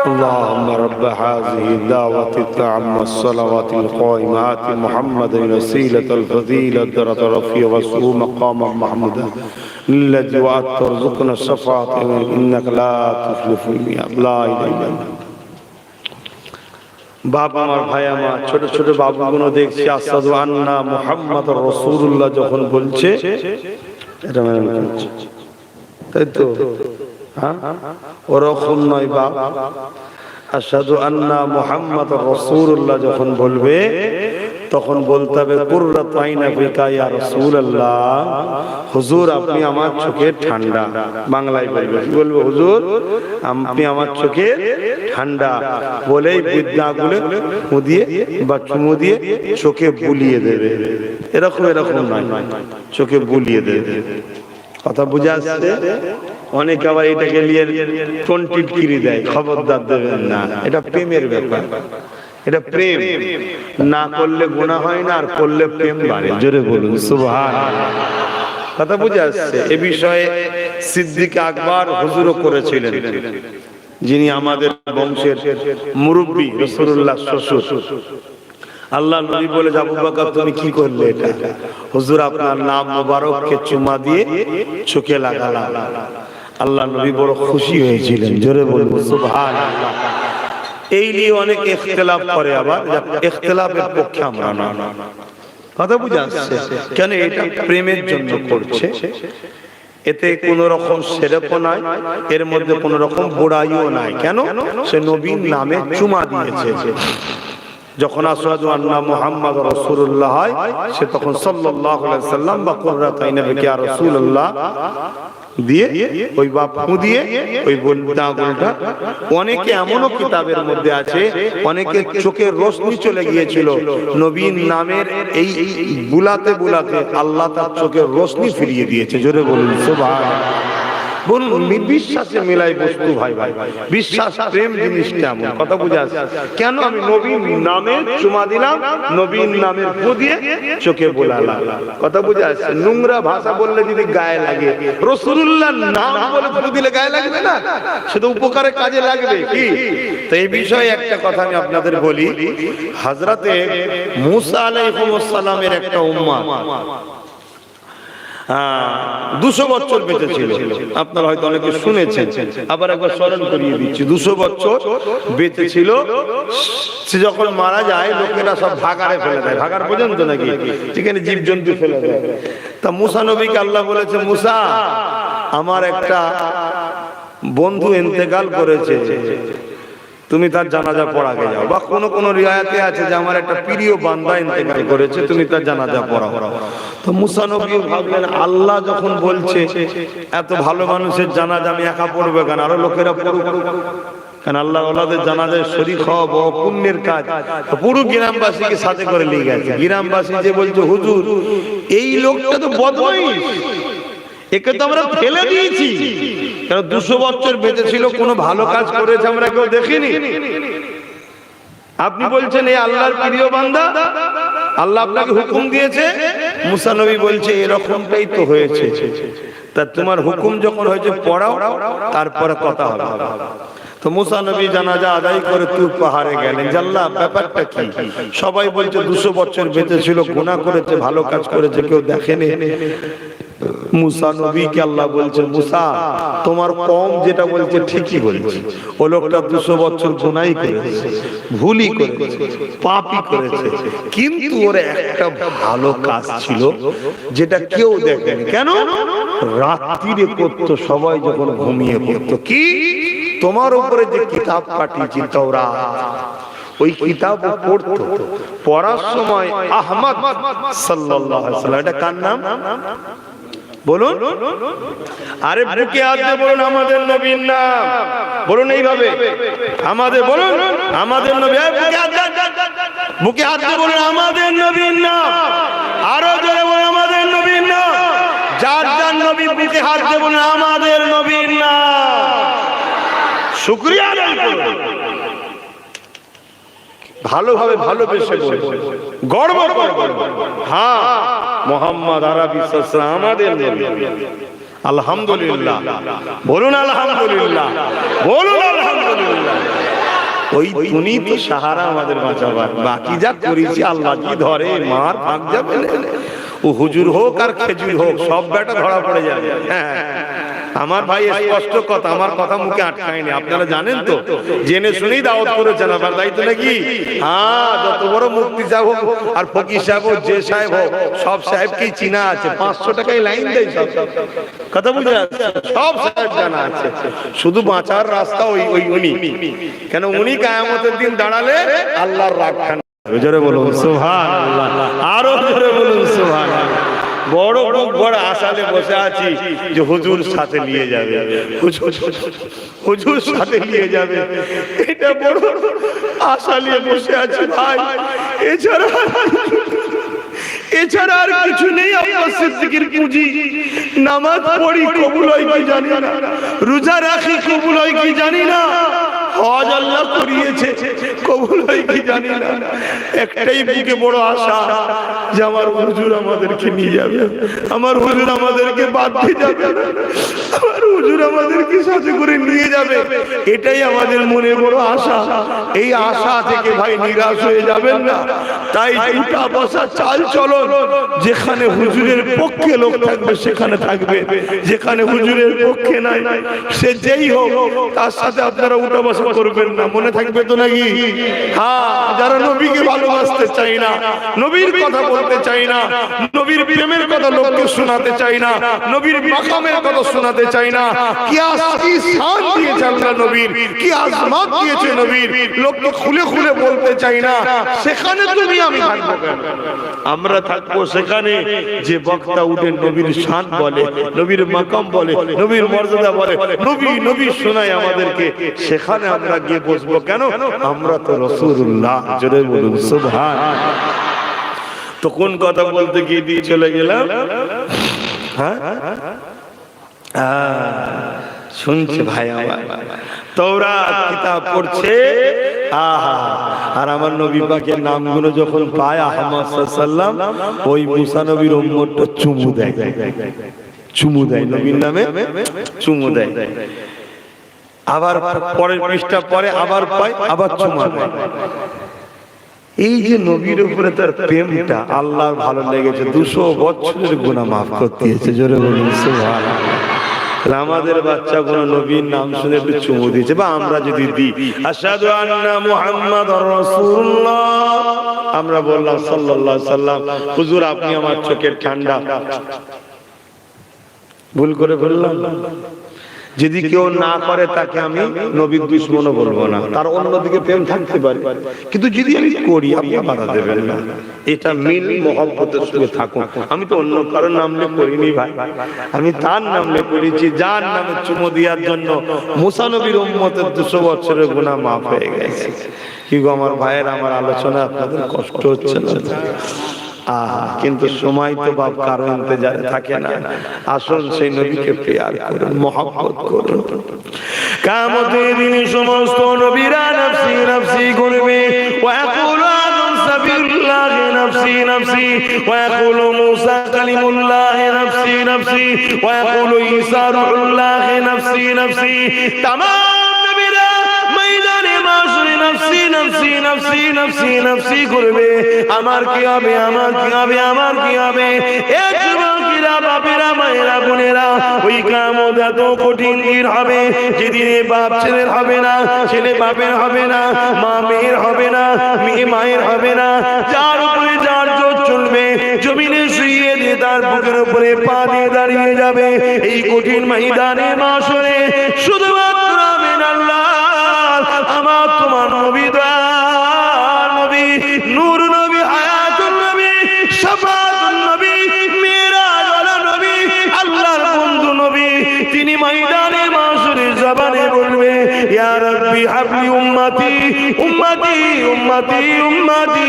اللهم رب هذه الدعوة التامة والصلوات القائمات محمد وسيلة الفضيلة درجة رفيع وسوء مقام محمودا الذي وعدت ترزقنا الشفاعة إنك لا تخلف الميعاد لا إله إلا أنت। বাপ আমার, ভাই আমার, ছোট ছোট বাবুগুলো দেখছি আসাদু আন্না মুহাম্মাদুর রাসূলুল্লাহ যখন বলছে, এটা মানে তাই তো? হ্যাঁ, ওরকম নয় বাপ। আসাদু আন্না মুহাম্মাদুর রাসূলুল্লাহ যখন বলবে তখন বলতে হবে কুররাতু আইনা ফিকা ইয়া রাসূলুল্লাহ, হুজুর আপনি আমার চোখের ঠান্ডা। বাংলায় বলবে, কি বলবে? হুজুর আপনি আমার চোখের ঠান্ডা। বলেই বিদ্যাগুলো মুদিয়ে বা চুমু দিয়ে চোখে বুলিয়ে দেবে। এরকম নয়, চোখে বুলিয়ে দেবে। কথা বুঝে আসছে? অনেকে আবার এটাকে নিয়ে টিটকিরি দেয়, খবরদার দেবেন না। এটা প্রেমের ব্যাপার, এটা প্রেম। না করলে গুনাহ হয় না, আর করলে প্রেম বাড়ে। জোরে বলুন সুবহানাল্লাহ। কথা বুঝে আসছে? এ বিষয়ে সিদ্দিক আকবর হুজুরও করেছিলেন, যিনি আমাদের বংশের মুরব্বী, রাসূলুল্লাহ শ্বশুর। আল্লাহ নবী বলে, আবু বকর তুমি কি করলে এটা? হুজুর আপনার নাম মোবারককে চুমা দিয়ে চোখে লাগালাম। আল্লাহ নবী বড় খুশি হয়েছিলেন। জোরে বলুন সুবহানাল্লাহ। এই নিয়ে অনেক ইখতিলাফ করে, আবার ইখতিলাফের পক্ষে আমরা না। কথা বুঝে আসছে? কেন এটা প্রেমের জন্য করছে। এতে কোন রকম সেরেকও নাই, এর মধ্যে কোন রকম বুড়াইও নাই। কেন? সে নবীর নামে চুমা দিয়েছে। যখন আশহাদু আন্না মুহাম্মাদ রাসূলুল্লাহ হয়, সে তখন সাল্লাল্লাহু আলাইহি সাল্লাম বা কুররাতাইনি বিকা ইয়া রাসূলুল্লাহ দিয়ে ওই বাপু দিয়ে ওই বলতা আঙুলটা। অনেকে এমনও কিতাবের মধ্যে আছে, অনেকে চোখের রোশনি চলে গিয়েছিল নবীর নামের এই বুলাতে বুলাতে আল্লাহ তার চোখের রোশনি ফিরিয়ে দিয়েছে। জোরে বলুন সুবহানাল্লাহ। বলুন বিশ্বাসে মিলাই বস্তু ভাই ভাই, বিশ্বাস প্রেম জিনিসটা এমন। কথা বুঝা আছে? কেন আমি নবীর নামে চুমা দিলাম, নবীর নামের ফু দিয়ে চোখে বোলালাম। কথা বুঝা আছে? নোংরা ভাষা বললে যদি গায়ে লাগে, রাসূলুল্লাহর নাম বলে ফু দিলে গায়ে লাগবে না? সেটা উপকারে কাজে লাগবে কি? তো এই বিষয়ে একটা কথা আমি আপনাদের বলি। হযরতে মূসা আলাইহিস সালামের একটা উম্মাহ 200 বছর বেঁচে ছিল। আপনারা হয়তো অনেকে শুনেছেন, আবার একবার স্মরণ করিয়ে দিচ্ছি। 200 বছর বেঁচে ছিল। সে যখন মারা যায় লোকেরা সব ভাগাড়ে ফেলে দেয়। ভাগাড় পর্যন্ত নাকি যেখানে জীবজন্তু ফেলে দেয়। তা মূসা নবীকে আল্লাহ বলেছে, মূসা আমার একটা বন্ধু ইন্তেকাল করেছে, তুমি তার জানাজা পড়াকে যাও। বা কোন কোন রিওয়ায়াতে আছে যে আমার একটা প্রিয় বান্দা ইন্তেকাল করেছে, তুমি তার জানাজা পড়াও। তো মূসা নবী ভাবলেন, আল্লাহ যখন বলছে এত ভালো মানুষের জানাজা আমি একা পড়বে কেন, আরো লোকেরা পড়ুক। কারণ আল্লাহ ওলাদের জানাজায় শরীক হওয়া বড় পুণ্যের কাজ। পুরো গ্রামবাসীকে সাথে করে নিয়ে গেছে। গ্রামবাসী যে বলছে, হুজুর এই লোকটা তো বদমাইশ, একে তো আমরা ফেলে দিয়েছি। কারণ 200 বছর বেঁচে ছিল, কোনো ভালো কাজ করেছে আমরা কেউ দেখিনি। আপনি বলছেন এই আল্লাহর প্রিয় বান্দা, আল্লাহ আপনাকে হুকুম দিয়েছে। মূসা নবী বলছে এরকমটাই তো হয়েছে। তা তোমার হুকুম যখন হয়েছে পড়াও, তারপরে কথা হবে। তো মূসা নবী জানাজা আদায় করে তুর পাহাড়ে গেলেন। আল্লাহ ব্যাপারটা কি? সবাই বলছে 200 বছর বেঁচে ছিল, গুনাহ করেছে, ভালো কাজ করেছে, কেউ দেখেনি। মূসা নবীকে আল্লাহ বলছে, মূসা তোমার কওম যেটা বলছে ঠিকই বলছে। ও লোকটা 200 বছর গুনাহই করেছে, ভুলই করেছে, পাপই করেছে, কিন্তু ওর একটা ভালো কাজ ছিল যেটা কেউ দেখেনি। কেন? রাত্রিরে করতো, সবাই যখন ঘুমিয়ে পড়তো। কি? তোমার উপরে যে কিতাব পাঠিয়েছি তাওরাত, ওই কিতাব পড়তো। পড়ার সময় আহমদ সাল্লাল্লাহু আলাইহি ওয়াসাল্লাম, এটা কার নাম বলুন? আরে বুকে হাত দিয়ে বলুন আমাদের নবীর নাম। বলুন এইভাবে আমাদের, বলুন আমাদের নবী। বুকে হাত দিয়ে বলুন আমাদের নবীর নাম। আরো জোরে বলুন আমাদের নবীর নাম। যার যার নবী বুকে হাত দিয়ে বলুন আমাদের নবীর নাম। শুকরিয়া আদায় করুন, ভালোভাবে ভালোবেসে বলুন, গর্ব করে বলুন, হ্যাঁ মুহাম্মদ আরবি সাল্লাল্লাহু আমাদের নবী। আলহামদুলিল্লাহ বলুন, আলহামদুলিল্লাহ বলুন, আলহামদুলিল্লাহ। ওই তুমি তো সাহারা আমাদের বাঁচাবার। বাকি যা করেছি আল্লাহ কি ধরে, মার ভাগ যাবে। ও হুজুর হোক আর খেজুর হোক, সব বেটা ধরা পড়ে যাবে। আমার ভাই স্পষ্ট কথা, আমার কথা মুখে আটকায়নি। আপনারা জানেন তো, জেনে শুনেই দাওয়াত করেছেন আবার, তাই তো নাকি? হ্যাঁ, যত বড় মুফতি সাহেব হোক আর ফকির সাহেব হোক, যে সাহেব হোক, সব সাহেবকেই চিনা আছে। 500 টাকায় লাইন দেয় সব। কথা বুঝে যাচ্ছে? সব সাহেব জানা আছে। শুধু বাঁচার রাস্তা ওই উনি। কেন? উনি কিয়ামতের দিন দাঁড়ালে আল্লাহর রাগ খান। জোরে বলুন সুবহানাল্লাহ, আরো জোরে বলুন সুবহানাল্লাহ। বড় বড় আশালে বসে আছি যে হুজুর সাথে নিয়ে যাবে, হুজুর সাথে নিয়ে যাবে। এটা বড় আশা নিয়ে বসে আছি ভাই। এছাড়া আর কিছু নেই। আল্লাহ সিদ্দিকের পুঁজি। নামাজ পড়ি কবুল হয় কি জানি না, রোজা রাখি কবুল হয় কি জানি না, হজ আল্লাহ করিয়েছে কবুল হয় কি জানি না। একটাই বুকে বড় আশা যে আমার হুজুর আমাদেরকে নিয়ে যাবে, আমার হুজুর আমাদেরকে বাদ দিয়ে যাবে, আমার হুজুর আমাদেরকে সাথে করে নিয়ে যাবে। এটাই আমাদের মনে বড় আশা। এই আশা থেকে ভাই নিরাশ হয়ে যাবেন না। তাই উঠা বসা চাল চলন, যেখানে হুজুরের পক্ষে লোক থাকবে সেখানে থাকবে, যেখানে হুজুরের পক্ষে নাই সে যেই হোক তার সাথে আপনারা উঠা বসা করবেন না, মনে থাকবে তো নাকি? হ্যাঁ, যারা নবীকে ভালোবাসতে চাই না, নবীর কথা বলতে চাই না, নবীর প্রেমের কথা লোককে শোনাতে চাই না, নবীর মাকামের কথা শোনাতে চাই না, কি শান দিয়েছে আল্লাহ নবীর, কি আজমাত দিয়েছে নবীর, লোককে খুলে খুলে বলতে চাই না, সেখানে তুমি আমি থাকবো কেন? আমরা থাকবো সেখানে যে বক্তা উঠে নবীর শান বলে, নবীর মাকাম বলে, নবীর মর্যাদা বলে, নবী নবী শোনায় আমাদেরকে, সেখানে আমরা গিয়ে বসবো কেন? আমরা তো রাসূলুল্লাহ। জোরে বলুন সুবহানাল্লাহ। তো কোন কথা বলতে গিয়ে দিয়ে চলে গেলাম? হ্যাঁ, শুনছে ভাই আমার, তাওরাত কিতাব পড়ছে, আহা, আর আমার নবী পাকের নামগুলো যখন পায় আহমদ সাল্লাল্লাহু আলাইহি ওয়াসাল্লাম, ওই মুসা নবীর উম্মতটা চুমু দেয়, চুমু দেয়, নবীর নামে চুমু দেয়। আবার পরের পৃষ্ঠা পরে আবার পায়, আবার চুমু দেয়। এই যে নবীর উপরে তার প্রেমটা, আল্লাহর ভালো লেগেছে, 200 বছরের গুনাহ মাফ করতে দিয়েছে। জোরে বলুন সুবহানাল্লাহ। আমাদের বাচ্চাগুলো নবীর নাম শুনে একটু চুমু দিয়েছে, বা আমরা যদি দিই আশহাদু আন্না মুহাম্মাদুর রাসূলুল্লাহ, আমরা বললাম সাল্লাল্লাহু আলাইহি সাল্লাম, হুজুর আপনি আমার চোখের ঠান্ডা, ভুল করে বললাম। যদি কেউ না করে তাকে আমি নবীর দুশমনও বলবো না, তার অন্যদিকে প্রেম থাকতে পারে, কিন্তু যদি আমি করি আপনি বাধা দেবেন না, এটা মিল মহব্বতের সঙ্গে থাকুন। আমি তো অন্য কারোর নাম নিয়ে করিনি ভাই, আমি তার নাম নিয়ে করেছি, যার নামে চুমু দেওয়ার জন্য মুসা নবীর উম্মতের 200 বছরের গুনাহ মাফ হয়ে গেছে। কি গো আমার ভাইয়ের, আমার আলোচনা আপনাদের কষ্ট হচ্ছে না? কিন্তু সময় তো বাপ কারো ইন্তজারে থাকে না। আসল সেই নবীকে প্রিয়ার করুন, মহব্বত করুন। কিয়ামতের দিনে সমস্ত নবীরা নফসি নফসি করবে, ওয়া ইয়াকুলু আদম সাবিল্লাহ নফসি নফসি, ওয়া ইয়াকুলু মূসা কালিমুল্লাহ নফসি নফসি, ওয়া ইয়াকুলু ঈসা রূহুল্লাহ নফসি নফসি। তামাম নবীরা ময়দানে মাশরে নফসি নফসি নফসি নফসি নফসি করবে, আমার কি হবে, আমার কি হবে, আমার কি হবে। এ যুবকেরা, বাপেরা, মায়েরা, বোনেরা, ওই কিয়ামত এত কঠিন দিন হবে, যেদিনে বাপ ছেলের হবে না, ছেলে বাপের হবে না, মা মেয়ের হবে না, মেয়ে মায়ের হবে না, যার উপরে যার জোর চলবে, জমিনে শুইয়ে দিয়ে তার বুকের উপরে পা দিয়ে দাঁড়িয়ে যাবে। এই কঠিন ময়দানে মাশরে শুধুমাত্র আমিন আল্লাহ, আমার তোমার নবী, দয়ার নবী, নূর নবী, হায়াতুন নবী, শাফাআতুন নবী, মিরাজওয়ালা নবী, আল্লাহর বন্ধু নবী, তিনি ময়দানে মাশরে জবানে বলবে, ইয়া রাব্বি হাবলি উম্মতি উম্মতি উম্মতি উম্মতি।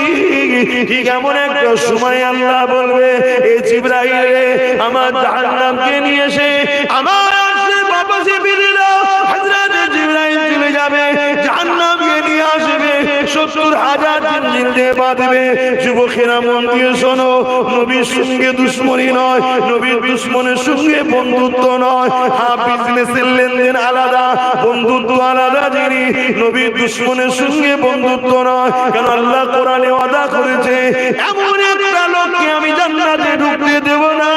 ঠিক এমন একটা সময় আল্লাহ বলবে, এ জিবরাইল রে, আমার জাহান্নামকে নিয়ে এসে আমার আরশের বাপাসে ফিরে দাও। হযরত জিবরাইল চলে যাবে, জাহান্নামকে নিয়ে আসবে, 70,000 জিন দিয়ে বাঁধবে। যুবকেরা মন দিয়ে শোনো, নবীর সঙ্গে দুশ্মনী নয়, নবীর দুশ্মনের সঙ্গে বন্ধুত্ব নয়। হ্যাঁ, বিজনেসের লেনদেন আলাদা, বন্ধুত্ব আলাদা জিনিস। নবীর দুশ্মনের সঙ্গে বন্ধুত্ব নয়, কারণ আল্লাহ কোরআনে ওয়াদা করেছে, এমন একটা লোককে আমি জান্নাতে ঢুকতে দেব না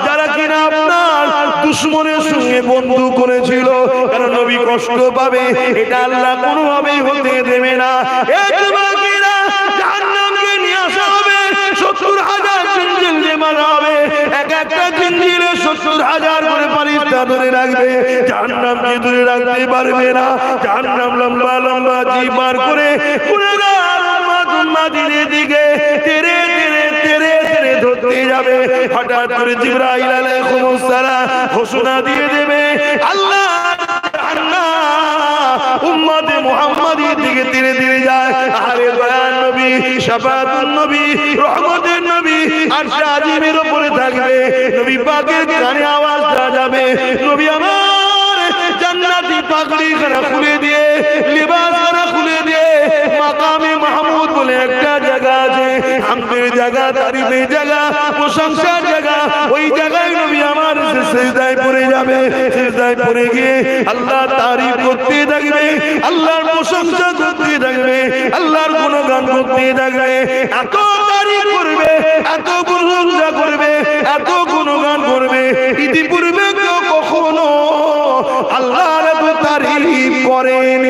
যারা কিনা আপনার দুশ্মনের সঙ্গে বন্ধু করেছিল, কারণ নবী কষ্ট পাবে, এটা আল্লাহ কোনোভাবেই হতে দেবে না। এই যুবকেরা, জাহান্নামকে নিয়ে আসা হবে, 70,000 জিঞ্জির দিয়ে মারা হবে, এক একটা জিঞ্জিরে 70,000 করে ফারিস্তা ধরে রাখবে, জাহান্নামকে ধরে রাখতে পারবে না। জাহান্নাম লম্বা লম্বা জিভ বার করে গুনাহগার উম্মত উম্মতিদের দিকে তেরে তেরে তেরে তেরে ধরতে যাবে। হঠাৎ করে জিবরাইল আলাইহিস সালাম ঘোষণা দিয়ে দেবে, আল্লাহ উম্মতে মুহাম্মাদির দিকে ধীরে ধীরে যায়। আরে দয়ার নবী, শাফাআতুন নবী, রহমতের নবী, আরশ আজিমের উপরে থাকবে। নবী পাকের কানে আওয়াজটা যাবে, নবী আমার জান্নাতি পাগড়ি খানা খুলে দিয়ে, লিবাস খানা খুলে দিয়ে, মাকামে মাহমুদ বলে একটা জায়গা আছে, হামদের জায়গা, তারিফের জায়গা, প্রশংসার জায়গা, ওই জায়গায় নবী আমার সিজদায় পড়ে যাবে। সিজদায় পড়ে গিয়ে আল্লাহ তারিফ করতে থাকবে, আল্লাহর প্রশংসা করতে থাকবে, আল্লাহর গুণগান করতে থাকবে। এত তারিফ করবে, এত প্রশংসা করবে, এত গুণগান করবে, ইতিপূর্বে কেউ কখনো আল্লাহর এত তারিফ করেন।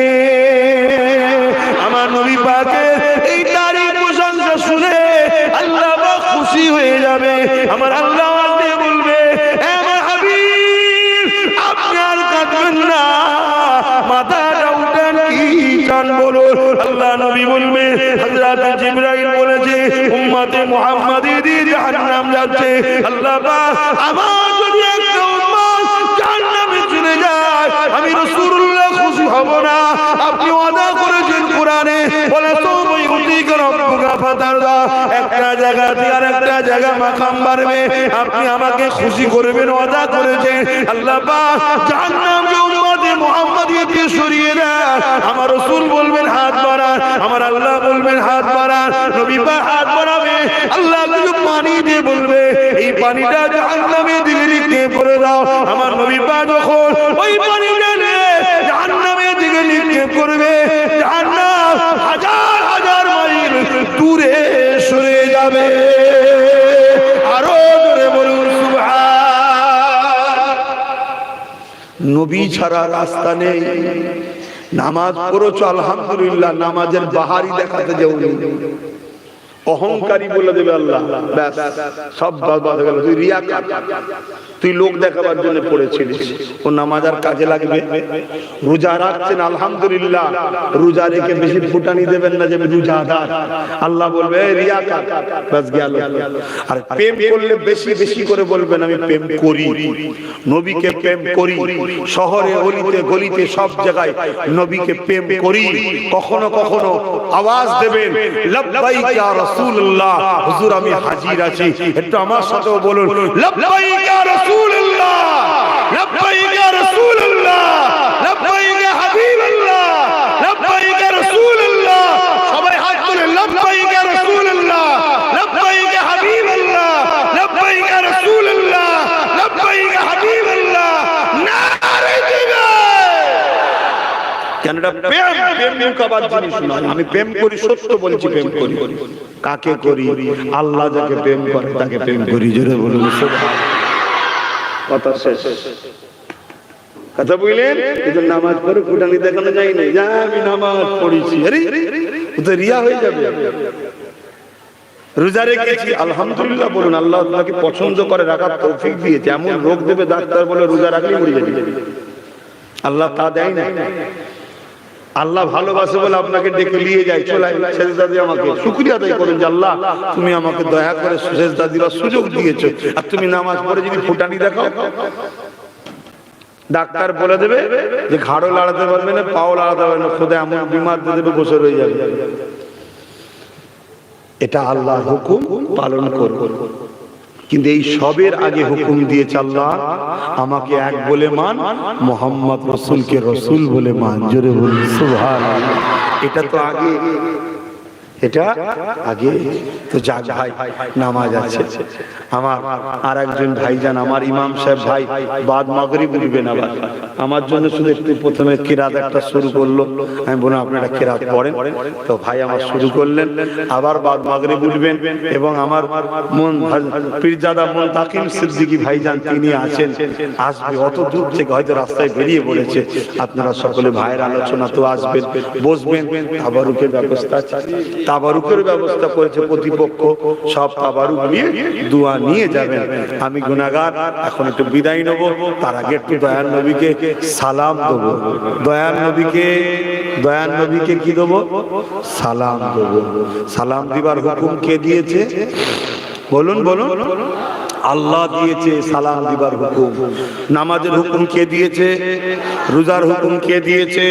আমার নবী পাকের এই তারিফ প্রশংসা শুনে আল্লাহ পাক খুশি হয়ে যাবে। আমার আল্লাহ বলবে, আমার হাবিব আপনি আর কাঁদবেন না, মাথাটা উঠান, কি চান বলুন। আল্লাহ নবী বলবে, হযরত জিবরাইল বলেছে উম্মতে মুহাম্মাদি দিয়ে জাহান্নাম যাচ্ছে। আল্লাহ পাক আমার যদি একটা উম্মত জাহান্নামে চলে যায়, আমি রাসূলুল্লাহ খুশি হব না। আপনি ওয়াদা করেছেন কোরআনে, বলে তুমি উতিকা রব্বুকা ফাতারদা, একটা জায়গা থেকে আরেকটা জায়গা মাকাম বাড়বে, আপনি আমাকে খুশি করবেন, ওয়াদা করেছেন। আল্লাহ পাক জাহান্নামকে উম্মতে মুহাম্মাদিকে সরিয়ে দেন। আমার রাসূল বলবেন হাত বাড়ান, আমার আল্লাহ বলবেন হাত বাড়ান। নবী পাক হাত বাড়াবে, আল্লাহ কিছু পানি দিয়ে বলবে এই পানিটা জাহান্নামে দিকে নিক্ষেপ করে দাও। আমার নবী পাক যখন ওই পানিটা নিয়ে জাহান্নামের দিকে নিক্ষেপ করবে, জাহান্নাম হাজার হাজার মাইল দূরে সরে যাবে। আরো জোরে বলুন সুবহান। নবী ছাড়া রাস্তা নেই। নামাজ পড়ছো আলহামদুলিল্লাহ, নামাজের বাহারি দেখাতে যাওনি, অহংকারী বলে দেবে আল্লাহ, ব্যাস সব বরবাদ হয়ে গেল। তুই রিয়াকার, তুই লোক দেখাবার জন্য পড়েছিলিস, ও নামাজ আর কাজে লাগবে? রোজা রাখছেন আলহামদুলিল্লাহ, রোজা রেখে বেশি ফুটানি দেবেন না যে আমি রোজাদার। আল্লাহ বলবে রিয়াকার, ব্যাস গেল। আর প্রেম করলে বেশি বেশি করে বলবেন আমি প্রেম করি, নবীকে প্রেম করি, শহরে অলিতে গলিতে সব জায়গায় নবীকে প্রেম করি। কখনো কখনো আওয়াজ দেবেন লাব্বাইক ইয়া রাসূলুল্লাহ, হুজুর আমি হাজির আছি, একটু আমার সাথেও বলুন লাব্বাইক ইয়া রাসূলুল্লাহ, লাব্বাইক ইয়া রাসূলুল্লাহ, লাব্বাইক ইয়া হাবিবাল্লাহ, লাব্বাইক ইয়া রাসূলুল্লাহ। সবাই হাত তুলে লাব্বাইক ইয়া রাসূলুল্লাহ, লাব্বাইক ইয়া হাবিবাল্লাহ, লাব্বাইক ইয়া রাসূলুল্লাহ, লাব্বাইক ইয়া হাবিবাল্লাহ। নারে জিহাদ। কেন এটা প্রেম, প্রেম লুকাবার জিনিস নয়। আমি প্রেম করি, সত্য বলছি, প্রেম করি। কাকে করি? আল্লাহ যাকে প্রেম করে তাকে প্রেম করি। জোরে বলুন সুবহান। কথা শেষ। কথা বুঝলেন? এই নামাজ পড়ে ফুটানি দেখানো যায় না, যা আমি নামাজ পড়েছি, আরে ও তো রিয়া হয়ে যাবে। রোজা রেখেছি আলহামদুলিল্লাহ বলুন, আল্লাহ আপনাকে পছন্দ করে, রাখার তৌফিক দিয়েছে। এমন রোগ দেবে ডাক্তার বলে রোজা রাখলেই মরে যাবে, আল্লাহ তা দেয় না। আল্লাহ ভালোবাসে বলে আপনাকে ডেকে নিয়ে যায়, চলে সেজদা দিয়ে আমাকে শুকরিয়া আদায় করেন যে আল্লাহ তুমি আমাকে দয়া করে সেজদা দেওয়ার সুযোগ দিয়েছো। আর তুমি নামাজ পড়ে যদি ফুটানি দেখাও, ডাক্তার বলে দেবে যে ঘাড়ও লাড়াতে পারবে না, পাও লাড়াতে পারবে না, খোদা এমন বিমার দিয়ে দেবে, বসে রয়ে যাবে। এটা আল্লাহর হুকুম, পালন করব। কিন্তু এই সবের আগে হুকুম দিয়েছে আল্লাহ আমাকে এক বলে মান, মুহাম্মদ রাসূলকে রাসূল বলে মান। জোরে বলুন সুবহানাল্লাহ। এটা তো আগে, এটা আগে তো। যাক ভাই, নামাজ আছে। আমার আর একজন ভাইজান, আমার ইমাম সাহেব ভাই, বাদ মাগরিব উঠবেন আবার, আমার জন্য শুধু একটু প্রথমে কিরাত একটা শুরু করলো। আমি বললাম আপনারা কিরাত পড়েন, তো ভাই আমার শুরু করলেন। আবার বাদ মাগরিব উঠবেন, এবং আমার মন পীরজাদা মুনতাকিম সিদ্দিকী ভাইজান তিনি আছেন, আসবে অত দূর থেকে, হয়তো রাস্তায় বেরিয়ে পড়েছে। আপনারা সকলে ভাইয়ের আলোচনা তো আসবেন, বসবেন। তাবারুকের ব্যবস্থা আছে, তাবারুকের ব্যবস্থা করেছে প্রতিপক্ষ, সব তাবারুক নিয়ে দোয়া নিয়ে যাবেন। আমি গুনাহগার, এখন একটু বিদায় নেব, তার আগে একটু দয়ার নবীকে সালাম দেবো। দয়ার নবীকে কি দেবো? সালাম দেবো। সালাম দিবার হুকুম কে দিয়েছে? বলুন বলুন। আল্লাহ দিয়েছে সালাম দিবার হুকুম। নামাজের হুকুম কে দিয়েছে? রোজার হুকুম কে দিয়েছে?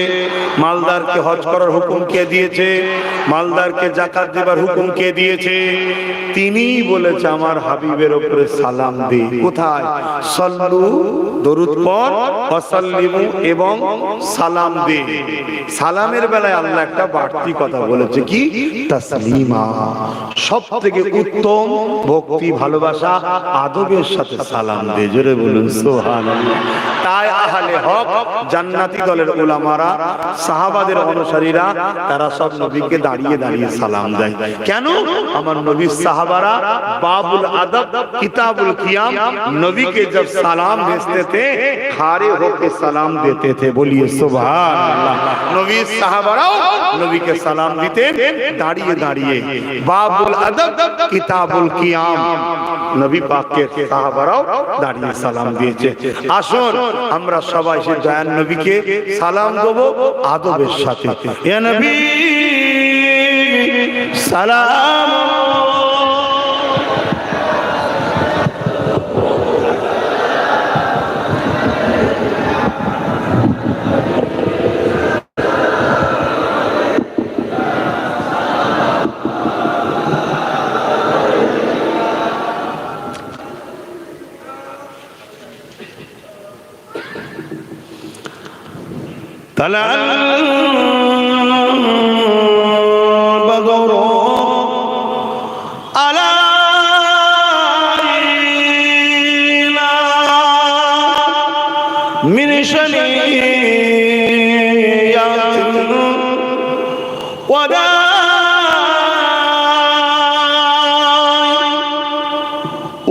মালদারকে হজ করার হুকুম কে দিয়েছে? মালদারকে যাকাত দিবার হুকুম কে দিয়েছে? তিনি বলেছে আমার হাবিবের উপরে সালাম দে। কোথায়? সাল্লু, দরুদ পড়, ওয়াসাল্লিমু, এবং সালাম দে। সালামের বেলায় আল্লাহ একটা বাড়তি কথা বলেছে, কি? তাসলিমা। সবথেকে উত্তম ভক্তি ভালোবাসা আদবের সাথে সালাম দেয়। জোরে বলুন সুবহানাল্লাহ। তাই আহলে হক জান্নাতি দলের উলামারা, সাহাবাদের অনুসারীরা, তারা সব নবীকে দাঁড়িয়ে দাঁড়িয়ে সালাম দেয়। কেন? আমার নবীর সাহাবারা बाबुल अदब किताबुल कियाम नबी के जब सलाम भेजते थे खड़े होकर सलाम देते थे। बोलिए सुभान अल्लाह। नबी साहबाराओ नबी के सलाम देते दाঁড়িয়ে দাঁড়িয়ে। बाबुल अदब किताबुल कियाम नबी पाक के साहबाराओ দাঁড়িয়ে সালাম দিয়েছে। আসুন আমরা সবাই সেই দয়ার নবীকে সালাম দেব আদবের সাথে। ইয়া নবী সালাম طلع البدر علينا من شنيعة وداع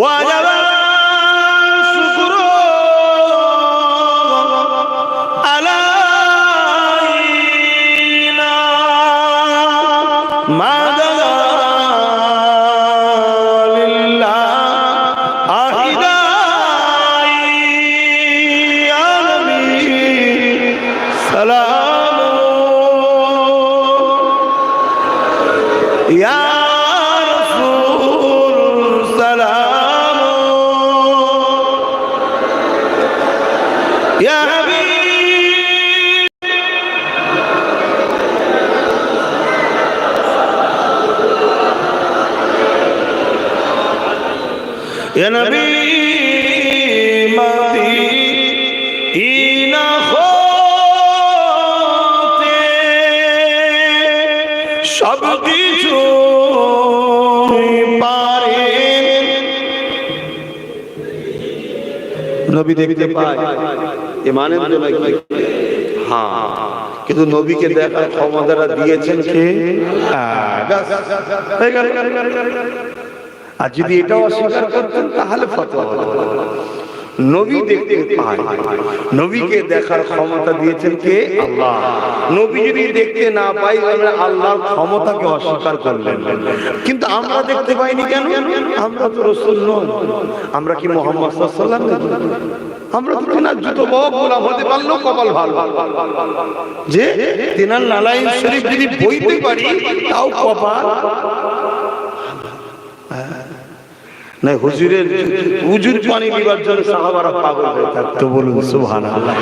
وجب الشكر علينا ما دعا لله أهداي يا نبي سلام يا رسول سلام يا حبيب يا نبي مدينة হতে সব কিছু পারেন। নবী দেখতে পায় ইমানের জন্য কি? হ্যাঁ, কিন্তু নবীকে দেখার ক্ষমতাটা দিয়েছেন কে? আর যদি এটাও অস্বীকার করতেন তাহলে ফতোয়া হতো। নবী দেখতে পায়, নবীকে দেখার ক্ষমতা দিয়েছেন কে? আল্লাহ। নবী যদি দেখতে না পাই তাহলে আল্লাহর ক্ষমতাকে অস্বীকার করলেন। কিন্তু আমরা দেখতে পাইনি কেন? আমরা তো রাসূল নই। আমরা কি মুহাম্মদ সাল্লাল্লাহু আলাইহি ওয়াসাল্লাম? আমরা তো তিনার জুতো গোলাম হতে পারলেও কপাল ভালো যে তিনার নালাইন শরীফ যদি বইতে পারি তাও কপাল না। হুজুরের হুজুর পানি দিবার জন্য সাহাবারা পাগল হয়ে থাকতো। বলুন সুবহানাল্লাহ।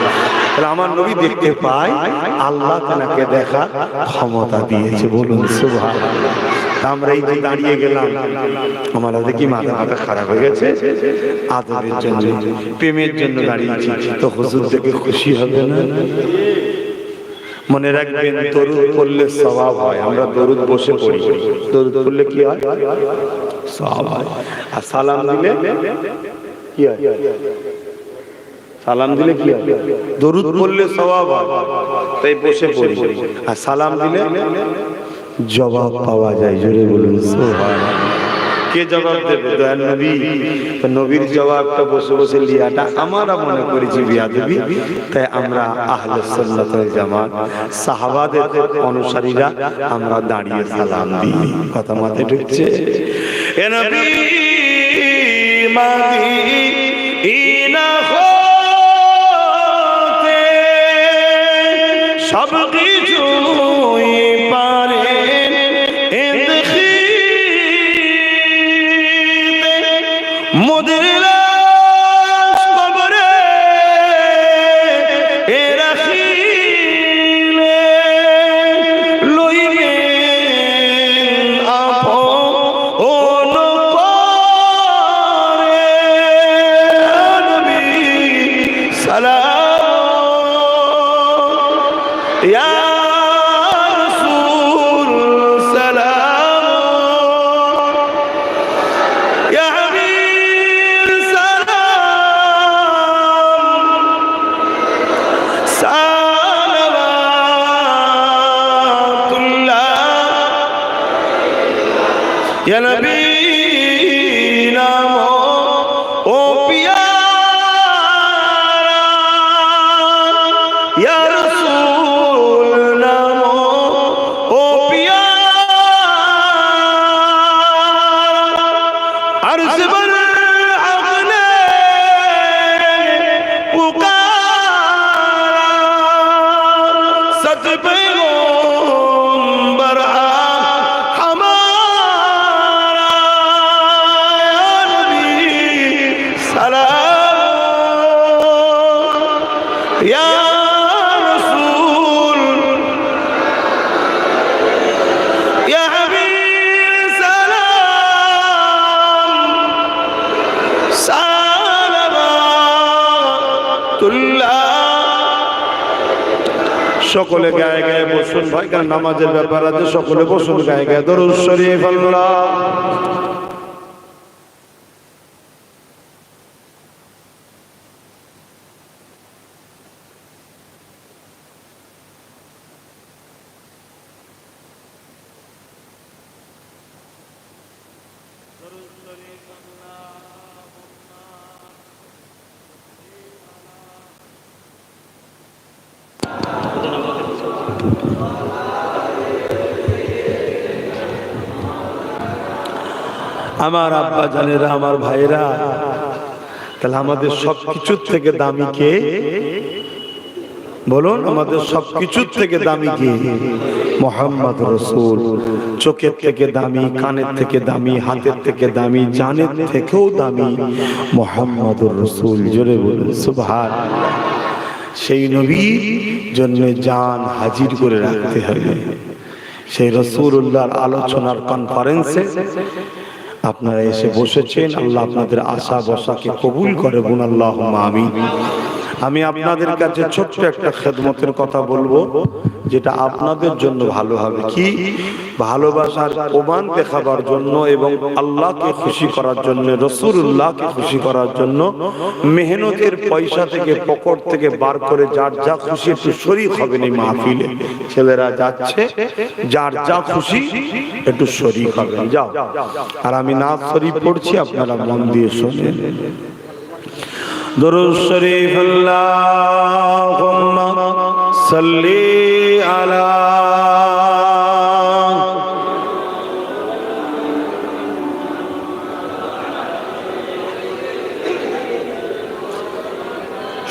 তাহলে আমার নবী দেখতে পায়, আল্লাহ তাকে দেখা ক্ষমতা দিয়েছে। বলুন সুবহানাল্লাহ। আমরা এই যে দাঁড়িয়ে গেলাম, আমার দেখি মাথা খারাপ হয়ে গেছে। আদরের জন্য, প্রেমের জন্য দাঁড়িয়েছি, তো হুজুর দেখে খুশি হবে না? মনে রাখবেন দরুদ পড়লে সওয়াব হয়। আমরা দরুদ বসে পড়ি, দরুদ পড়লে কি হয়? সওয়াব হয়। আর সালাম দিলে কি হয়? সালাম দিলে কি হয়? দরুদ পড়লে সওয়াব হয়, তাই বসে পড়ি। আর সালাম দিলে জবাব পাওয়া যায়। জোরে বলুন সুবহানাল্লাহ। কে জবাব দেবে? দয়ার নবী। তো নবীর জবাবটা বসে বসে লিয়াটা আমরা মনে করেছি বিয়াদবি। তাই আমরা আহলে সুন্নাত ওয়াল জামাত সাহাবাদের অনুসারীরা আমরা দাঁড়িয়ে সালাম দিই। কথা মাথায় ঢুকছে? এ নবী মদিনা হতে সব কিছু या नबी नामो ओ प्यारा, या रसूल नामो ओ प्यारा। अर्ज़ पर हक़ ने पुकारा, सच पैगंबर हमारा। या नबी सलाम, या रसूल, या हबीब सलाम, सालावातुल्लाह। সকলে গায়ে গায়ে বসুন ভাই, কারণ নামাজের ব্যাপার আছে। সকলে বসুন গায়ে গায়ে দরুদ শরীফ আল্লাহ। আমার আব্বা জানেরা, আমার ভাইরা, তাহলে আমাদের সবকিছুর থেকে দামি কে? বলুন, আমাদের সবকিছুর থেকে দামি কে? মুহাম্মদ রাসূল। চোখের থেকে দামি, কানের থেকে দামি, হাতের থেকে দামি, জানের থেকেও দামি মুহাম্মদুর রাসূল। জোরে বলুন সুবহানাল্লাহ। সেই নবীর জন্য জান হাজির করে রাখতে হবে। সেই রাসূলুল্লাহর আলোচনার কনফারেন্সে আপনারা এসে বসেছেন। আল্লাহ আপনাদের আশা বসাকে কবুল করে, বলুন আল্লাহুম্মা আমিন। আমি আপনাদের কাছে ছোট্ট একটা খেদমতের কথা বলবো, যেটা আপনাদের জন্য ভালো হবে। কি? ভালোবাসার প্রমাণ দেখাবার জন্য এবং আল্লাহকে খুশি করার জন্য, রাসূলুল্লাহকে খুশি করার জন্য মেহনতের পয়সা থেকে, পকেট থেকে বার করে যার যা খুশি একটু শরীক হবেন এই মাহফিলে। ছেলেরা যাচ্ছে, যার যা খুশি একটু শরীক হবেন। যাও। আর আমি নাত শরীফ পড়ছি, আপনারা মন দিয়ে শুনেন। दुरूद शरीफ अल्लाहुम्मा सल्ली अला।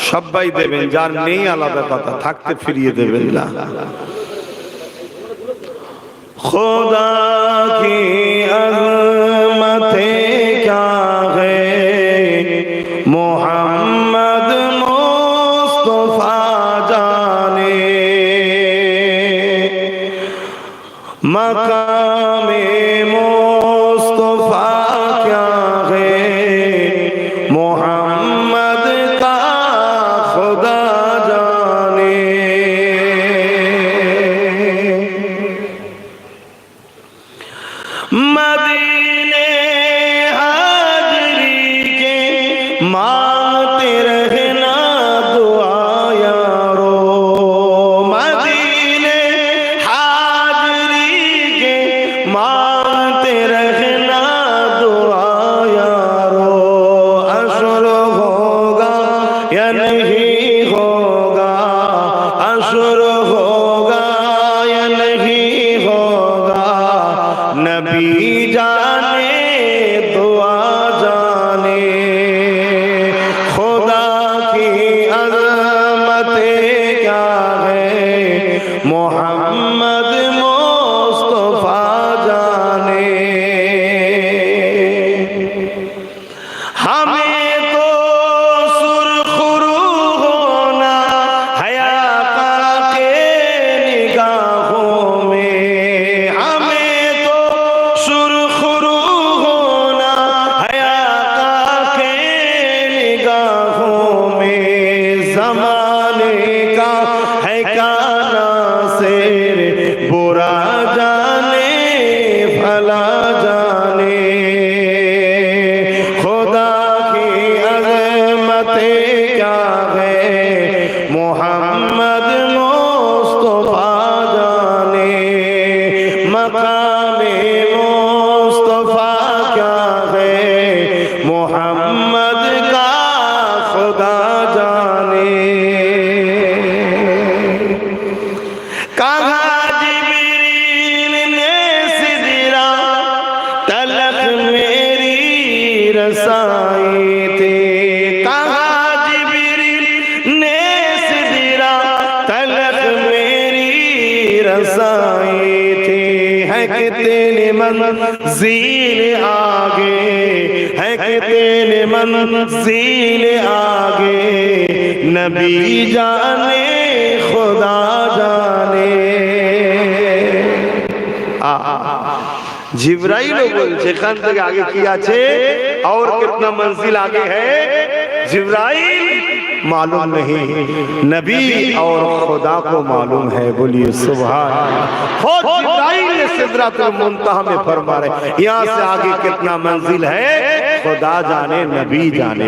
সবাই দেবেন, যার নেই আলাদা কথা, থাকতে ফিরিয়ে দেবেন না। खुदा की अज़मते क्या है, मोहम्मद मुस्तफा जाने। मकामे मुस्तफा क्या है, मोहम्मद का खुदा जाने। मदीने हाजरी के मांगते रहना दुआ यारो। मदीने हाजरी के मांगते रहना दुआ यारो। अशर होगा या नहीं होगा, अशर होगा या नहीं होगा, नबी जाने दुआ जाने। खुदा की अज़मते क्या है, मोहम्मद मुस्तफा जाने। हमें तो सुरखरू होना हया के निगाहों में, हमें तो सुरखरू होना हया के निगाहों में। ज़माने का है क्या नासिर, बुरा जाने भला जाने। खुदा की अज़मते क्या है, मोहम्मद मुस्तफा जाने। मकामे मुस्तफा रसाए थे, है कि तेरे मंज़िल आगे, है कि तेरे मंज़िल आगे, नबी जाने खुदा जाने। जिब्राइल बोलছে এখান থেকে आगे কি আছে और कितना मंजिल आगे है, जिब्राइल मालूम नहीं, नबी और खुदा को मालूम है। बोलिए सुभान अल्लाह। खुद जिब्राइल ने सिदरतुल मुंतहा में फरमा रहे, यहाँ से आगे कितना मंजिल है खुदा जाने नबी जाने।